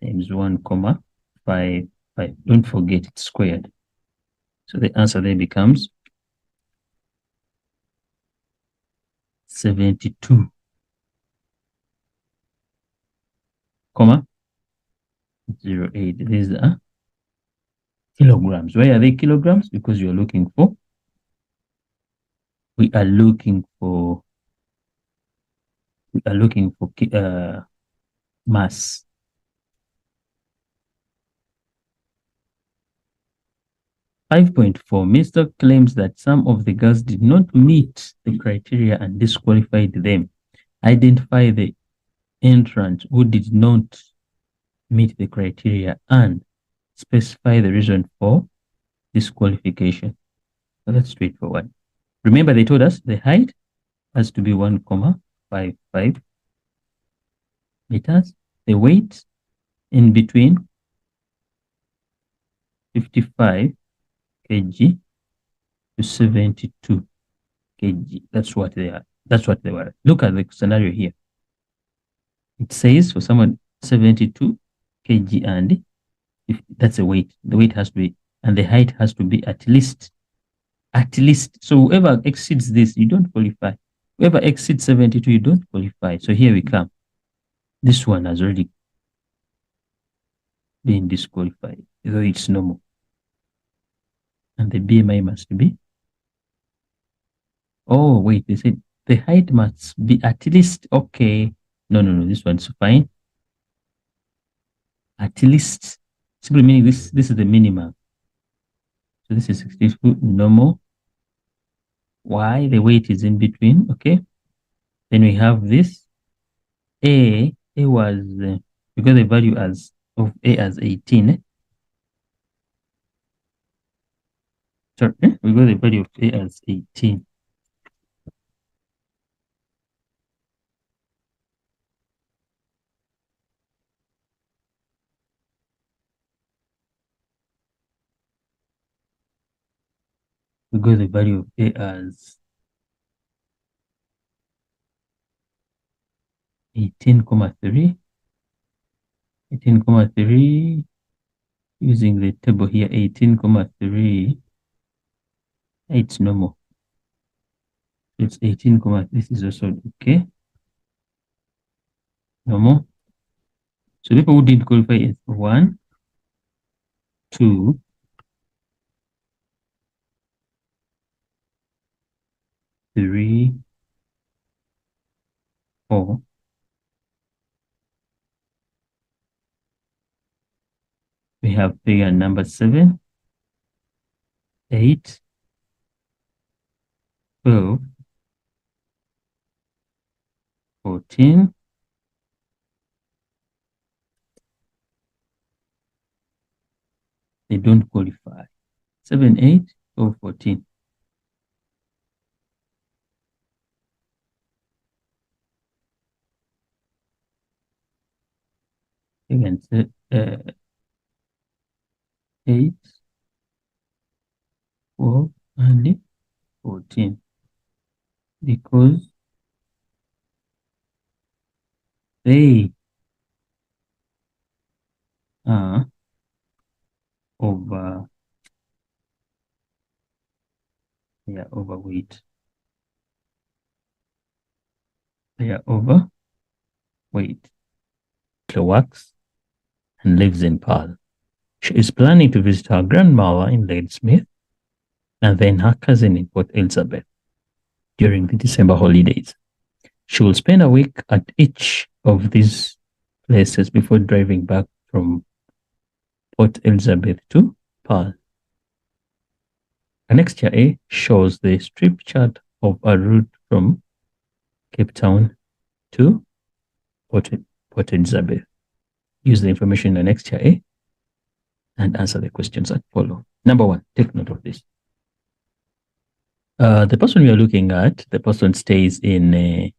times 1,55. Don't forget it's squared. So the answer there becomes 72, 08. These are kilograms. Why are they kilograms? Because we are looking for mass. (5.4) Mr. claims that some of the girls did not meet the criteria and disqualified them. Identify the entrant who did not meet the criteria and specify the reason for disqualification. So that's straightforward. Remember, they told us the height has to be 1,55 meters. The weight in between 55 kg to 72 kg. That's what they are. That's what they were. Look at the scenario here. It says for someone 72 kg and if that's the weight has to be, and the height has to be at least. So whoever exceeds this, you don't qualify. Whoever exceeds 72, you don't qualify. So here we come. This one has already been disqualified, though it's normal. And the BMI must be. Oh, wait, they said the height must be at least. Okay. No, this one's fine. At least. Simply meaning this is the minimum. So this is 62 normal. Why? The weight is in between. Okay. Then we have this. A was, we got the value of A as 18. Sorry, we got the value of A as 18. We got the value of A as 18,3. 18,3 using the table here, 18,3. It's normal. It's 18, this is also okay. Normal. So people who didn't qualify is 1, 2, 3, 4. We have figure number 7, 8, 12, 14. They don't qualify. 7, 8, 12, 14. You can say 8, 12, and 14. Because they are overweight. They are overweight. She works and lives in Pearl. She is planning to visit her grandmother in Ladesmith and then her cousin in Port Elizabeth during the December holidays. She will spend a week at each of these places before driving back from Port Elizabeth to Pearl. Annexure A shows the strip chart of a route from Cape Town to Port Elizabeth. Use the information in the next year, and answer the questions that follow. Number one, take note of this. The person we are looking at, the person stays in the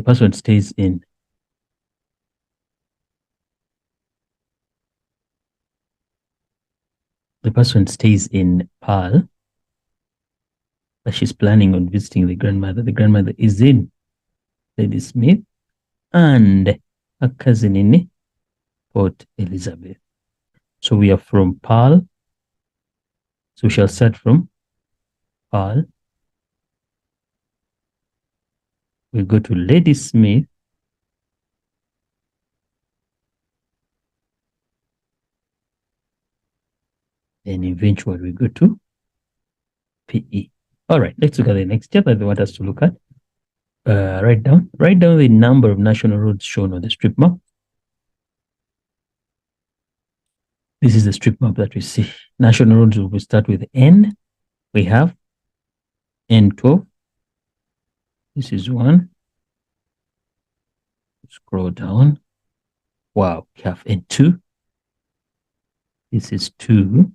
person stays in Pearl, but she's planning on visiting the grandmother. The grandmother is in Ladysmith, and a cousin in Port Elizabeth. So we are from Pearl. So we shall start from Pearl. We go to Ladysmith. Then eventually we go to PE. All right, let's look at the next step that they want us to look at. Write down the number of national roads shown on the strip map. This is the strip map that we see. National roads will start with N. We have N12. This is 1. Scroll down. Wow, we have N2. This is 2.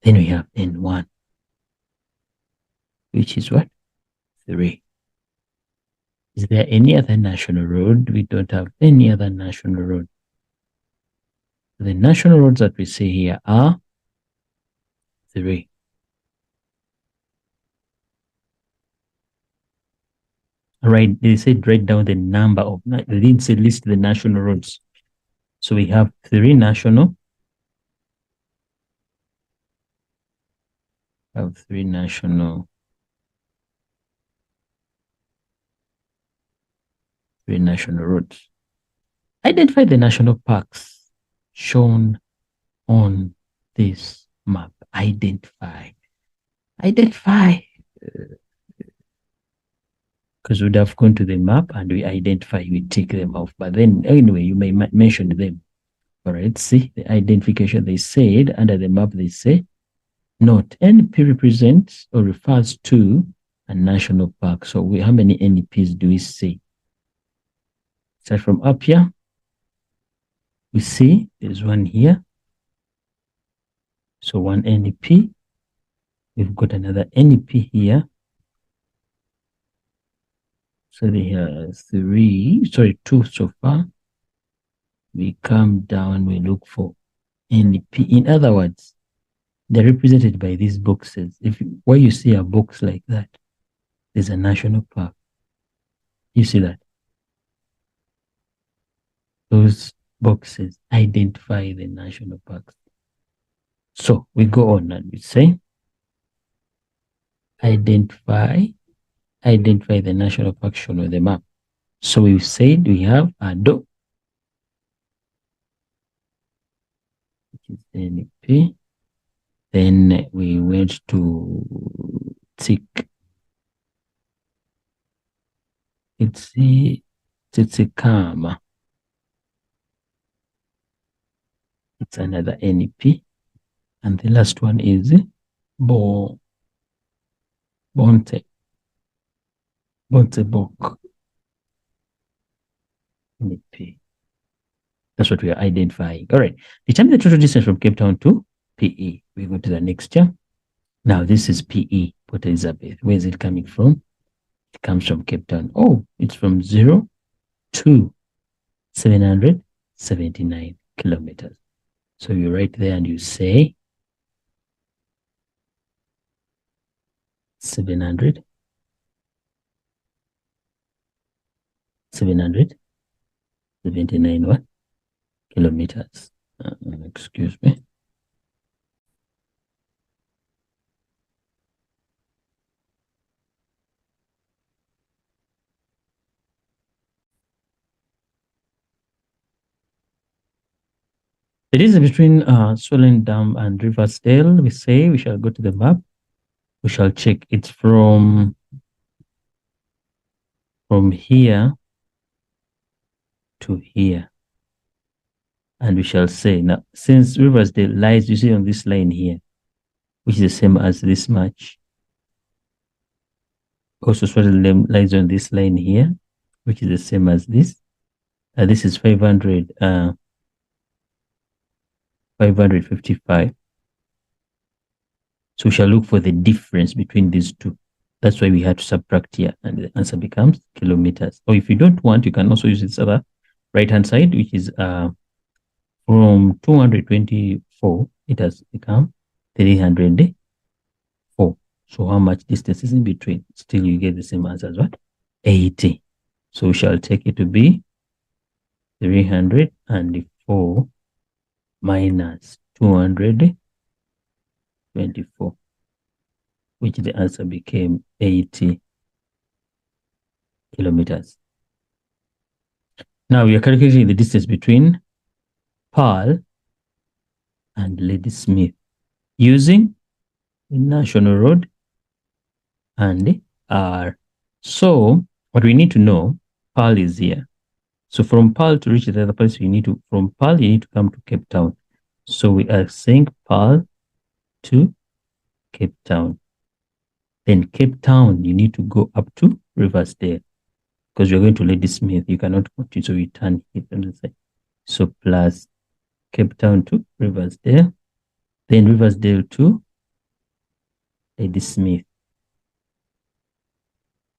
Then we have N1, which is what? 3. Is there any other national road? We don't have any other national road. The national roads that we see here are 3. All right, they said write down the number of, they didn't say list the national roads. So we have 3 national. Have 3 national. 3 national roads. Identify the national parks shown on this map. Identify. Because we'd have gone to the map and we identify, we take them off. But then anyway, you may mention them. All right, see the identification they said under the map, they say, note, NP represents or refers to a national park. So how many NPs do we see? Start from up here. We see there's one here. So 1 NP. We've got another NP here. So there are 2 so far. We come down, we look for NP. In other words, they're represented by these boxes. Where you see a box like that, there's a national park. You see that? Those boxes identify the national parks. So we go on and we say, identify the national park shown on the map. So we've said we have Ado, which is NP. Then we went to Tsikama. It's another NP. And the last one is Bontebok. NP. That's what we are identifying. All right. Determine the total distance from Cape Town to PE. We go to the next year. Now this is PE, Port Elizabeth. Where is it coming from? It comes from Cape Town. Oh, it's from 0 to 779 kilometers. So you write there and you say 779 what? Kilometers. Excuse me. The distance between Swollen Dam and Riversdale, we say we shall go to the map. We shall check it's from here to here. And we shall say, now, since Riversdale lies, you see on this line here, which is the same as this much. Also, swallow lies on this line here, which is the same as this. This is 555. So we shall look for the difference between these two. That's why we had to subtract here, and the answer becomes kilometers. Or if you don't want, you can also use this other right-hand side, which is from 224, it has become 304. So how much distance is in between? Still, you get the same answer as what? 80. So we shall take it to be 304 minus 224, which the answer became 80 kilometers. Now we are calculating the distance between Pearl and Ladysmith using the National Road and R. So what we need to know, Pearl is here. So from Pearl to reach the other place, from Pearl, you need to come to Cape Town. So we are saying Pearl to Cape Town. Then Cape Town, you need to go up to Riversdale because you're going to Ladysmith. You cannot continue, so you turn here on the side. So plus Cape Town to Riversdale, then Riversdale to Ladysmith.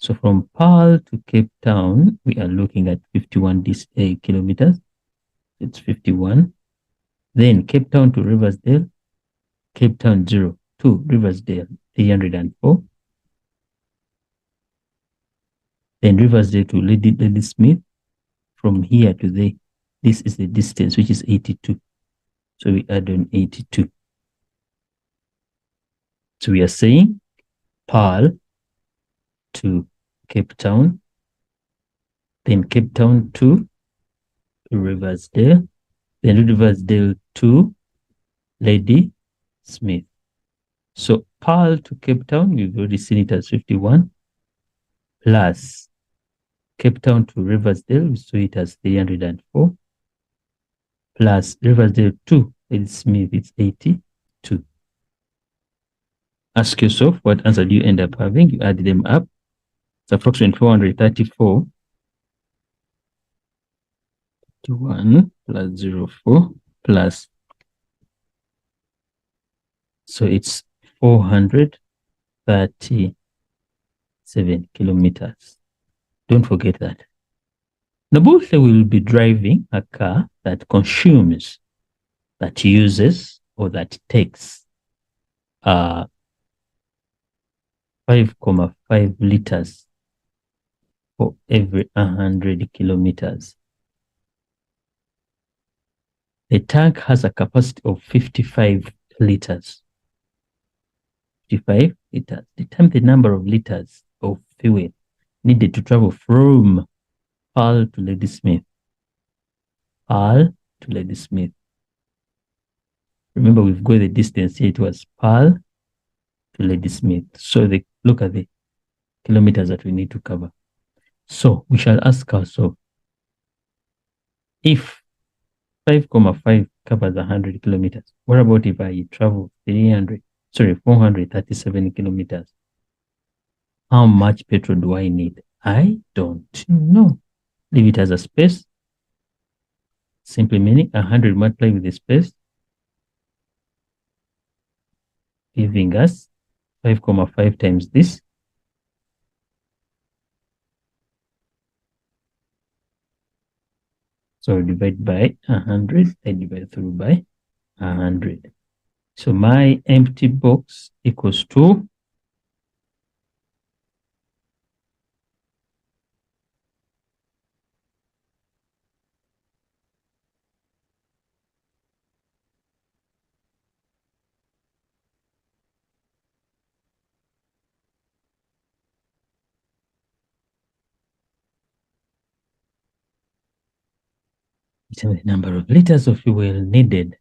So from Pearl to Cape Town, we are looking at 51 kilometers. It's 51. Then Cape Town to Riversdale, Cape Town 0 to Riversdale, 304. Then Riversdale to Ladysmith, from here to there, this is the distance, which is 82. So we add on 82. So we are saying Pearl to Cape Town, then Cape Town to Riversdale, then Riversdale to Ladysmith. So Pearl to Cape Town, we've already seen it as 51, plus Cape Town to Riversdale, we saw it as 304, plus Riversdale to Ladysmith, it's 82. Ask yourself, what answer do you end up having? You add them up. It's approximately 434. 1 plus 04 plus. So it's 437 kilometers. Don't forget that. Nabuthe will be driving a car that consumes, that uses, or that takes 5.5 liters for every 100 kilometers. The tank has a capacity of 55 liters. 55 liters. Determine the number of liters of fuel needed to travel from Pearl to Ladysmith. Pearl to Ladysmith. Remember, we've got the distance here. It was Pearl to Ladysmith. So look at the kilometers that we need to cover. So we shall ask ourselves, if 5.5 covers 100 kilometers, what about if I travel 437 kilometers? How much petrol do I need? I don't know. Leave it as a space. Simply meaning 100 multiplied with the space, giving us 5.5 times this. So divide by 100, I divide through by 100. So my empty box equals to 'Determine the number of liters of fuel needed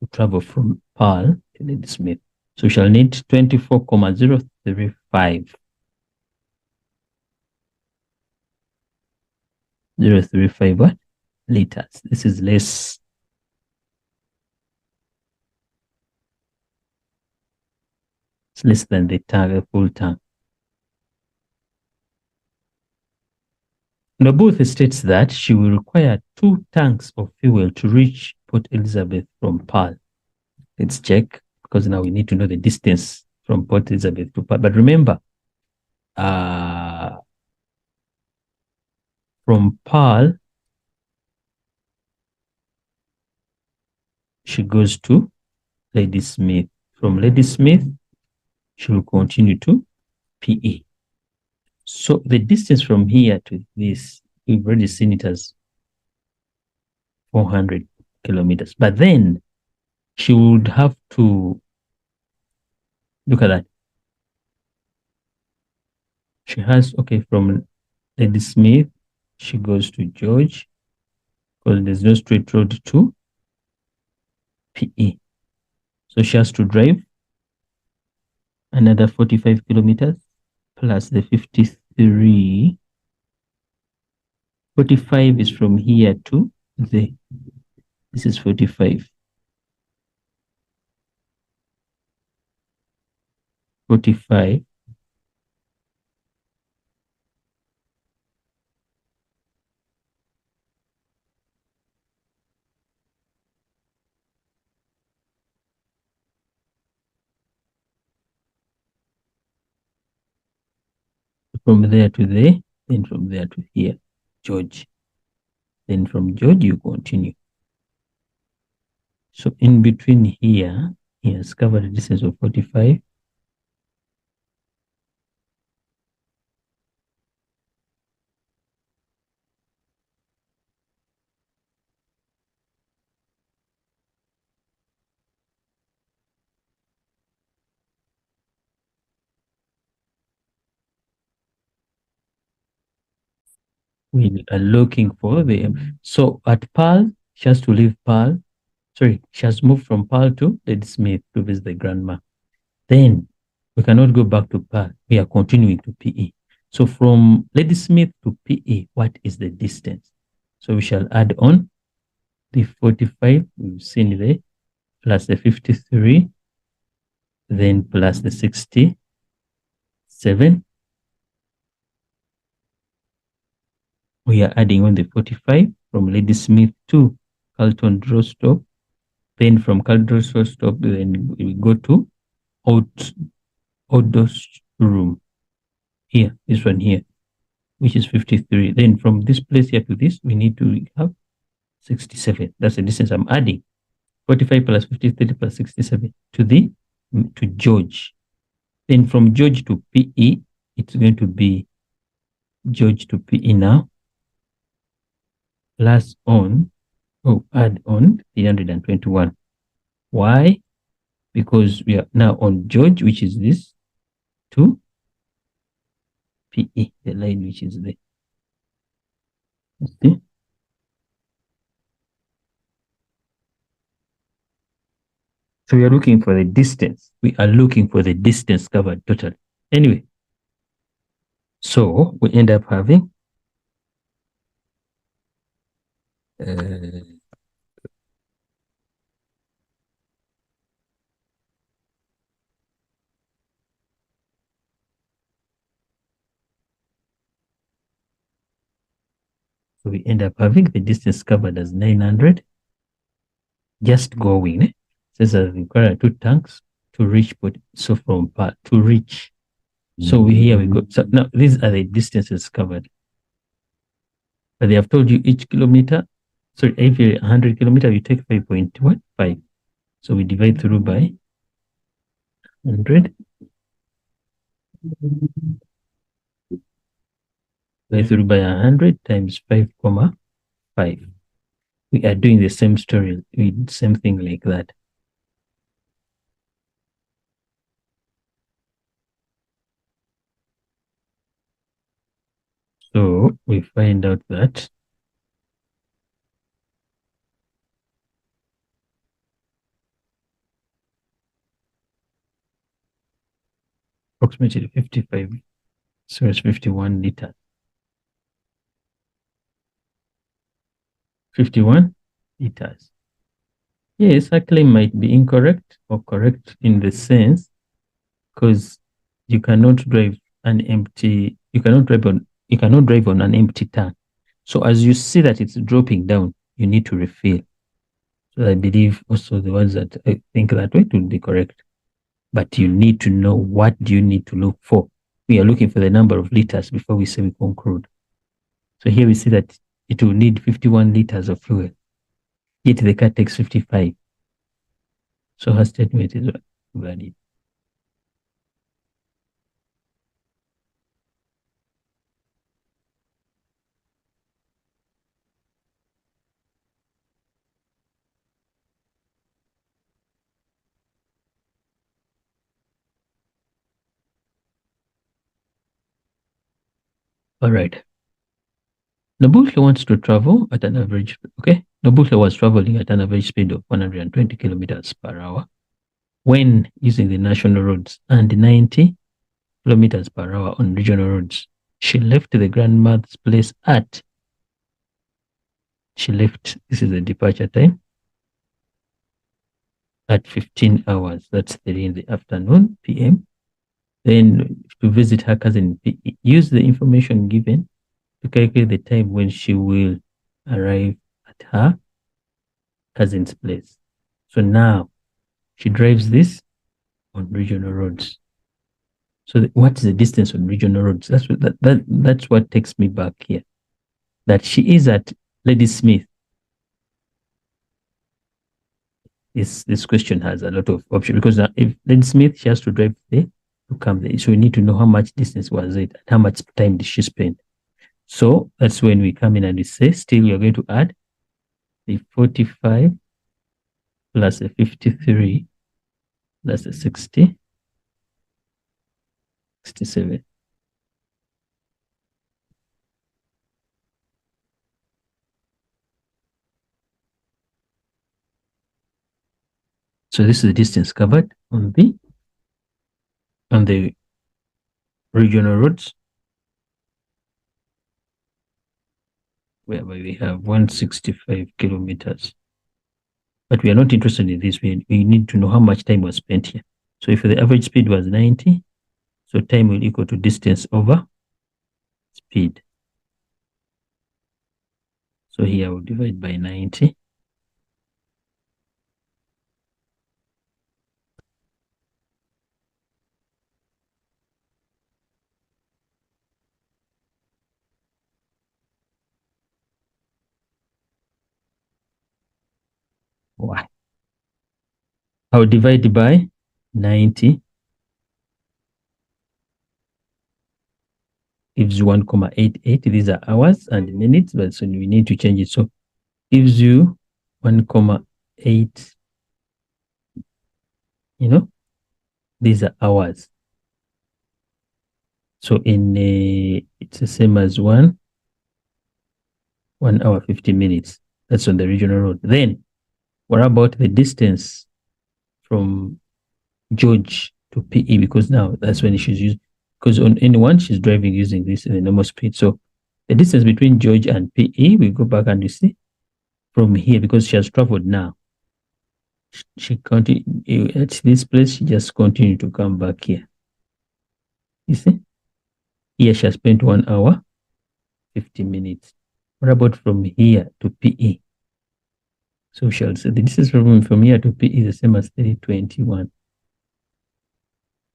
to travel from Pearl to Ladysmith. So we shall need 24,035. 035 what? Liters. This is less. It's less than the tank, the full tank. Nabuth states that she will require 2 tanks of fuel to reach Port Elizabeth from Pearl. Let's check, because now we need to know the distance from Port Elizabeth to Pearl. But remember, from Pearl, she goes to Ladysmith. From Ladysmith, she will continue to PE. So the distance from here to this, we've already seen it as 400 kilometers. But then she would have to look at that. She has, okay, from Ladysmith, she goes to George, because there's no straight road to PE. So she has to drive another 45 kilometers plus the 53. 45 is from here to there. This is 45. 45 from there to there, then from there to here, George. Then from George, you continue. So in between here, he has covered a distance of 45. We are looking for the, so at Pearl, she has to leave Pearl. Sorry, she has moved from Pearl to Ladysmith to visit the grandma. Then we cannot go back to Pearl. We are continuing to PE. So from Ladysmith to PE, what is the distance? So we shall add on the 45 we've seen there, plus the 53, then plus the 67. We are adding on the 45 from Ladysmith to Carlton Draw Stop. Then from Carlton Draw Stop, then we go to outdoor room. Here, this one here, which is 53. Then from this place here to this, we need to have 67. That's the distance I'm adding. 45 plus 53 plus 67 to George. Then from George to PE, it's going to be George to PE now, plus on, add on 321. Why? Because we are now on George, which is this, to PE, the line which is there. See? So we are looking for the distance. We are looking for the distance covered total. Anyway, so we end up having so we end up having the distance covered as 900. Just going. Eh? Says that we require 2 tanks to reach, so from to reach. So here we go. So now these are the distances covered. But they have told you each kilometer, sorry, if you're 100 kilometers, you take 5.5. So we divide through by 100. Divide through by 100 times 5.5. We are doing the same story, same thing like that. So we find out that approximately 55, so it's 51 liters. 51 liters. Yes, a claim might be incorrect or correct in the sense because you cannot drive on an empty tank. So as you see that it's dropping down, you need to refill. So I believe also the ones that I think that way would be correct. But you need to know what do you need to look for. We are looking for the number of liters before we say we conclude. So here we see that it will need 51 liters of fuel. Yet the car takes 55. So her statement is valid. All right. Nobusha wants to travel at an average, okay? Nobusha was traveling at an average speed of 120 kilometers per hour when using the national roads and 90 kilometers per hour on regional roads. She left the grandmother's place this is the departure time, at 15 hours. That's 3 in the afternoon, PM. Then to visit her cousin, use the information given to calculate the time when she will arrive at her cousin's place. So now she drives this on regional roads. So what's the distance on regional roads? That's what takes me back here. That she is at Lady Smith. This question has a lot of options because if Lady Smith, she has to drive there to come there. So we need to know how much distance was it and how much time did she spend. So that's when we come in and we say, still you're going to add the 45 plus the 53 plus the 60, 67. So this is the distance covered on the regional roads, whereby we have 165 kilometers. But we are not interested in this. We need to know how much time was spent here. So if the average speed was 90, so time will equal to distance over speed. So here I will divide by 90. Why? I will divide by 90 gives you 1,88. These are hours and minutes, but so we need to change it. So gives you 1,8. These are hours. So it's the same as 1 hour 50 minutes. That's on the regional road. Then what about the distance from George to PE? Because now that's when she's using, because on N1 she's driving using this in the normal speed. So the distance between George and PE, we go back and you see from here, because she has traveled now. She continued at this place, she just continued to come back here. You see? Here she has spent 1 hour 50 minutes. What about from here to PE? So we shall say the distance from here to PE is the same as 321.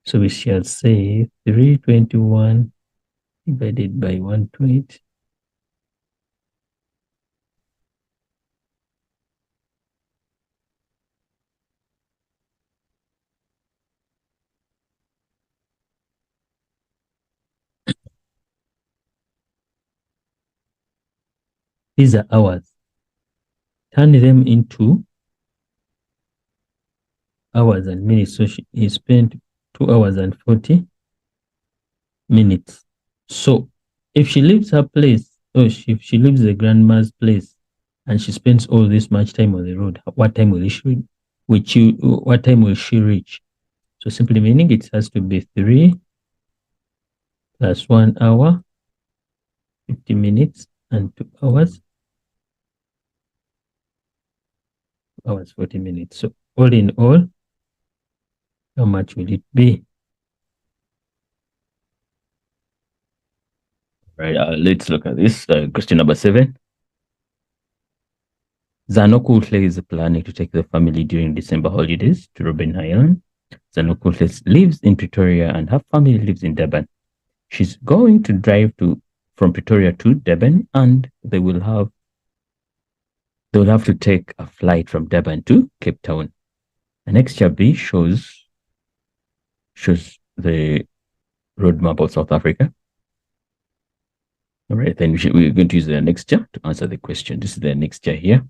So we shall say 321 divided by 120. These are hours. Turn them into hours and minutes. So he spent 2 hours and 40 minutes. So if she leaves her place, or if she leaves the grandma's place and she spends all this much time on the road, what time will she reach? So simply meaning it has to be 3 plus 1 hour, 50 minutes, and 2 hours, 40 minutes. So all in all, how much will it be? Right. Let's look at this. Question number 7. Zanokuhle is planning to take the family during December holidays to Robben Island. Zanokuhle lives in Pretoria and her family lives in Durban. She's going to drive from Pretoria to Durban, and they'll have to take a flight from Durban to Cape Town. The next chart B shows the road map of South Africa. All right, then we're going to use the next chart to answer the question. This is the next chart here.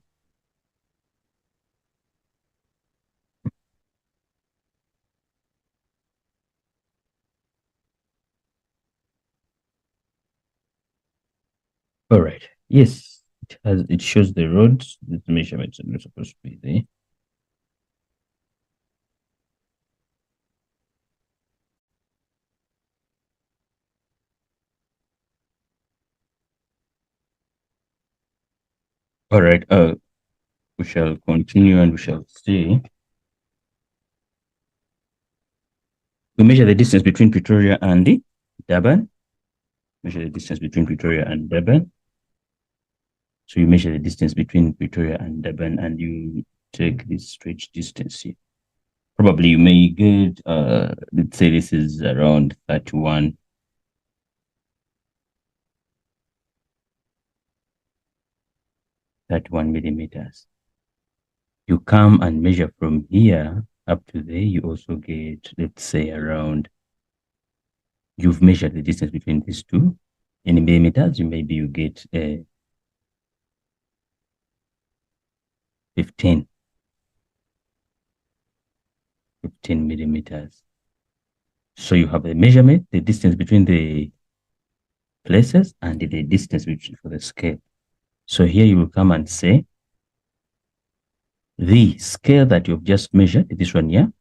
All right. Yes, it shows the roads. The measurements are not supposed to be there. All right. We shall continue and we shall see. We measure the distance between Pretoria and the Durban. Measure the distance between Pretoria and Durban. So you measure the distance between Pretoria and Durban, and you take this stretch distance here. Probably you may get, let's say this is around 31 millimeters. You come and measure from here up to there. You also get, let's say, around, you've measured the distance between these two in millimeters. Maybe you get 15 millimeters. So you have a measurement, the distance between the places, and the distance for the scale. So here you will come and say the scale that you've just measured, this one here,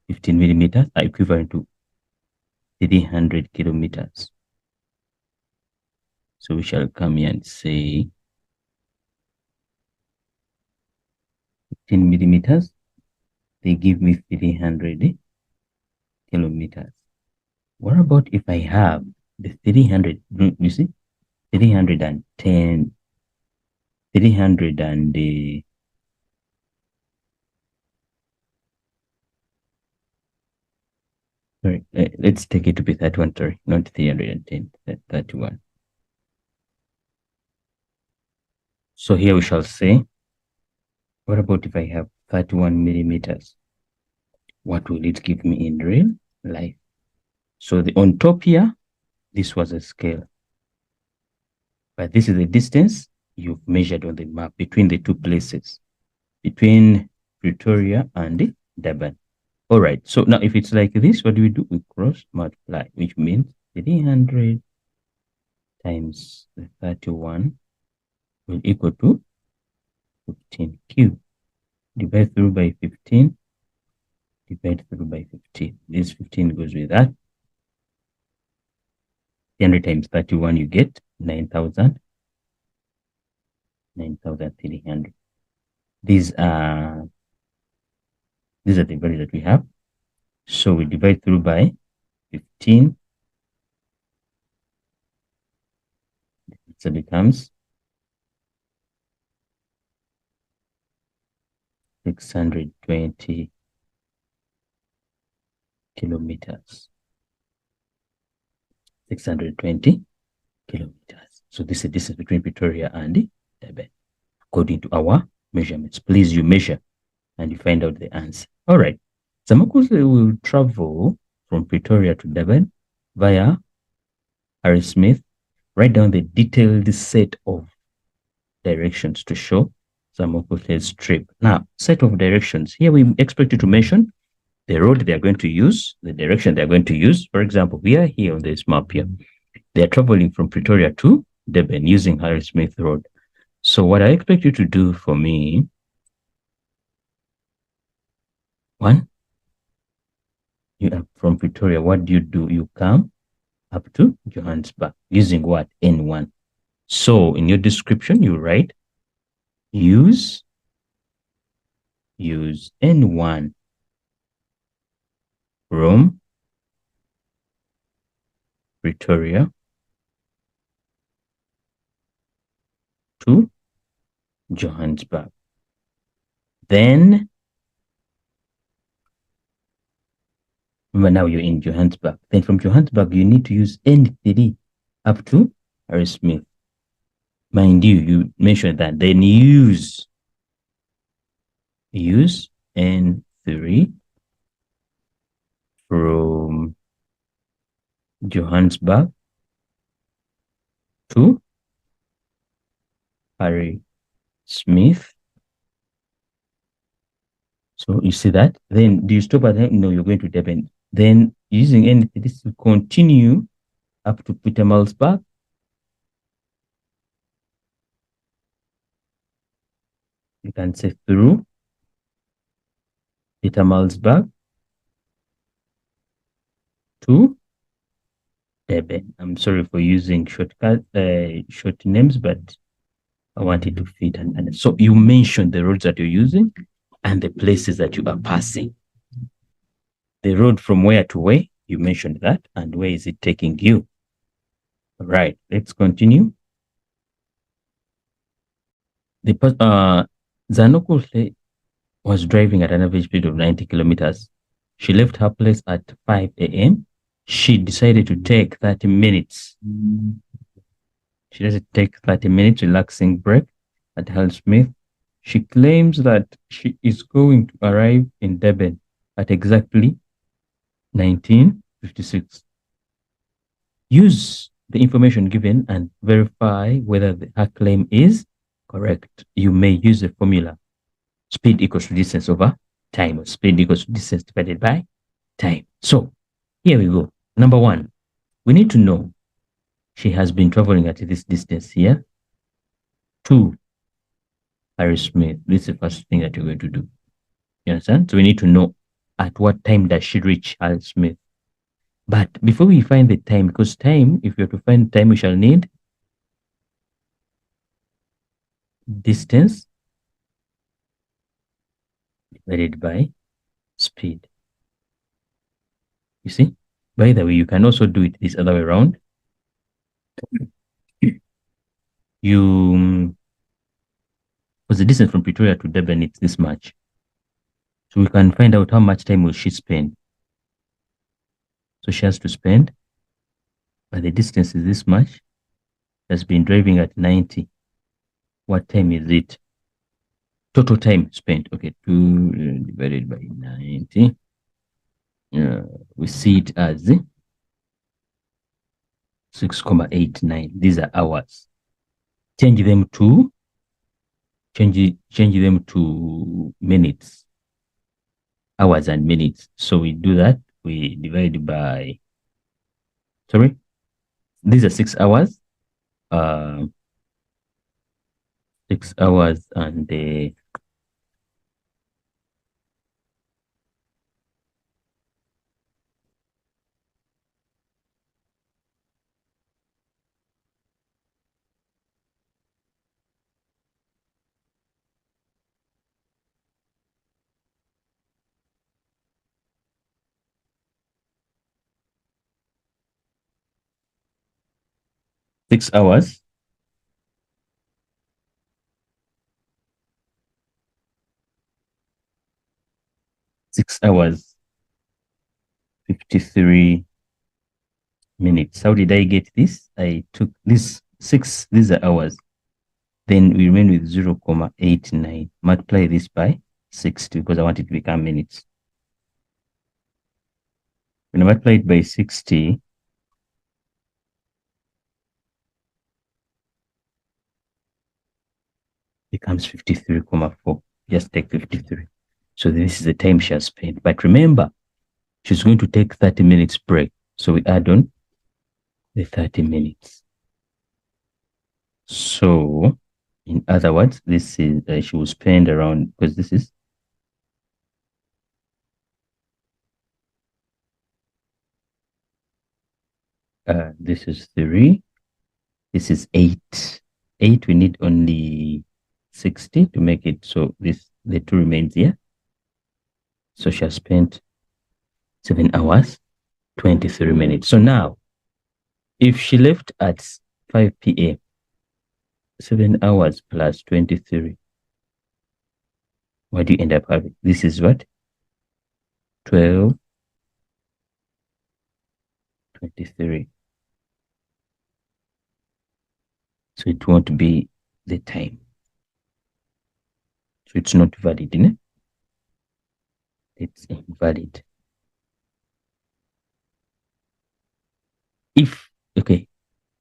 15 millimeters, are equivalent to 300 kilometers. So we shall come here and say 15 millimeters, they give me 300 kilometers. What about if I have the 300, you see, 310, 300 and the, sorry, let's take it to be 31, sorry, not 310, 31. So here we shall say, what about if I have 31 millimeters? What will it give me in real life? So on top here, this was a scale. But this is the distance you've measured on the map between the two places, between Pretoria and Durban. All right. So now if it's like this, what do? We cross multiply, which means 300 times the 31 will equal to 15Q. Divide through by 15. Divide through by 15. This 15 goes with that. 300 times 31, you get 9,300. These are the values that we have. So we divide through by 15. So it becomes 620 kilometers. 620 kilometers. So this is the distance between Pretoria and Durban, according to our measurements. Please, you measure and you find out the answer. All right. Zamakuhle will travel from Pretoria to Durban via Harry Smith. Write down the detailed set of directions to show Zamakuhle's trip. Now, set of directions. Here we expect you to mention the road they are going to use, the direction they are going to use. For example, we are here on this map here. They are traveling from Pretoria to Durban using Harry Smith Road. So what I expect you to do for me, one, you are from Pretoria. What do? You come up to Johannesburg using what? N1. So in your description, you write use N1 from Pretoria to Johannesburg. Then, remember now you're in Johannesburg. Then from Johannesburg, you need to use N3 up to Harrismith. Mind you, you mentioned that. Then use N3 from Johannesburg to Harrismith. So you see that? Then do you stop at that? No, you're going to Durban. Then using N3, this will continue up to Pietermaritzburg. You can say through Pietermaritzburg to Durban. I'm sorry for using short names, but I want it to fit. And so you mentioned the roads that you're using and the places that you are passing. The road from where to where, you mentioned that, and where is it taking you? All right, let's continue. Zanokule was driving at an average speed of 90 kilometers. She left her place at 5 a.m. She decided to take 30 minutes. She decided to take 30 minutes relaxing break at Harrismith. She claims that she is going to arrive in Durban at exactly 1956. Use the information given and verify whether her claim is correct. You may use the formula speed equals to distance over time, or speed equals to distance divided by time. So here we go. Number one, we need to know she has been traveling at this distance here to Harrismith. This is the first thing that you're going to do. You understand? So we need to know at what time does she reach Harrismith. But before we find the time, because time, if we have to find time, we shall need distance divided by speed. You see? By the way, you can also do it this other way around. Because the distance from Pretoria to Durban, it's this much. So we can find out how much time will she spend. So she has to spend, but the distance is this much. Has been driving at 90. What time is it? Total time spent. Okay, 2 divided by 90. We see it as 6.89. These are hours. Change them to minutes. Hours and minutes. So we do that. We divide by, sorry, these are 6 hours. 6 hours and 6 hours. Six hours, 53 minutes. How did I get this? I took this 6, these are hours. Then we remain with 0.89. Multiply this by 60 because I want it to become minutes. When I multiply it by 60, becomes 53.4. Just take 53. So this is the time she has spent. But remember, she's going to take 30 minutes break. So we add on the 30 minutes. So in other words, this is she will spend around, because this is this is 3, this is 8. 8, we need only 60 to make it, so this, the 2 remains here. So she has spent 7 hours, 23 minutes. So now, if she left at 5 p.m., 7 hours plus 23. What do you end up having? This is what? 12, 23. So it won't be the time. So it's not valid, isn't it? It's invalid. If, okay,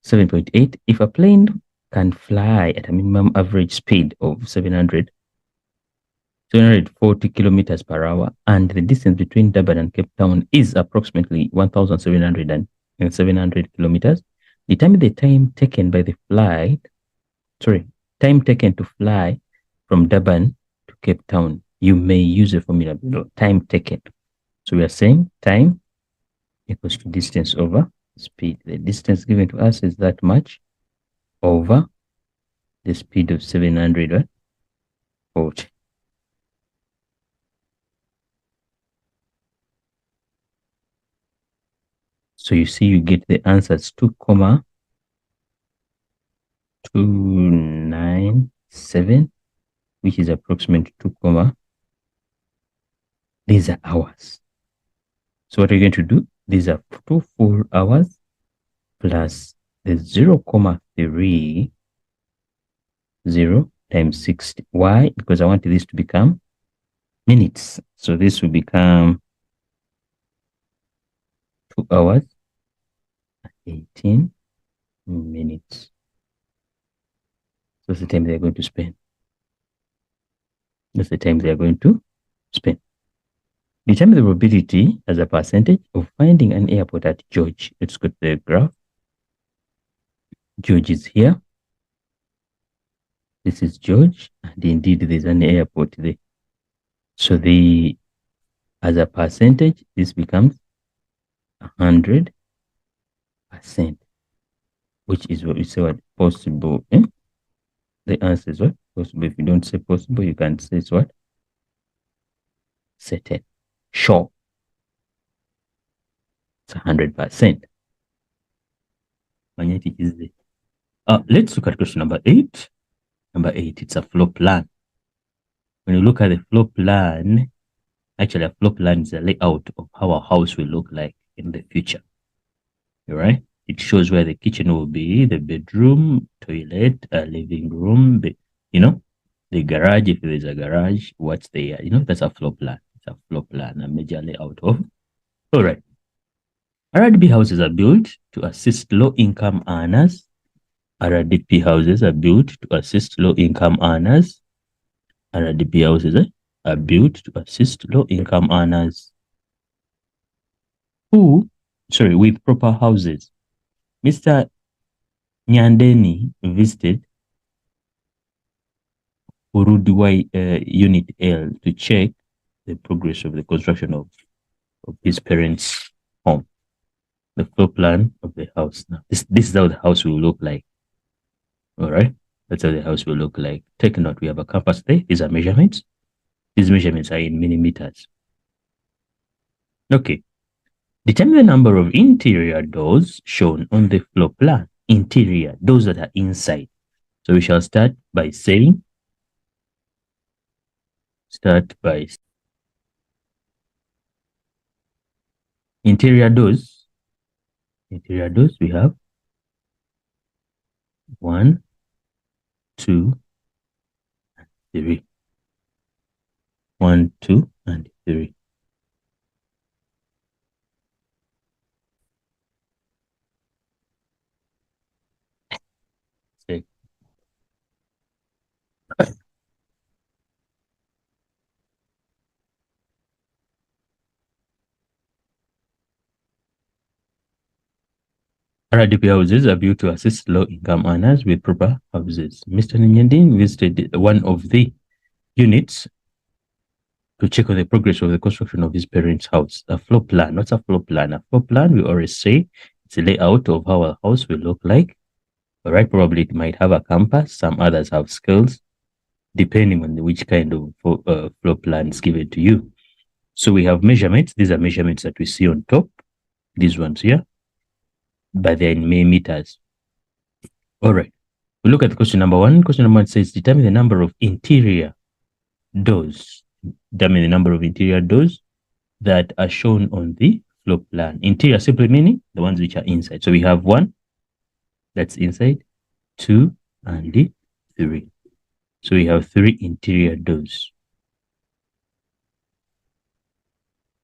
7.8, if a plane can fly at a minimum average speed of 740 kilometers per hour, and the distance between Durban and Cape Town is approximately 1,700 kilometers, determine the time taken by the flight, time taken to fly from Durban to Cape Town. You may use the formula below, time taken. So we are saying time equals to distance over speed. The distance given to us is that much over the speed of 740. So you see, you get the answers 2,297, which is approximately 2, these are hours. So what are you going to do? These are 2 full hours plus the 0,30 times 60. Why? Because I want this to become minutes. So this will become 2 hours, 18 minutes. So that's the time they're going to spend. That's the time they are going to spend. Determine the probability as a percentage of finding an airport at George. Let's go to the graph. George is here. This is George, and indeed there's an airport there. So as a percentage, this becomes 100%, which is what we say what possible. The answer is what? Possible. If you don't say possible, you can say it's what? Certain. Sure. It's 100%. Let's look at question number 8. Number 8, it's a floor plan. When you look at the floor plan, actually a floor plan is a layout of how a house will look like in the future. All right? It shows where the kitchen will be, the bedroom, toilet, living room, the garage, if there's a garage, what's there. That's a floor plan. It's a floor plan, a major layout of. All right. RDP houses are built to assist low-income earners. RDP houses are built to assist low-income earners. RDP houses are built to assist low-income earners with proper houses. Mr. Nyandeni visited Uruduwai Unit L to check the progress of the construction of his parents' home. The floor plan of the house. Now, this is how the house will look like. All right, that's how the house will look like. Take note, we have a compass there. These are measurements. These measurements are in millimeters. Okay. Determine the number of interior doors shown on the floor plan. Interior, those that are inside. So we shall start by saying, interior doors. Interior doors, we have 1, 2, and 3. 1, 2, and 3. RDP houses are built to assist low-income earners with proper houses. Mr. Nyandin visited one of the units to check on the progress of the construction of his parents' house. A floor plan. What's a floor plan? A floor plan, we always say, it's a layout of how a house will look like. All right, probably it might have a compass. Some others have scales, depending on which kind of floor plan is given to you. So we have measurements. These are measurements that we see on top. These ones here, but they're in millimeters. All right. We look at question number one. Question number one says determine the number of interior doors. Determine the number of interior doors that are shown on the floor plan. Interior simply meaning the ones which are inside. So we have one that's inside, two, and three. So we have three interior doors.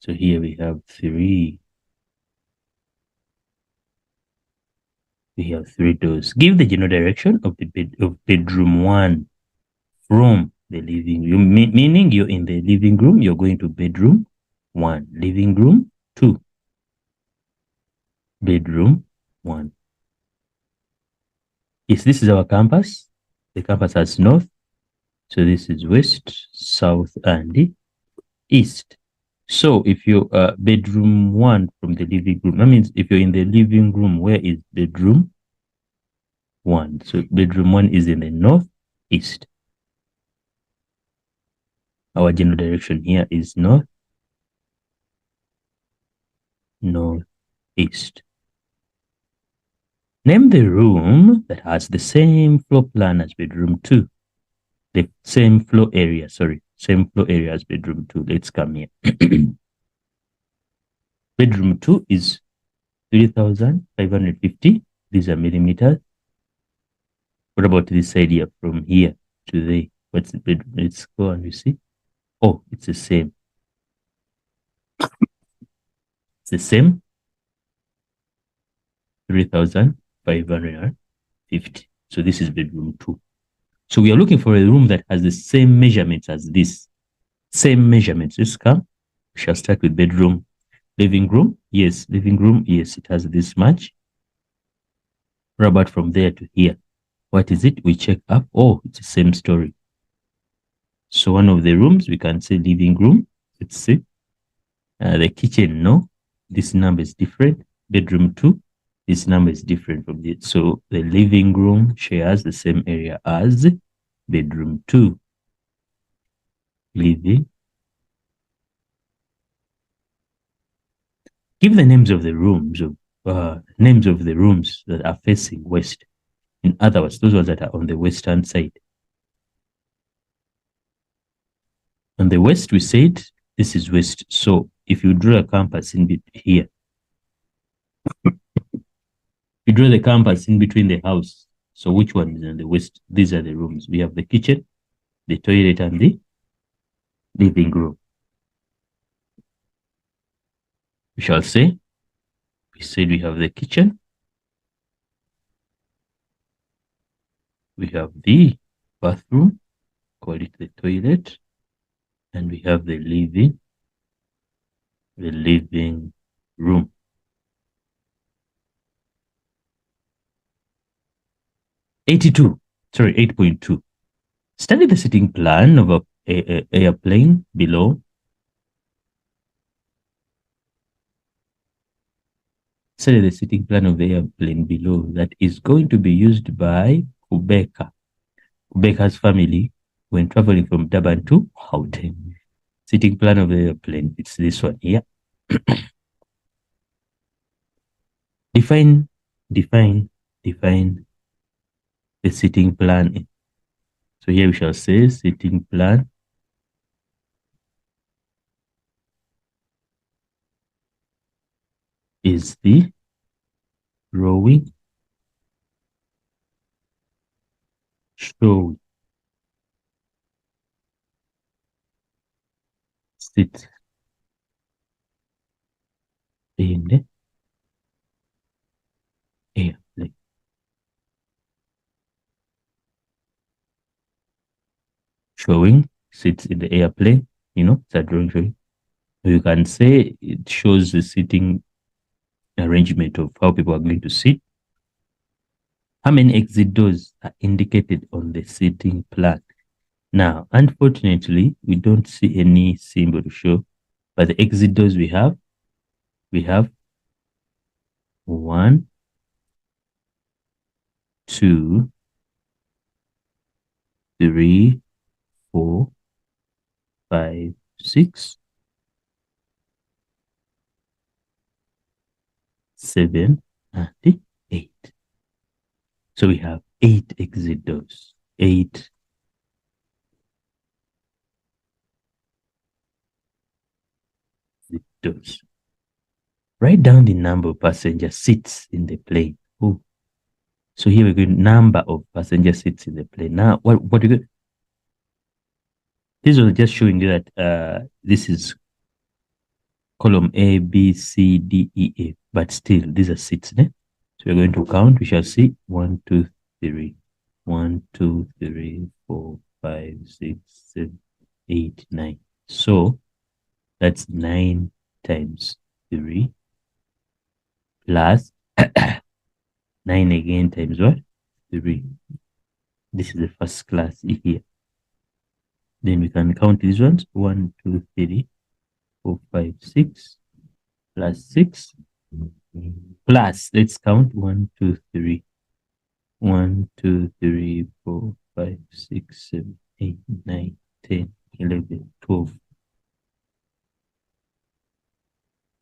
So here we have three. We have three doors. Give the general direction of the bedroom one from the living room, meaning you're in the living room, you're going to bedroom one, living room two, bedroom one. Yes, this is our campus. The campus has north. So this is west, south, and east. So if you bedroom one from the living room, that means if you're in the living room, where is bedroom one? So bedroom one is in the northeast. Our general direction here is northeast. Name the room that has the same floor plan as bedroom two. The same floor area, same floor area as bedroom two. Let's come here. Bedroom two is 3,550. These are millimeters. What about this side here from here to there? What's the bedroom? Let's go and we see. Oh, it's the same. It's the same. 3,550. So this is bedroom two. So we are looking for a room that has the same measurements as this. Same measurements. Let's come. We shall start with bedroom. Living room. Yes, living room. Yes, it has this much. What about from there to here? What is it? We check up. Oh, it's the same story. So one of the rooms, we can say living room. Let's see. The kitchen, no. This number is different. Bedroom two. This number is different from this. So the living room shares the same area as bedroom two. Living. Give the names of the rooms that are facing west. In other words, those ones that are on the western side. On the west, we said this is west. So if you draw a compass in here, you draw the compass in between the house. So which one is on the west? These are the rooms. We have the kitchen, the toilet, and the living room. We shall say, we said we have the kitchen, we have the bathroom, call it the toilet, and we have the living room. Sorry, 8.2. Study the sitting plan of a airplane below. Study the sitting plan of the airplane below that is going to be used by Kubeka's family when traveling from Durban to Gauteng. Sitting plan of the airplane, it's this one here. Define the sitting plan. So here we shall say sitting plan is the drawing showing sit in the airplane. Showing sits in the airplane, it's a drawing showing. You can say it shows the sitting arrangement of how people are going to sit. How many exit doors are indicated on the sitting plan? Now, unfortunately, we don't see any symbol to show, but the exit doors we have 1, 2, 3, 4, 5, 6, 7, and 8. So we have 8 exit doors. 8 exit doors. Write down the number of passenger seats in the plane. Oh. So here we go, number of passenger seats in the plane. Now, what do you go? This was just showing you that this is column A, B, C, D, E, F. But still, these are seats. Eh? So we're going to count. We shall see 1, 2, 3. 1, 2, 3, 4, 5, 6, 7, 8, 9. So that's 9 times 3 plus 9 again times what? 3. This is the first class here. Then we can count these ones. 1, 2, 3, 4, 5, 6 plus 6 plus, let's count 1, 2, 3. 1, 2, 3, 4, 5, 6, 7, 8, 9, 10, 11, 12,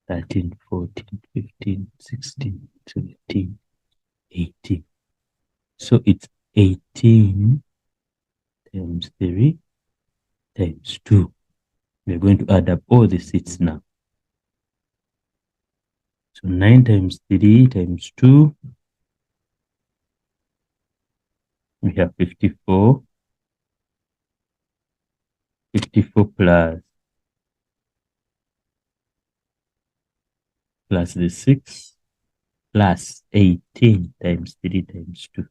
13, 14, 15, 16, 17, 18. So it's 18 times 3 times 2. We're going to add up all the seats now. So 9 times 3 times 2. We have 54. 54 plus the 6 plus 18 times 3 times 2.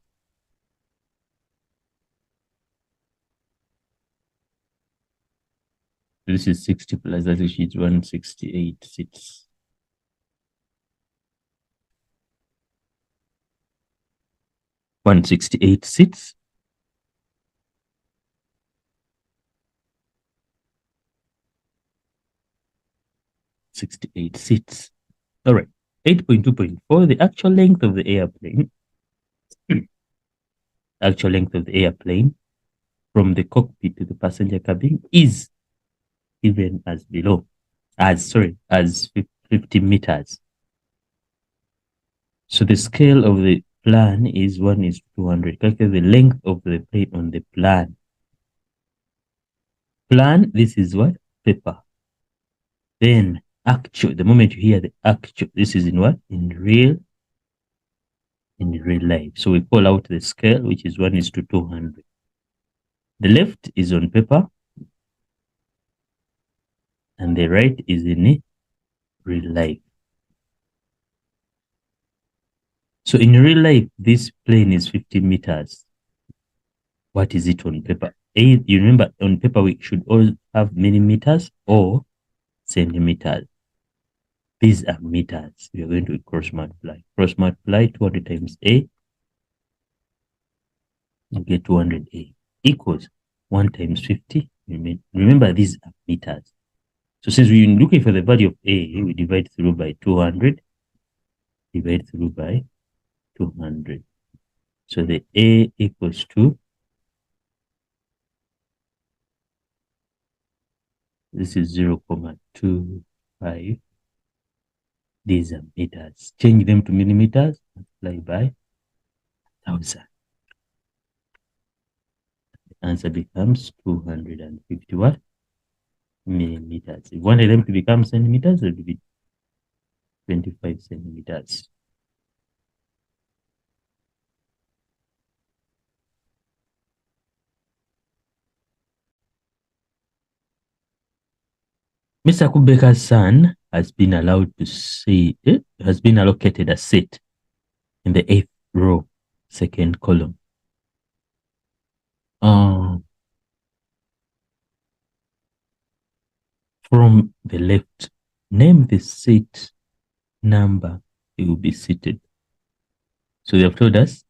This is 60 plus that, which is 168 seats. 168 seats. All right. 8.2.4, the actual length of the airplane. Actual length of the airplane from the cockpit to the passenger cabin is given as below. As 50 meters. So the scale of the plan is 1:200. Calculate the length of the plane on the plan. Plan, this is what? Paper. Then actual, the moment you hear the actual, this is in what? In real life. So we call out the scale, which is 1:200. The left is on paper, and the right is in real life. So in real life, this plane is 50 meters. What is it on paper? You remember on paper, we should all have millimeters or centimeters. These are meters. We are going to cross multiply. Cross multiply 200 times A. You get 200A equals 1 times 50. Remember, these are meters. So since we're looking for the value of A, we divide through by 200. Divide through by 200. So the A equals to, this is 0.25. These are meters. Change them to millimeters, multiply by 1,000. The answer becomes 250 what? Millimeters. If you wanted them to become centimeters, it would be 25 centimeters. Mr. Kubeka's son has been allowed to has been allocated a seat in the 8th row, second column. From the left, name the seat number he will be seated. So they have told us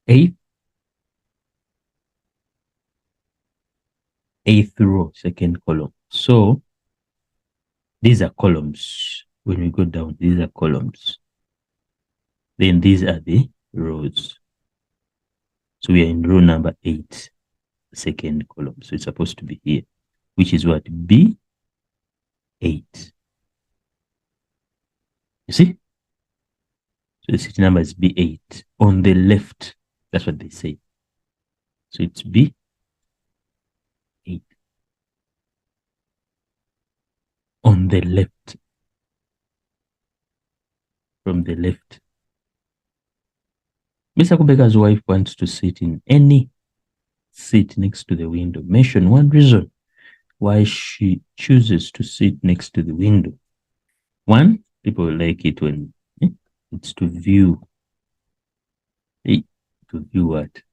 8th row, second column. So these are columns. When we go down, these are columns. Then these are the rows. So we are in row number 8, second column. So it's supposed to be here, which is what? B8. You see? So So the seat number is B8 on the left. That's what they say. So it's B8 on the left. From the left. Mr. Kubeka's wife wants to sit in any seat next to the window. Mention one reason why she chooses to sit next to the window. One, people like it when it's to view. To view what?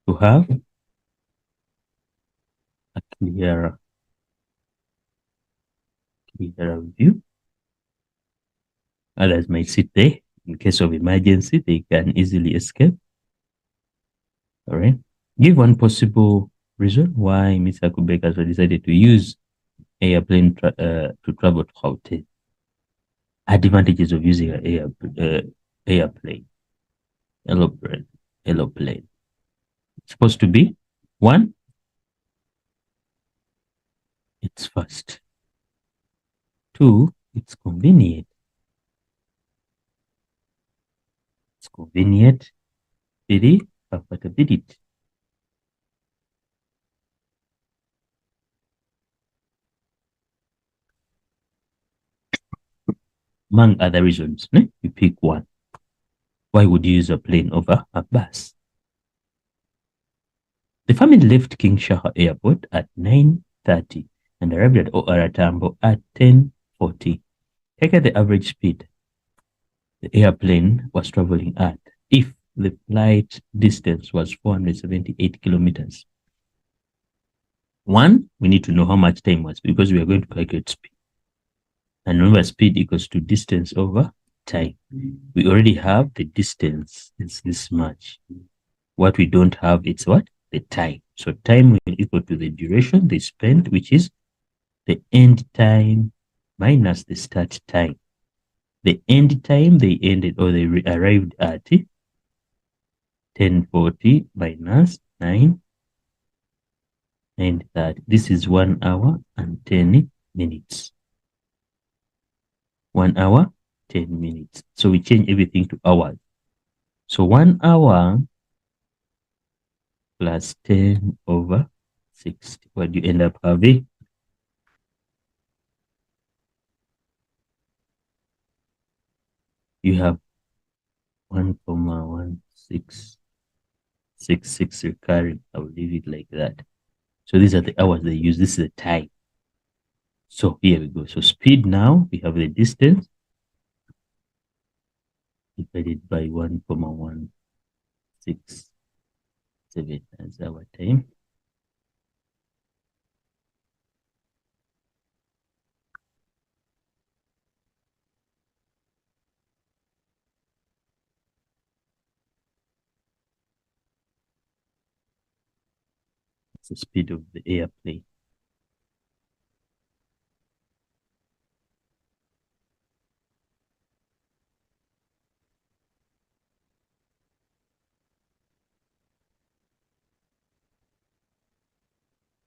To have a clearer view. Others might sit there. In case of emergency, they can easily escape. All right. Give one possible reason why Mr. Kubeka has decided to use airplane to travel to Gauteng. Advantages of using an airplane. Aeroplane. It's supposed to be one, it's fast. Two, it's convenient. It's convenient. Three, comfortability. Among other reasons, you pick one. Why would you use a plane over a bus? The family left King Shah Airport at 9:30 and arrived at OR Tambo at 10:40. Take the average speed the airplane was traveling at if the flight distance was 478 kilometers. One, we need to know how much time was because we are going to calculate speed. And remember, speed equals to distance over time. We already have the distance. It's this much. What we don't have, it's what? The time. So time will equal to the duration they spent, which is the end time minus the start time. The end time they ended or they arrived at 10:40 minus 9:30. This is 1 hour and 10 minutes. 1 hour, 10 minutes. So we change everything to hours. So 1 hour plus 10/60. What do you end up having? You have 1,1666 recurring. I will leave it like that. So these are the hours they use. This is the time. So here we go. So speed now, we have the distance divided by 1,167 as our time. It's the speed of the airplane.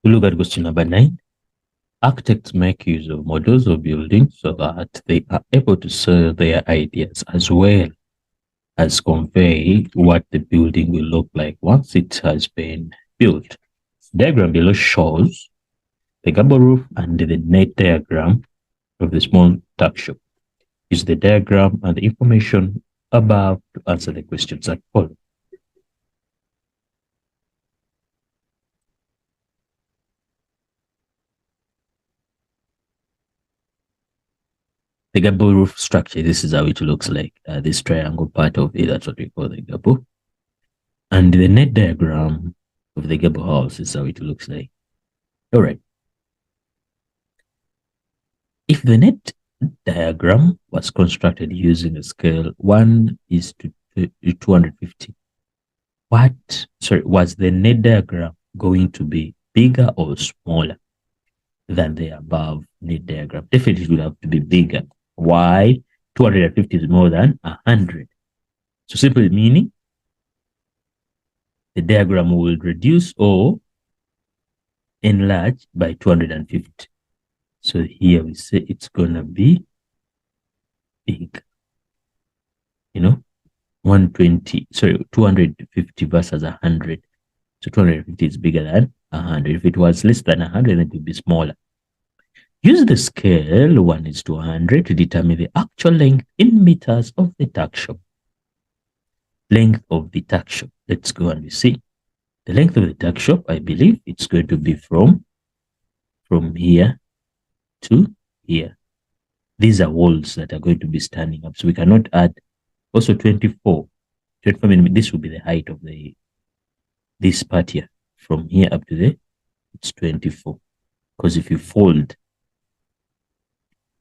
We look at question number 9. Architects make use of models of buildings so that they are able to sell their ideas as well as convey what the building will look like once it has been built. The diagram below shows the gable roof and the net diagram of the small tuck shop. Use the diagram and the information above to answer the questions that follow. The gable roof structure, this is how it looks like. This triangle part of it, that's what we call the gable. And the net diagram of the gable house is how it looks like. All right. If the net diagram was constructed using a scale 1:250, was the net diagram going to be bigger or smaller than the above net diagram? Definitely it would have to be bigger. Why? 250 is more than 100. So simply meaning the diagram will reduce or enlarge by 250. So here we say it's gonna be big, 250 versus 100. So 250 is bigger than 100. If it was less than 100, then it would be smaller. Use the scale 1:100 to determine the actual length in meters of the tuck shop. Length of the tuck shop. Let's go and we see. The length of the tuck shop, I believe it's going to be from here to here. These are walls that are going to be standing up. So we cannot add also 24. 24 millimeters. This will be the height of this part here. From here up to there, it's 24. Because if you fold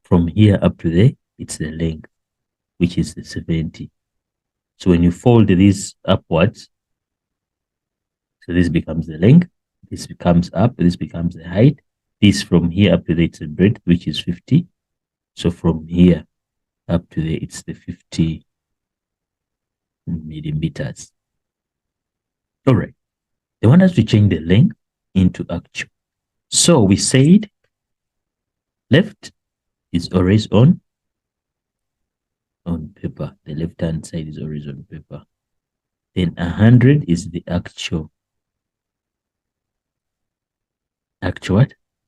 from here up to there, it's the length, which is the 70. So when you fold this upwards, so this becomes the length, this becomes up, this becomes the height. This from here up to there, it's the breadth, which is 50. So from here up to there, it's the 50 millimeters. All right. They want us to change the length into actual. So we said left is always on paper. The left-hand side is always on paper. Then 100 is the actual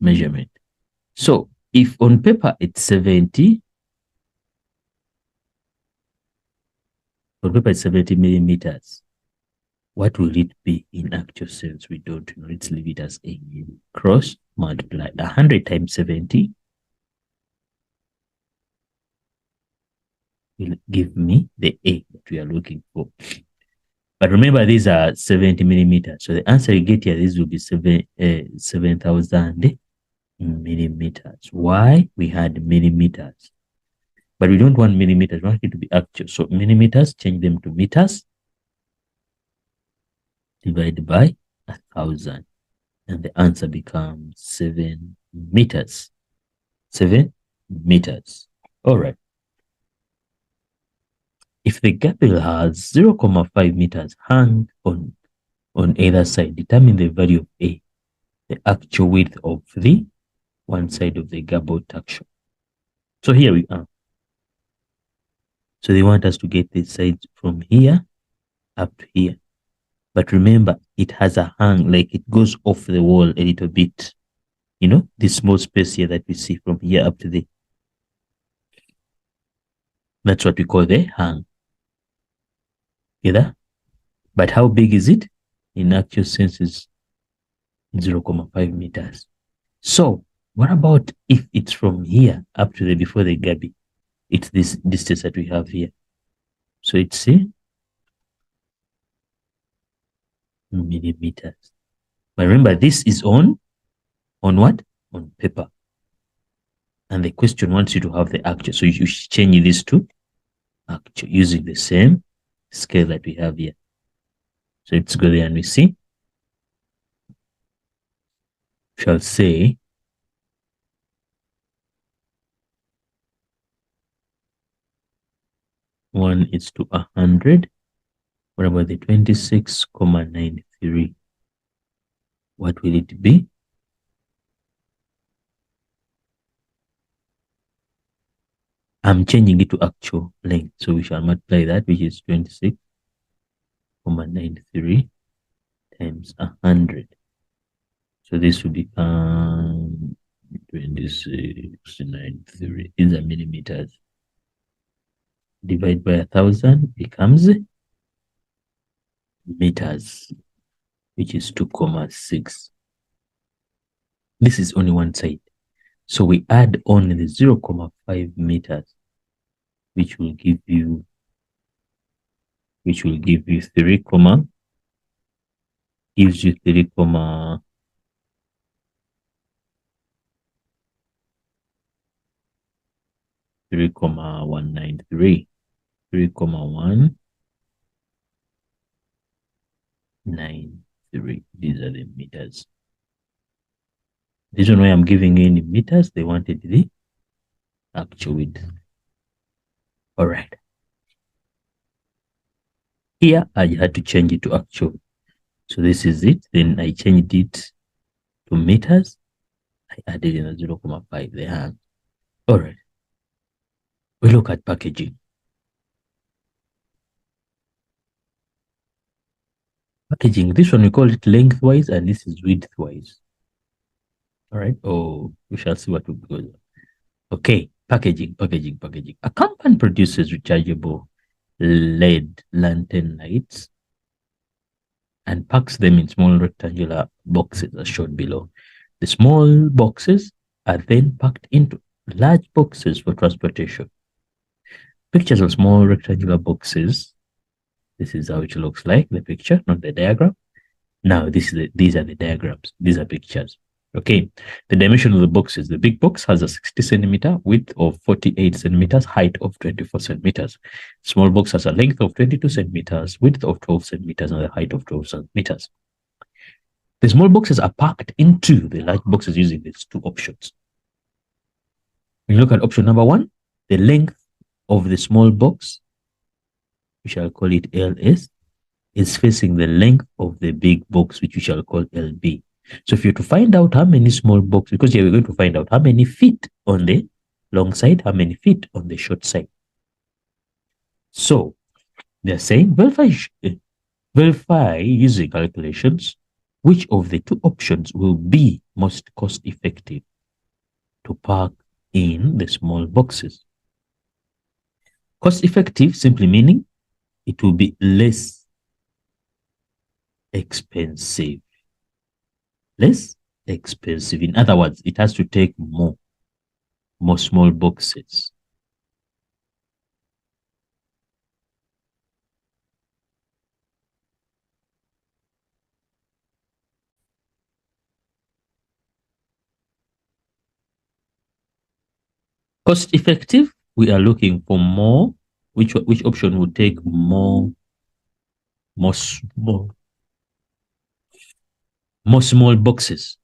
measurement. So if on paper it's 70, on paper it's 70 millimeters, what will it be in actual sense? We don't know. Let's leave it as a cross multiply 100 times 70 will give me the A that we are looking for. But remember, these are 70 millimeters. So the answer you get here, this will be 7,000 millimeters. Why? We had millimeters. But we don't want millimeters. We want it to be actual. So millimeters, change them to meters. Divide by 1,000. And the answer becomes 7 meters. 7 meters. All right. If the gable has 0.5 meters hung on either side, determine the value of A, the actual width of the one side of the gable tuck shop. So here we are. So they want us to get this side from here up to here. But remember, it has a hang, like it goes off the wall a little bit. This small space here that we see from here up to there. That's what we call the hang. Either. But how big is it? In actual sense is 0.5 meters. So what about if it's from here up to there before the gabi? It's this distance that we have here. So it's millimeters. But remember, this is on what? On paper. And the question wants you to have the actual. So you should change this to actual using the same scale that we have here. So let's go there and we see. Shall say 1:100. What about the 26.93? What will it be? I'm changing it to actual length. So we shall multiply that, which is 26.93 times 100. So this will become 26.93. These are millimeters. Divide by 1,000 becomes meters, which is 2.6. This is only one side. So we add on the 0.5 meters, which will give you 3, gives you 3.193. 3.193. These are the meters. This one why I'm giving you in meters, they wanted the actual width. All right. Here I had to change it to actual. So this is it. Then I changed it to meters. I I added in a 0.5 there. All right. We look at packaging. Packaging, this one we call it lengthwise and this is widthwise. All right. Oh, we shall see what we go. Okay. Packaging. A company produces rechargeable LED lantern lights and packs them in small rectangular boxes as shown below. The small boxes are then packed into large boxes for transportation. Pictures of small rectangular boxes. This is how it looks like, the picture, not the diagram. Now, these are the diagrams. These are pictures. Okay, the dimension of the boxes. The big box has a 60 centimeter width of 48 centimeters, height of 24 centimeters. Small box has a length of 22 centimeters, width of 12 centimeters, and a height of 12 centimeters. The small boxes are packed into the large boxes using these two options. When you look at option number 1, the length of the small box, we shall call it LS, is facing the length of the big box, which we shall call LB. So if you're to find out how many small boxes, because here we're going to find out how many feet on the long side, how many feet on the short side. So they're saying verify using calculations which of the two options will be most cost effective to pack in the small boxes. Cost effective simply meaning it will be less expensive. Less expensive. In other words, it has to take more small boxes. Cost effective, we are looking for more. Which option would take more small boxes?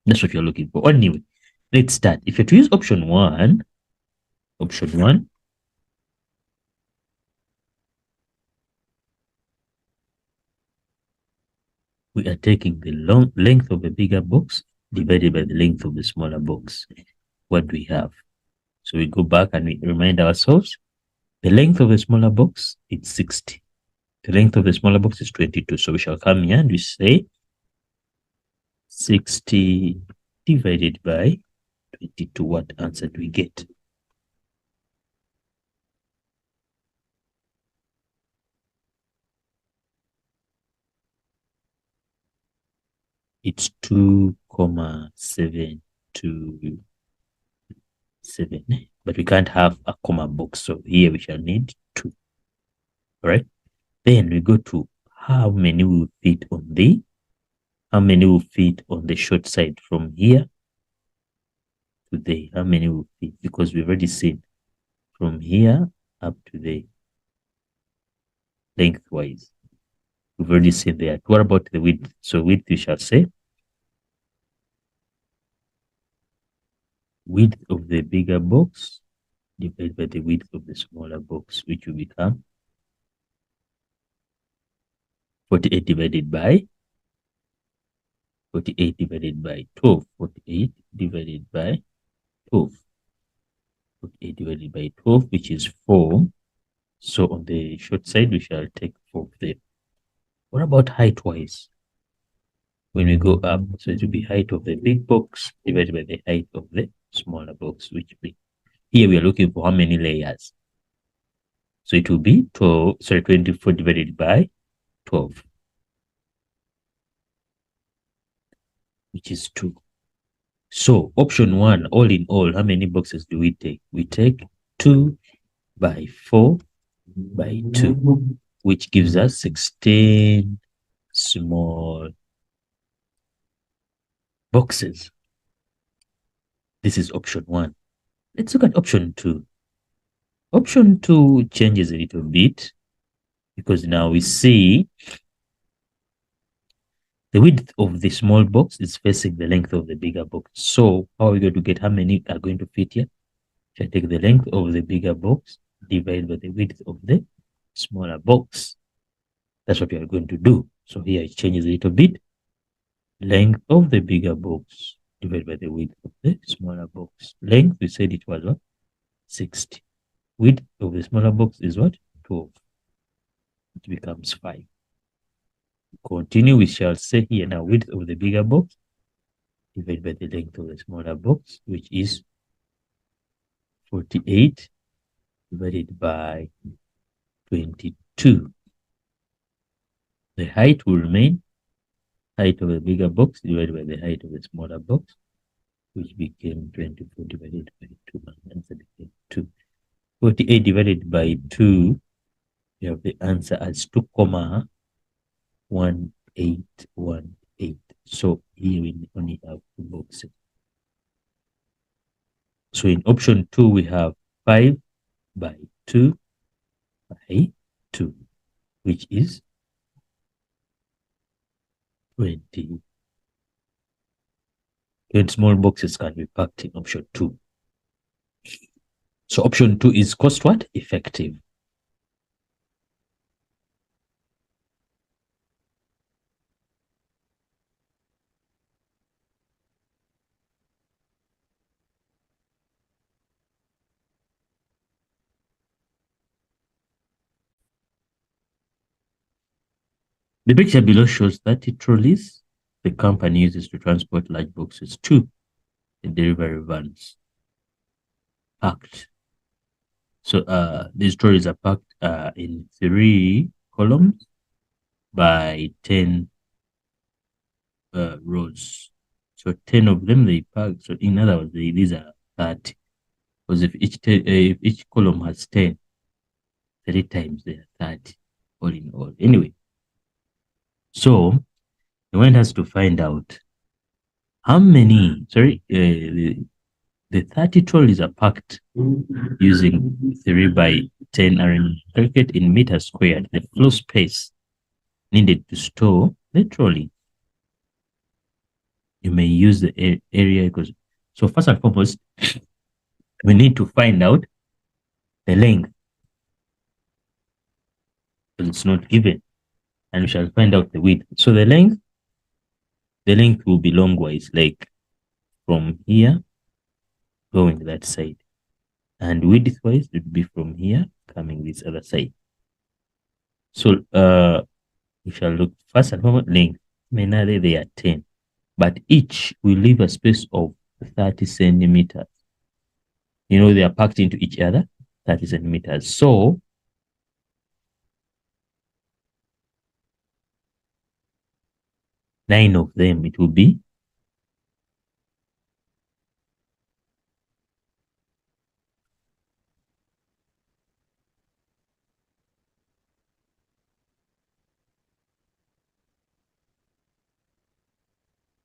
That's what you're looking for. Anyway, let's start. If you're to use option one, we are taking the length of a bigger box divided by the length of the smaller box. What do we have? So we go back and we remind ourselves, the length of the smaller box is 60. The length of the smaller box is 22. So we shall come here and we say 60 divided by 22. What answer do we get? It's 2,727. But we can't have a comma box. So here we shall need 2. All right. Then we go to how many will fit on the short side from here to there. How many will fit? Because we've already seen from here up to there lengthwise. We've already seen that. What about the width? So width, we shall say width of the bigger box divided by the width of the smaller box, which will become 48 divided by 12. 48 divided by 12. 48 divided by 12, which is 4. So on the short side, we shall take 4 there. What about height-wise? When we go up, so it will be height of the big box divided by the height of the smaller box, which will be, here we are looking for how many layers. So it will be 24 divided by 12, which is 2. So option 1, all in all, how many boxes do we take? We take 2 by 4 by 2, which gives us 16 small boxes. This is option 1. Let's look at option 2. Option 2 changes a little bit because now we see the width of the small box is facing the length of the bigger box. So how are we going to get how many are going to fit here? Shall take the length of the bigger box divided by the width of the smaller box. That's what we are going to do. So here it changes a little bit. Length of the bigger box divided by the width of the smaller box. Length, we said it was what? 60. Width of the smaller box is what? 12. It becomes 5. Continue, we shall say here now width of the bigger box divided by the length of the smaller box, which is 48 divided by 22. The height will remain height of the bigger box divided by the height of the smaller box, which became 24 divided by 2. And answer became 2. 48 divided by 2, we have the answer as 2,1818. So here we only have 2 boxes. So in option 2, we have 5 by 2 by 2, which is 20. 20 small boxes can be packed in option 2. So option 2 is cost what? Effective. The picture below shows 30 trolleys the company uses to transport large boxes to the delivery vans packed. So these trolleys are packed in 3 columns by 10 rows. So 10 of them they pack. So in other words, these are 30. Because if each column has 10, 3 times they are 30 all in all. Anyway, so the one has to find out how many, the 30 trolleys are packed using 3 by 10 arrangement. Calculate in meters squared the floor space needed to store the trolley. You may use the area because, so first and foremost, we need to find out the length, because it's not given, and we shall find out the width. So the length will be longwise, like from here going that side, and width-wise it would be from here coming this other side. So we shall look first and foremost length. Mainly they are 10, but each will leave a space of 30 centimeters. You know, they are packed into each other, 30 centimeters. So 9 of them, it will be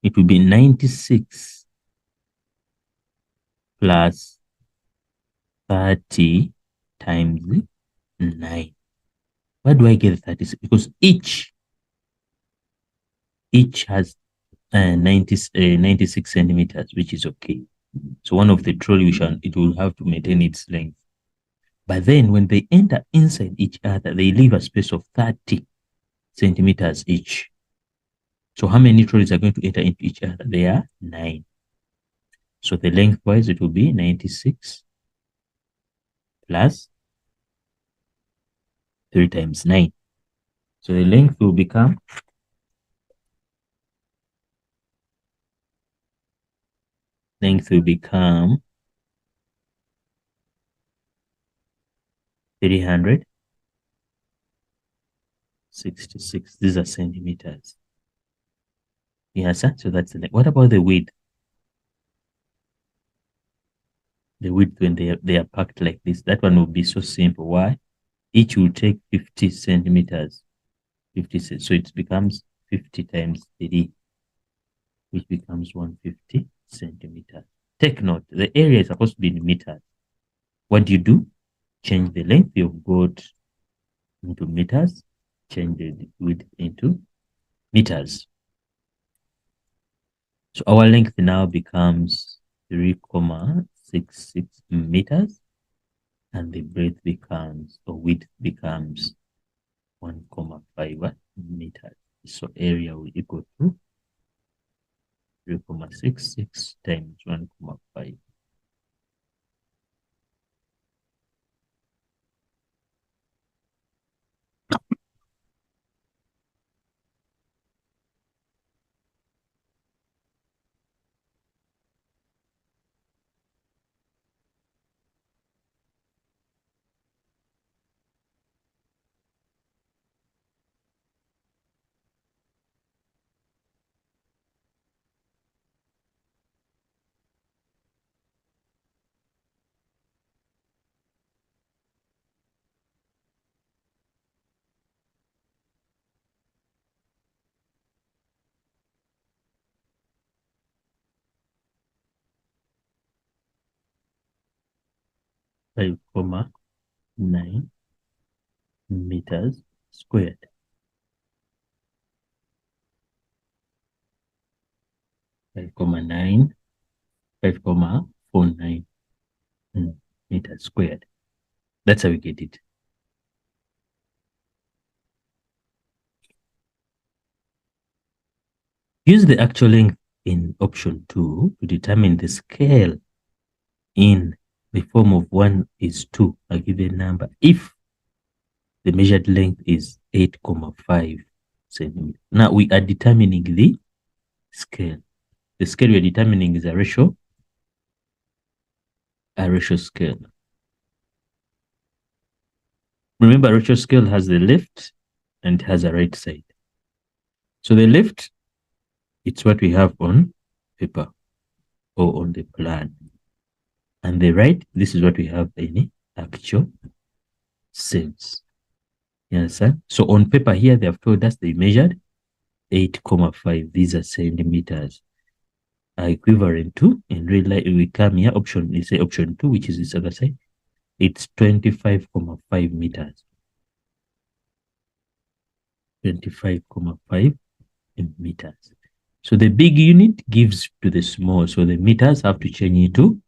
96 plus 30 times 9. Why do I get 36? Because each has 96 centimeters, which is okay. So one of the trolley, it will have to maintain its length. But then when they enter inside each other, they leave a space of 30 centimeters each. So how many trolleys are going to enter into each other? They are 9. So the lengthwise, it will be 96 plus 3 times 9. So the length will become 366. These are centimeters. Yes, sir. So that's the length. What about the width? The width when they are packed like this, that one will be so simple. Why? Each will take 50 centimeters. 50, so it becomes 50 times 3, which becomes 150 centimeters. Take note, the area is supposed to be in meters. What do you do? Change the length you've got into meters, change the width into meters. So our length now becomes 3,66 meters, and the breadth becomes, or width becomes 1,5 meters. So area will equal to 0.66 times 1.5. Five comma 9 meters squared. 5.9, 5.49 meters squared. That's how we get it. Use the actual length in option 2 to determine the scale in the form of 1:2. I'll give you a number. If the measured length is 8.5 centimeters. Now we are determining the scale. The scale we are determining is a ratio scale. Remember, ratio scale has the left and has a right side. So the left, it's what we have on paper or on the plan. And the right, this is what we have in actual sense. You understand? So on paper here, they have told us they measured 8.5. These are centimeters. Are equivalent to, in real life, we come here, option, we say option 2, which is this other side. It's 25.5 meters. 25.5 meters. So the big unit gives to the small. So the meters have to change into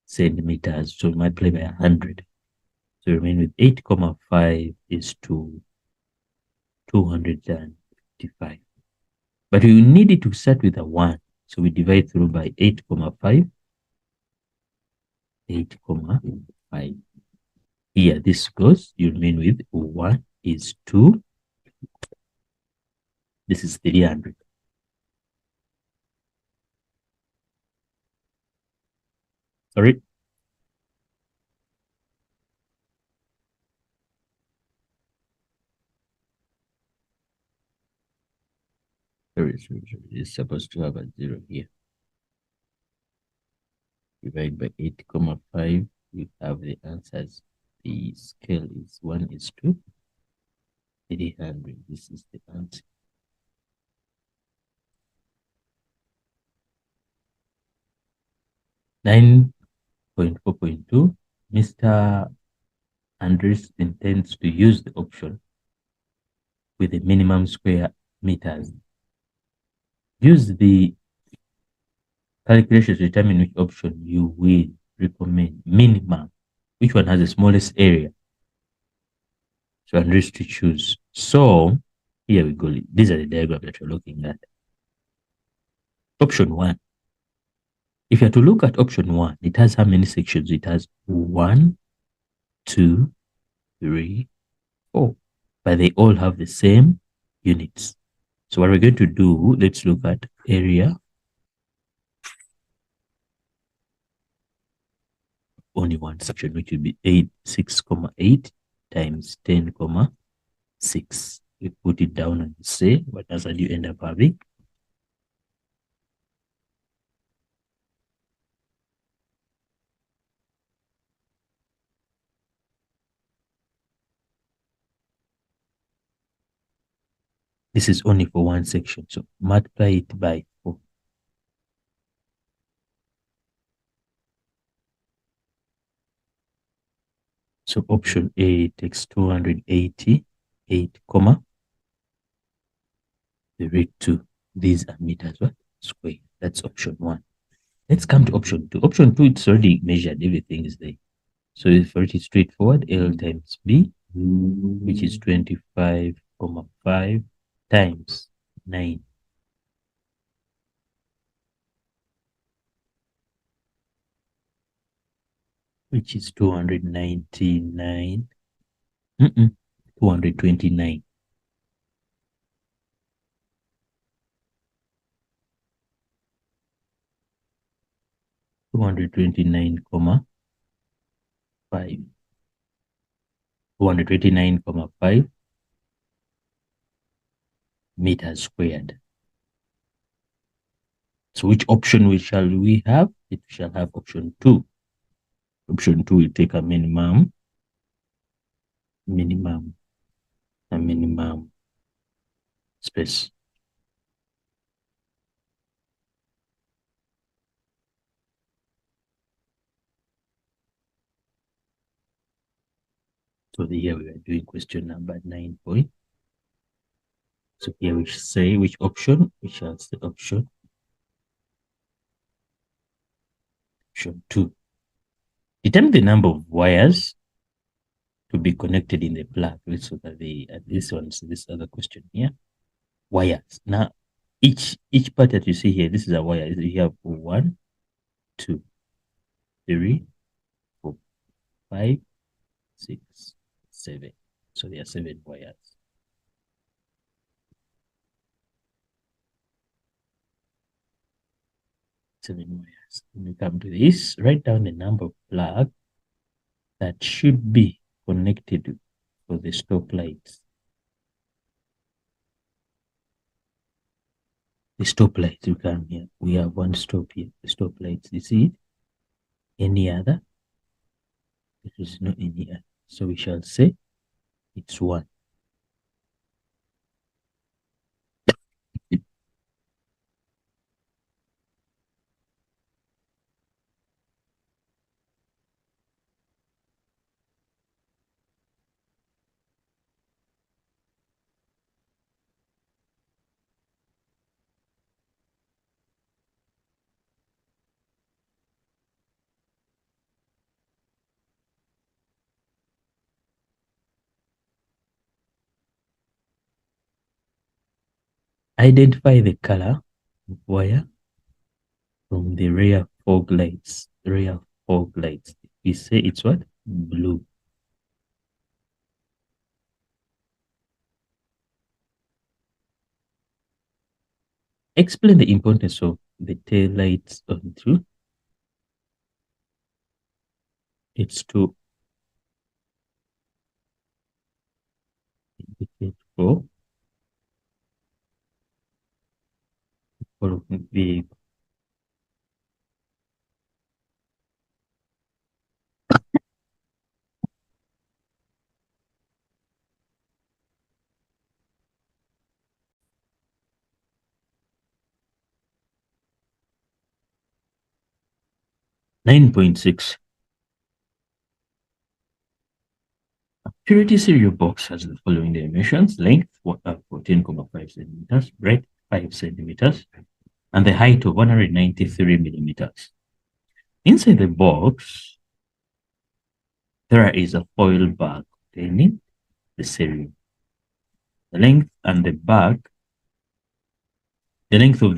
centimeters. So multiply by 100. So remain with 8.5 is to 255. But we need it to start with a 1. So we divide through by 8.5. 8.5. Here, this goes, you remain with 1 is 2. This is 300. Sorry. Sorry. It's supposed to have a 0 here. Divide by 8.5. You have the answers. The scale is 1 is to 300. This is the answer. 9.4.2. Mr. Andres intends to use the option with the minimum square meters. Use the calculations to determine which option you will recommend. Minimum. Which one has the smallest area? So Andres to choose. So here we go. These are the diagrams that we're looking at. Option 1. If you are to look at option 1, it has how many sections? It has 1, 2, 3, 4. But they all have the same units. So what we're going to do, let's look at area. Only one section, which will be 6.8 times 10.6. We put it down and say what answer do you end up having? This is only for one section, so multiply it by 4. So option A takes 288, comma 32. These are meters square. That's option 1. Let's come to option 2. Option 2, it's already measured. Everything is there. So for it is straightforward. L times B, which is 25.5 times 9. which is 299. 229. 229, 5. 229, 5 meters squared. So which option shall we have? It shall have option 2. Option 2 will take a minimum space. So here we are doing question number 9 point. So here we say which option? We shall say option 2. Determine the number of wires to be connected in the plug. Let's look at this other question here. Wires. Now, each part that you see here, this is a wire. You have 1, 2, 3, 4, 5, 6, 7. So there are 7 wires. When we come to this, write down the number of plugs that should be connected for the stop lights. The stop lights, you come here. We have one stop here. The stop lights, you see it? Any other? There is no any other. So we shall say it's 1. Identify the color of wire from the rear fog lights. Rear fog lights. We say it's what? Blue. Explain the importance of the tail lights on 2. It's to indicate for the 9.6. Purity cereal box has the following dimensions: length 14.5 centimeters, breadth 5 centimeters, and the height of 193 millimeters. Inside the box, there is a foil bag containing the cereal. The length of the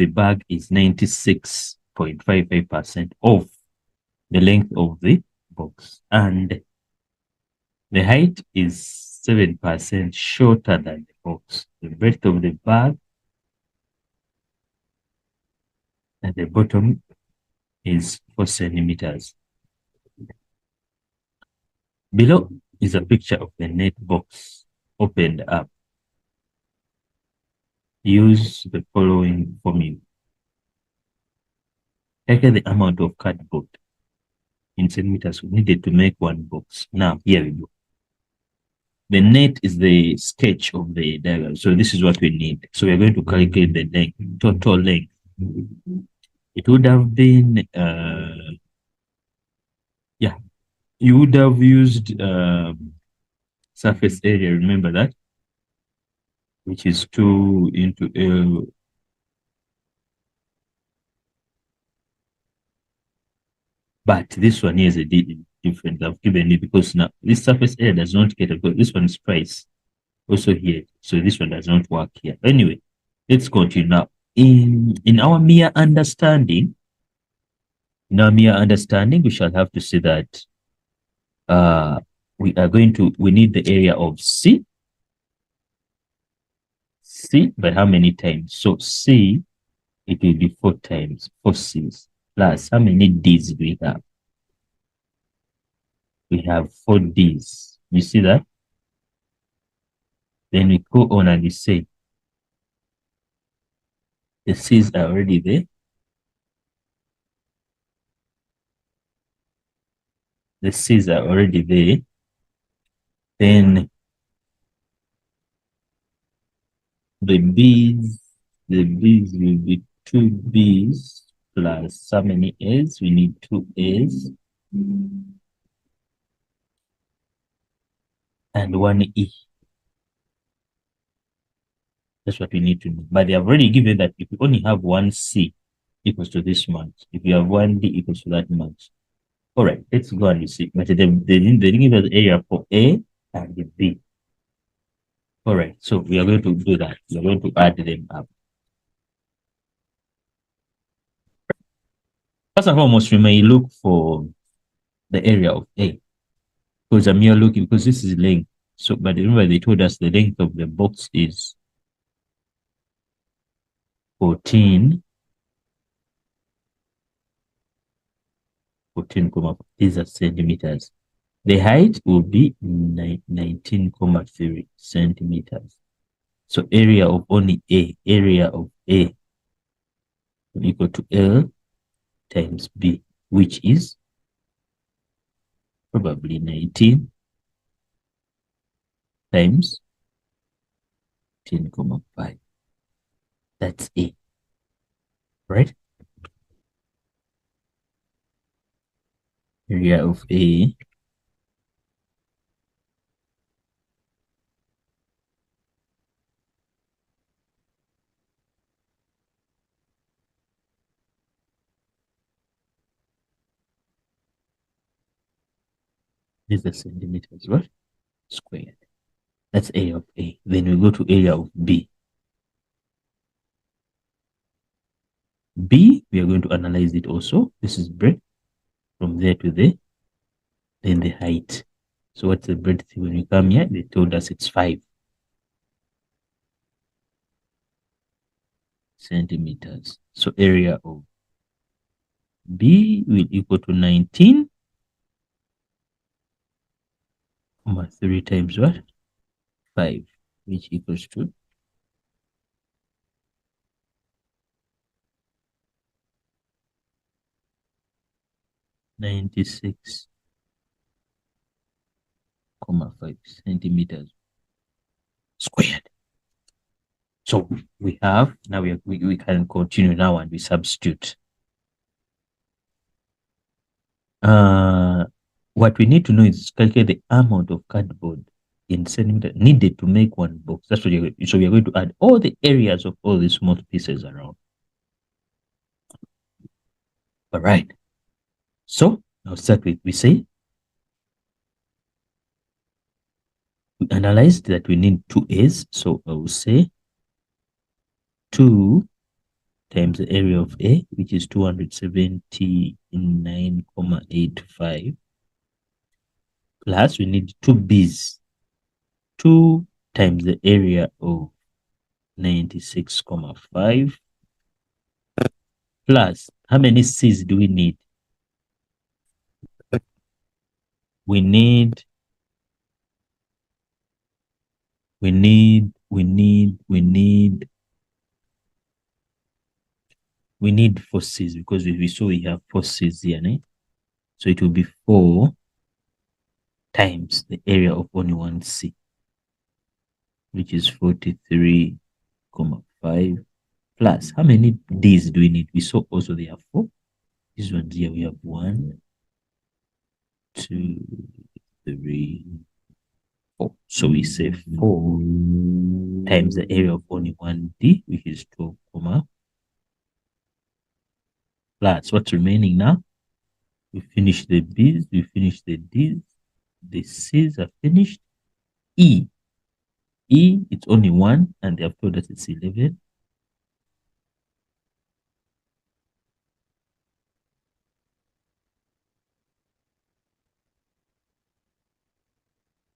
bag is 96.55% of the length of the box, and the height is 7% shorter than the box. The breadth of the bag at the bottom is 4 centimeters. Below is a picture of the net box opened up. Use the following formula. Calculate the amount of cardboard in centimeters needed to make one box. Now, here we go. The net is the sketch of the diagram. So this is what we need. So we're going to calculate the length, total length. It would have been, you would have used surface area, remember that? Which is 2 into L. But this one here is a different. I've given it because now this surface area does not get it. This one is price also here. So this one does not work here. Anyway, let's continue now. In our mere understanding, we shall have to say that we need the area of C. C, but how many times? So C, it will be 4 times, 4 C's, plus how many D's do we have? We have 4 D's. You see that? Then we go on and we say, the C's are already there. The C's are already there. Then the B's will be 2 B's plus how many A's? We need 2 A's and 1 E. That's what we need to do. But they have already given that if you only have 1 C equals to this much, if you have 1 D equals to that much. All right, let's go and see. But they didn't give us the area for A and the B. All right, so we are going to do that. We are going to add them up. First and foremost, we may look for the area of A. Because I'm here looking, because this is length. So, but remember, they told us the length of the box is 14. 14, these are centimeters. The height will be 19,3 centimeters. So area of only A, area of A will equal to L times B, which is probably 19 times 10,5. That's A, right? Area of A is the centimeters, what? Squared. That's A of A. Then we go to area of B. B, we are going to analyze it also. This is breadth from there to there. Then the height. So what's the breadth? When we come here, they told us it's 5 centimeters. So area of B will equal to 19,3 times what? 5, which equals to 96,5 centimeters squared. So we have, now we can continue now and we substitute. What we need to know is calculate the amount of cardboard in centimeter needed to make one box. That's what so we are going to add all the areas of all these small pieces around. All right. So I'll start with, we say, we analyzed that we need 2 A's. So I will say 2 times the area of A, which is 279,85, plus we need 2 B's. 2 times the area of 96,5, plus how many C's do we need? We need 4 C's because we saw we have 4 C's here, né? So it will be 4 times the area of only 1 C, which is 43,5, plus how many D's do we need? We saw also there are 4. This one here we have 1, 2, 3, 4. So we say 4 times the area of only 1 D, which is 12, plus what's remaining now? We finish the B's, we finish the D's, the C's are finished. E, it's only 1, and they have told us it's 11.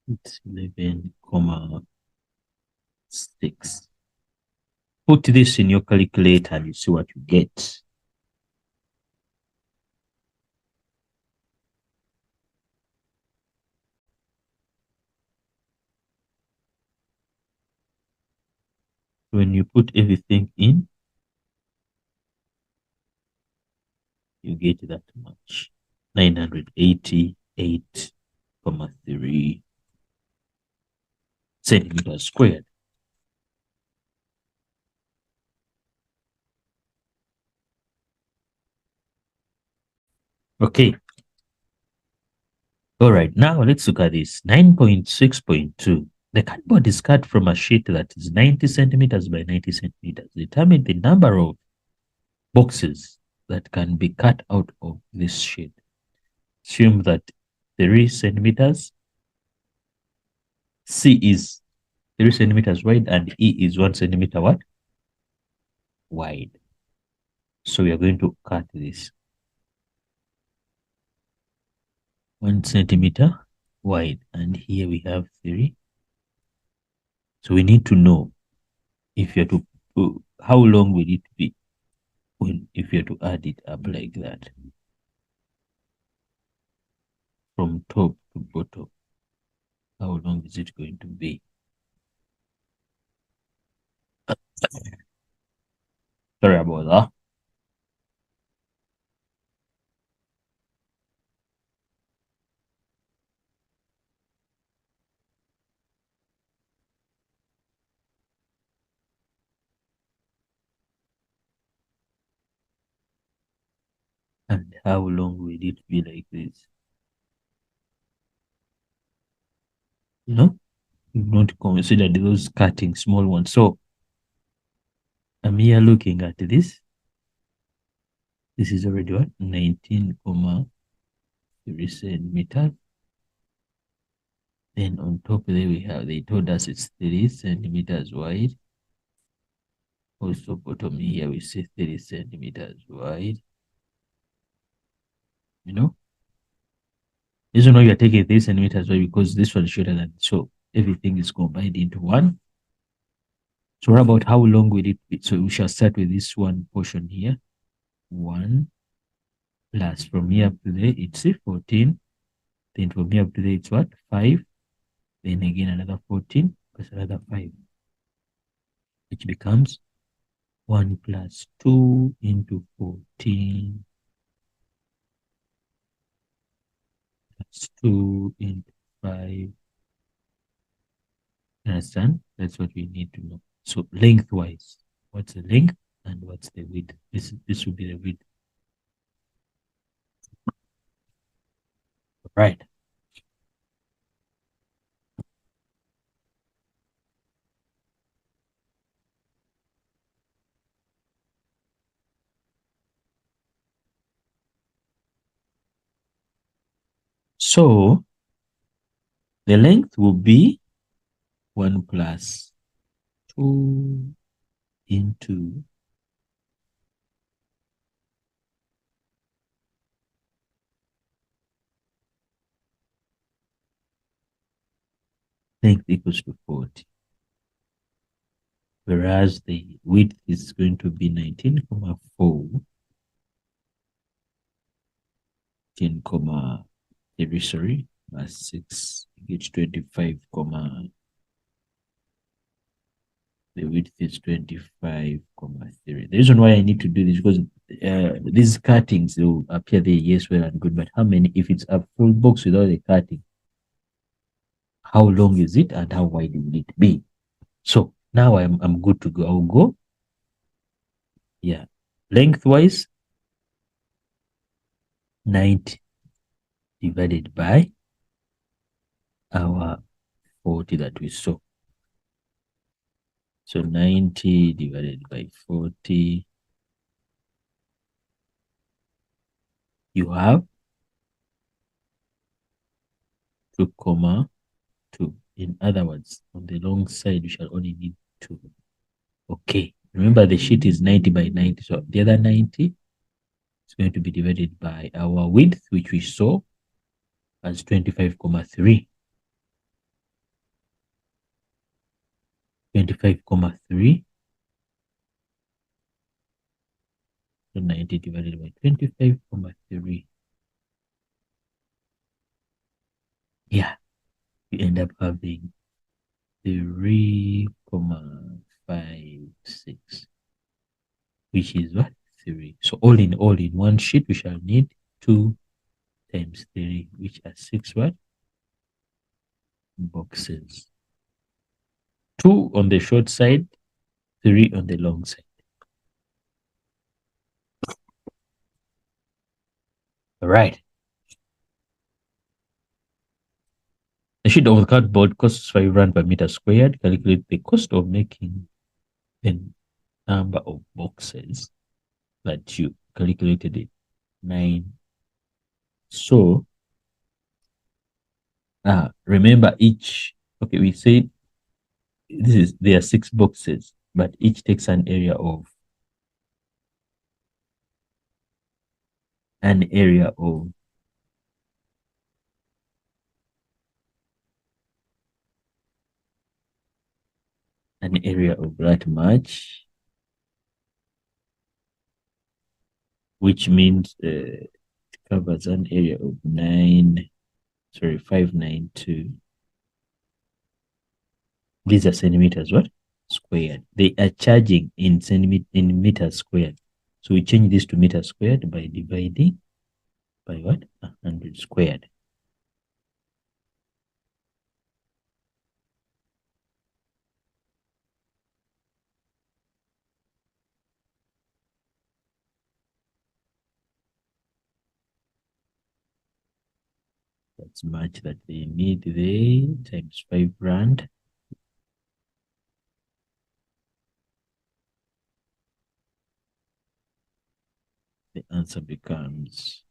It's 11,6. Put this in your calculator and you see what you get. When you put everything in, you get that much. 988.3 centimeters squared. Okay. All right. Now let's look at this. 9.6.2. The cardboard is cut from a sheet that is 90 centimeters by 90 centimeters. Determine the number of boxes that can be cut out of this sheet. Assume that 3 centimeters, C is 3 centimeters wide, and E is 1 centimeter what? Wide. So we are going to cut this 1 centimeter wide, and here we have 3. So we need to know if you're to how long will it be if you're to add it up like that from top to bottom. How long is it going to be? Sorry about that. And how long will it be like this? No, you've not considered those cutting small ones. So I'm here looking at this. This is already what? 19.3 centimeters. Then on top there we have, they told us it's 3 centimeters wide. Also bottom here we see 3 centimeters wide. You know, this one we are taking 3 centimeters wide because this one is shorter than, so everything is combined into one. So what about how long will it be? So we shall start with this one portion here. 1 plus from here up to there, it's 14. Then from here up to there, it's what? 5. Then again another 14 plus another 5, which becomes 1 plus 2 into 14 plus 2 into 5. Understand? That's what we need to know. So lengthwise, what's the length and what's the width? This will be the width. Right. So the length will be 1 plus 2 into length equals to 40. Whereas the width is going to be 19.4, 10.3, sorry, plus 6, it's 25, the width is 25.3. The reason why I need to do this because these cuttings will appear there, yes, well and good, but how many, if it's a full box without a cutting, how long is it and how wide will it be? So now I'm good to go. I'll go, yeah, lengthwise 90 divided by our 40 that we saw. So 90 divided by 40, you have 2.2. In other words, on the long side, you shall only need 2. Okay. Remember, the sheet is 90 by 90. So the other 90 is going to be divided by our width, which we saw as 25.3. 25,3. So 90 divided by 25,3. Yeah, we end up having 3,56, which is what? 3. So all in one sheet, we shall need 2 times 3, which are 6 what? Boxes. 2 on the short side, 3 on the long side. All right. The sheet of cardboard costs 5 rand per meter squared. Calculate the cost of making the number of boxes that you calculated it. 9. So, remember each, okay, we said there are 6 boxes, but each takes an area of an area of that much, which means it covers an area of 592. These are centimeters what? Squared. They are charging in meters squared. So we change this to meters squared by dividing by what? 100 squared. That's much that they need there, times 5 rand. The answer becomes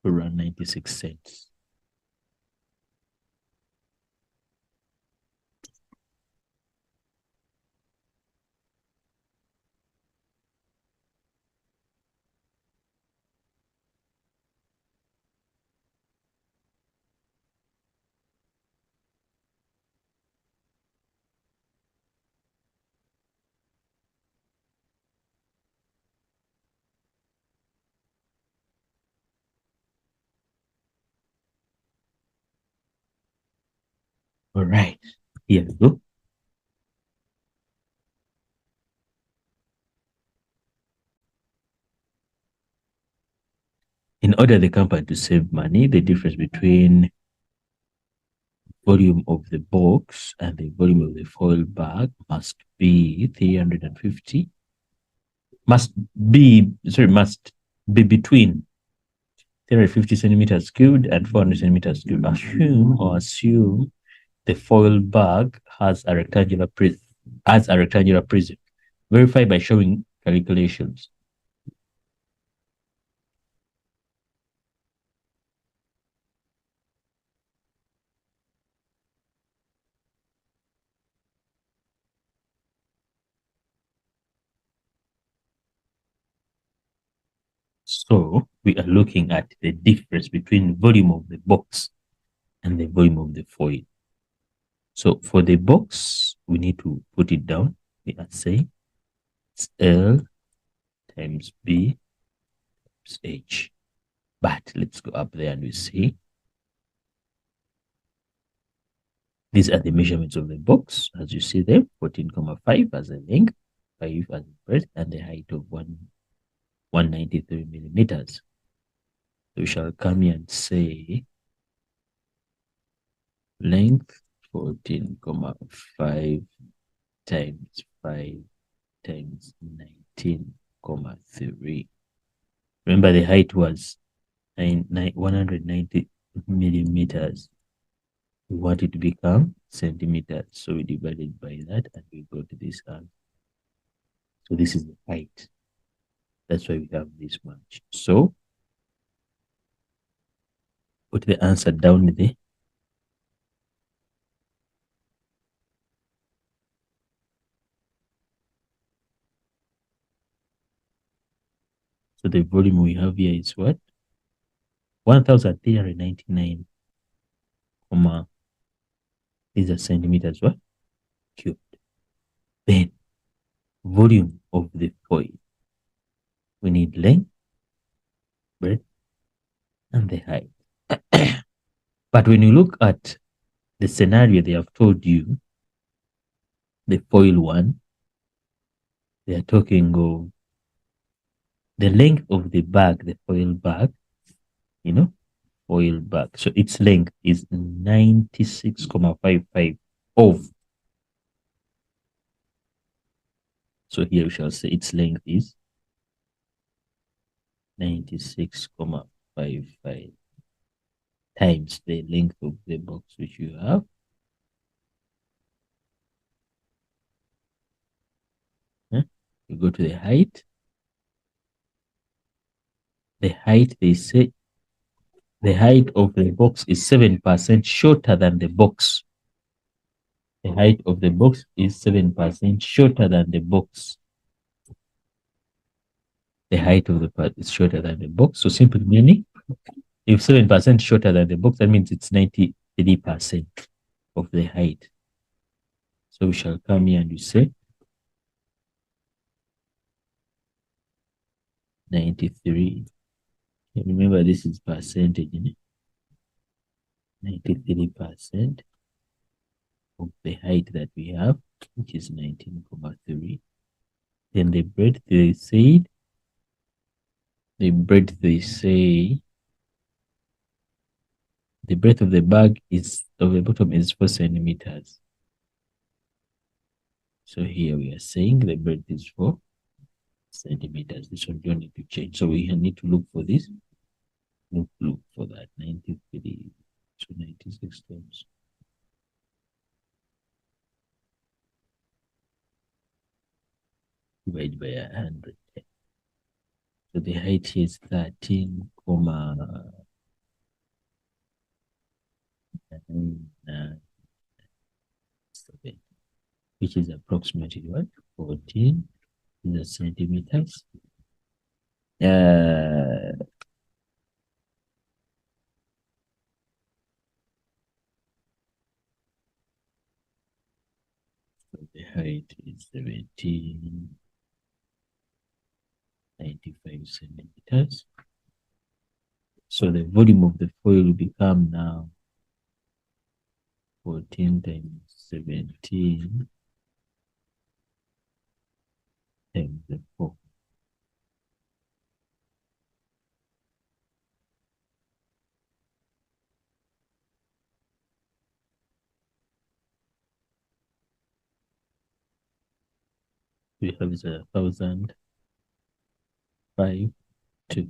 around 96 cents. All right, here we go. In order the company to save money, the difference between volume of the box and the volume of the foil bag must be 350. Must be between 350 centimeters cubed and 400 centimeters cubed. Assume the foil bag has a rectangular prism. Verify by showing calculations. So we are looking at the difference between volume of the box and the volume of the foil. So for the box, we need to put it down. We are saying it's L times B times H. But let's go up there and we see these are the measurements of the box. As you see there, 14,5 as a length, 5 as a breadth, and the height of 193 millimeters. So we shall come here and say length 14,5 times 5 times 19,3. Remember the height was 190 millimeters. We want it to become centimeters. So we divided by that and we got this answer. So this is the height. That's why we have this much. So put the answer down there. So the volume we have here is what? 1,399, These are centimeters what? Cubed. Then volume of the foil. We need length, breadth, and the height. But when you look at the scenario they have told you, the foil one, they are talking of the length of the bag, the foil bag, you know, foil bag. So its length is 96.55 of. So here we shall say its length is 96.55 times the length of the box which you have. You go to the height. The height, they say, the height of the box is 7% shorter than the box. The height of the box is 7% shorter than the box. The height of the part is shorter than the box. So simply meaning, if 7% shorter than the box, that means it's 93% of the height. So we shall come here and we say 93. Remember, this is percentage, 93% of the height that we have, which is 19.3. Then the breadth, they say, the breadth of the bag is of the bottom is 4 centimeters. So here we are saying the breadth is 4 centimeters. This one don't need to change. So we need to look for this. Look for that. 93 to 96 times. Divided by 100. So the height here is 13.97, which is approximately what? 14 centimeters. So the height is 17.95 centimeters. So the volume of the foil will become now 14 times 17 times the 4. We have 1,005.2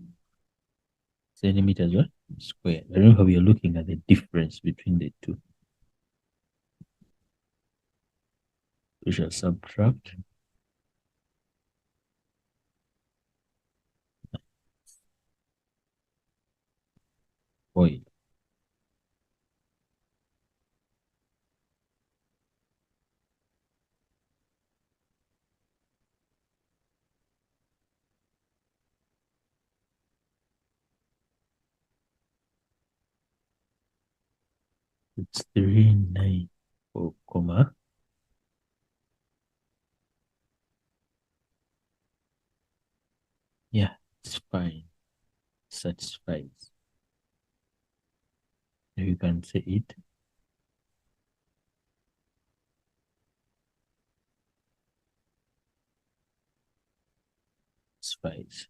centimeters what? Square. Remember, we are looking at the difference between the two. We shall subtract foil. It's 394, comma. Yeah, it's fine. Satisfies. You can say it. Satisfies.